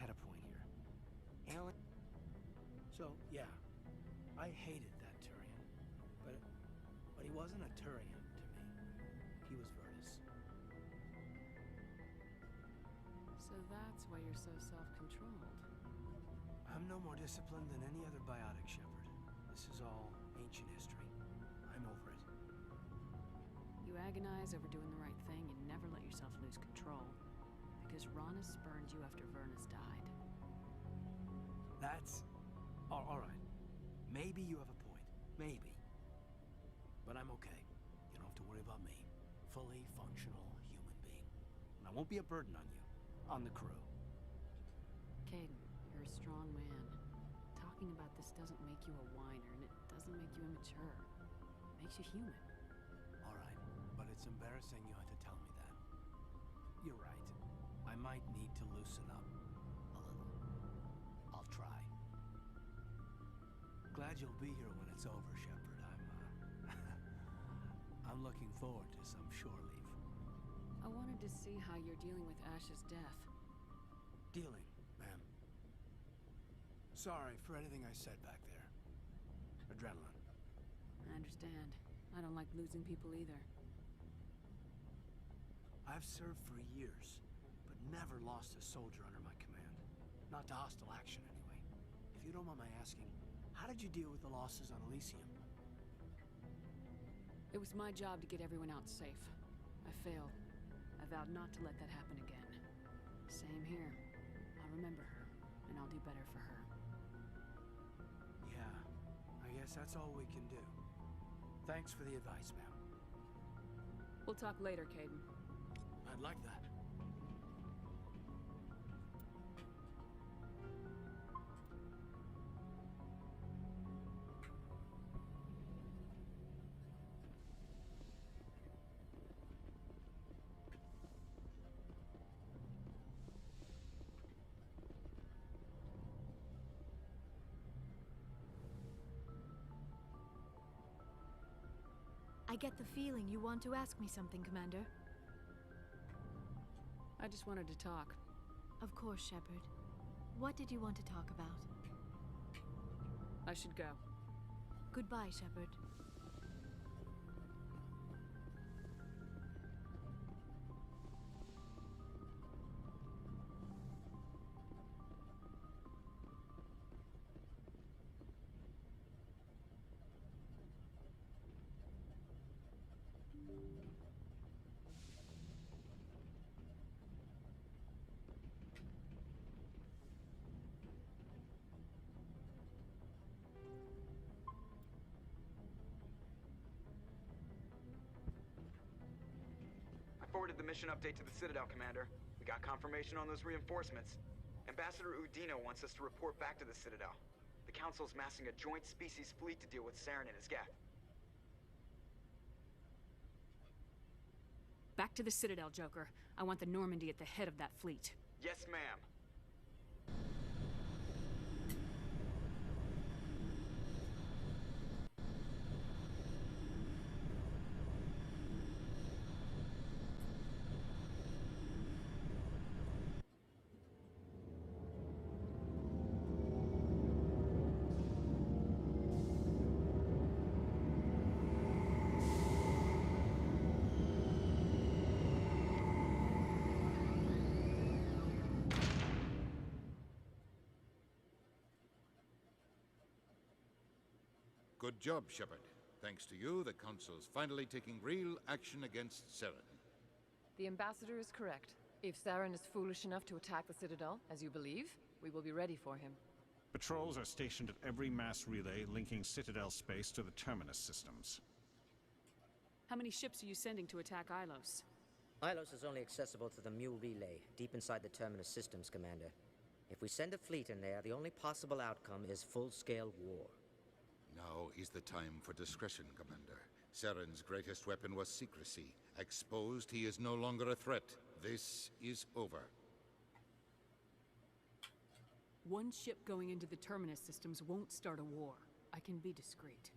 S16: had a point here. Alien... So, yeah. I hated that Turian. But he wasn't a Turian to me. He was Vernus.
S7: So that's why you're so self-controlled.
S16: I'm no more disciplined than any other biotic shepherd. This is all ancient history. I'm over it.
S7: You agonize over doing the right thing and never let yourself lose control. Because Rana spurned you after Vernus died.
S16: That's... all right. Maybe you have a point. Maybe. But I'm okay. You don't have to worry about me. Fully functional human being. And I won't be a burden on you. On the crew.
S7: Kaidan, you're a strong man. Talking about this doesn't make you a whiner, and it doesn't make you immature. It makes you human.
S16: All right. But it's embarrassing you had to tell me that. You're right. I might need to loosen up a little. I'll try. Glad you'll be here when it's over, Shepard. I'm looking forward to some shore leave.
S7: I wanted to see how you're dealing with Ash's death.
S16: Dealing, ma'am. Sorry for anything I said back there. Adrenaline.
S7: I understand. I don't like losing people either.
S16: I've served for years, but never lost a soldier under my command. Not to hostile action, anyway. If you don't mind my asking, how did you deal with the losses on Elysium?
S7: It was my job to get everyone out safe. I failed. I vowed not to let that happen again. Same here. I'll remember her, and I'll do better for her.
S16: Yeah, I guess that's all we can do. Thanks for the advice, ma'am.
S7: We'll talk later, Kaidan.
S16: I'd like that.
S17: I get the feeling you want to ask me something, Commander.
S7: I just wanted to talk.
S17: Of course, Shepard. What did you want to talk about?
S7: I should go.
S17: Goodbye, Shepard.
S4: Forwarded the mission update to the Citadel, Commander. We got confirmation on those reinforcements. Ambassador Udino wants us to report back to the Citadel. The Council's massing a joint species fleet to deal with Saren and his Geth.
S7: Back to the Citadel, Joker. I want the Normandy at the head of that fleet.
S4: Yes, ma'am.
S8: Good job, Shepard. Thanks to you, the Council's finally taking real action against Saren.
S18: The Ambassador is correct. If Saren is foolish enough to attack the Citadel, as you believe, we will be ready for him.
S22: Patrols are stationed at every mass relay linking Citadel space to the Terminus systems.
S7: How many ships are you sending to attack Ilos?
S20: Ilos is only accessible to the Mule Relay, deep inside the Terminus systems, Commander. If we send a fleet in there, the only possible outcome is full-scale war.
S8: Now is the time for discretion, Commander. Saren's greatest weapon was secrecy. Exposed, he is no longer a threat. This is over.
S7: One ship going into the Terminus systems won't start a war. I can be discreet.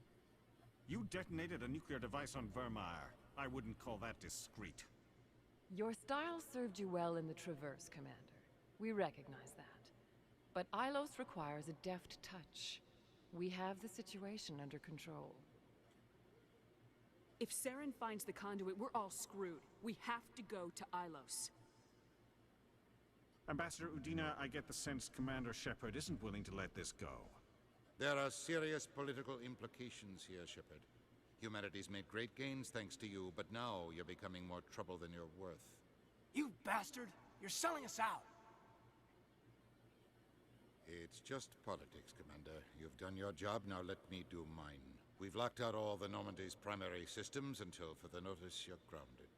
S22: You detonated a nuclear device on Vermeer. I wouldn't call that discreet.
S18: Your style served you well in the Traverse, Commander. We recognize that. But Ilos requires a deft touch. We have the situation under control.
S7: If Saren finds the conduit, we're all screwed. We have to go to Ilos.
S22: Ambassador Udina, I get the sense Commander Shepard isn't willing to let this go.
S8: There are serious political implications here, Shepard. Humanity's made great gains thanks to you, but now you're becoming more trouble than you're worth.
S16: You bastard! You're selling us out!
S8: It's just politics, Commander. You've done your job, now let me do mine. We've locked out all the Normandy's primary systems until further notice you're grounded.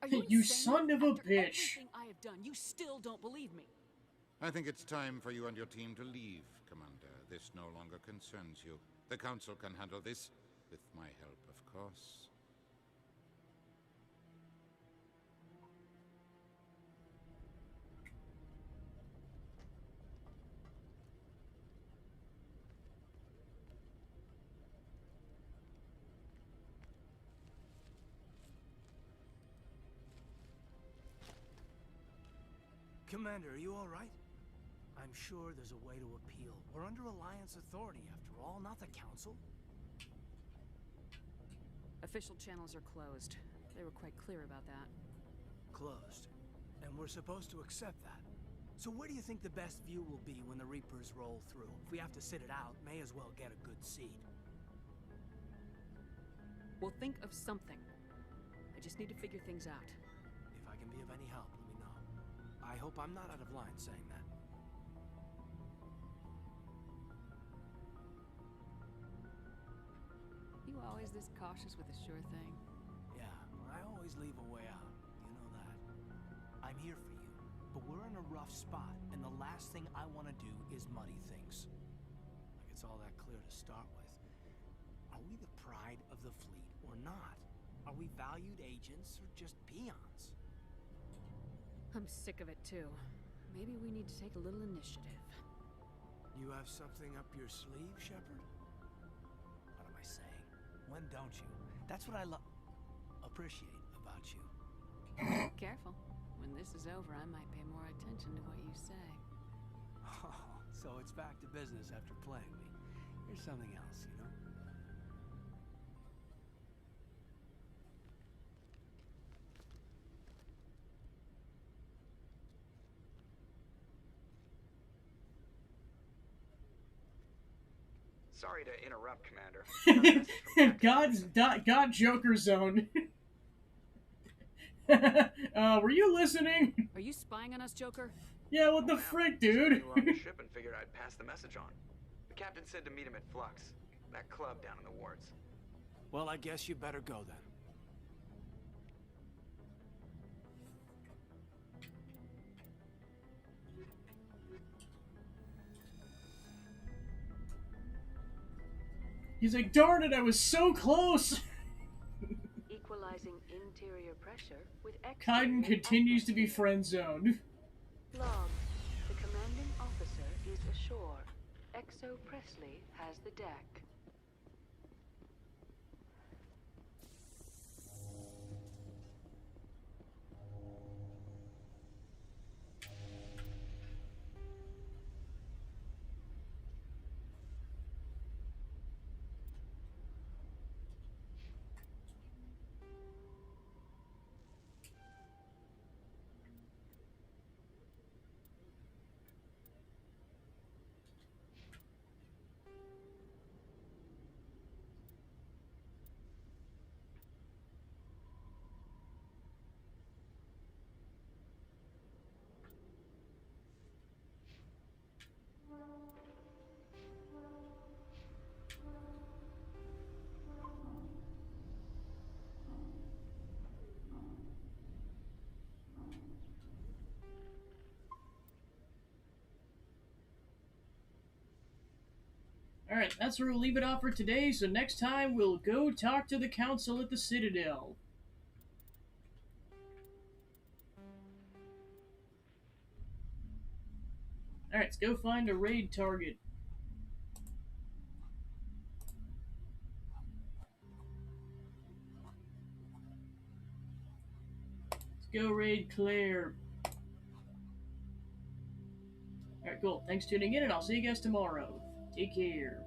S7: Are
S1: You son of a bitch.
S7: Everything I have done, you still don't believe me.
S8: I think it's time for you and your team to leave, Commander. This no longer concerns you. The Council can handle this, with my help, of course.
S16: Commander, are you all right? I'm sure there's a way to appeal. We're under Alliance authority, after all, not the Council.
S7: Official channels are closed. They were quite clear about that.
S16: Closed. And we're supposed to accept that. So where do you think the best view will be when the Reapers roll through? If we have to sit it out, may as well get a good seat.
S7: We'll think of something. I just need to figure things out.
S16: If I can be of any help, let me know. I hope I'm not out of line saying that.
S7: You always this cautious with a sure thing?
S16: Yeah, I always leave a way out. You know that. I'm here for you, but we're in a rough spot, and the last thing I want to do is muddy things. Like it's all that clear to start with. Are we the pride of the fleet or not? Are we valued agents or just peons?
S7: I'm sick of it too. Maybe we need to take a little initiative.
S16: You have something up your sleeve, Shepard? What am I saying? When don't you? That's what I appreciate about you.
S7: Careful. When this is over, I might pay more attention to what you say.
S16: Oh, so it's back to business after playing me. Here's something else, you know?
S4: Sorry to interrupt, Commander.
S1: God Joker Zone. Were you listening?
S7: Are you spying on us, Joker?
S1: Yeah, what the frick, dude?
S4: You were on the ship and figured I'd pass the message on. The captain said to meet him at Flux, that club down in the wards.
S16: Well, I guess you better go then.
S1: He's like, darn it, I was so close!
S23: Equalizing interior pressure with
S1: Kaiden continues to be friend-zoned.
S23: Log. The commanding officer is ashore. Exo Presley has the deck.
S1: Alright, that's where we'll leave it off for today, so next time we'll go talk to the council at the Citadel. Alright, let's go find a raid target. Let's go raid Claire. Alright, cool. Thanks for tuning in, and I'll see you guys tomorrow. Take care.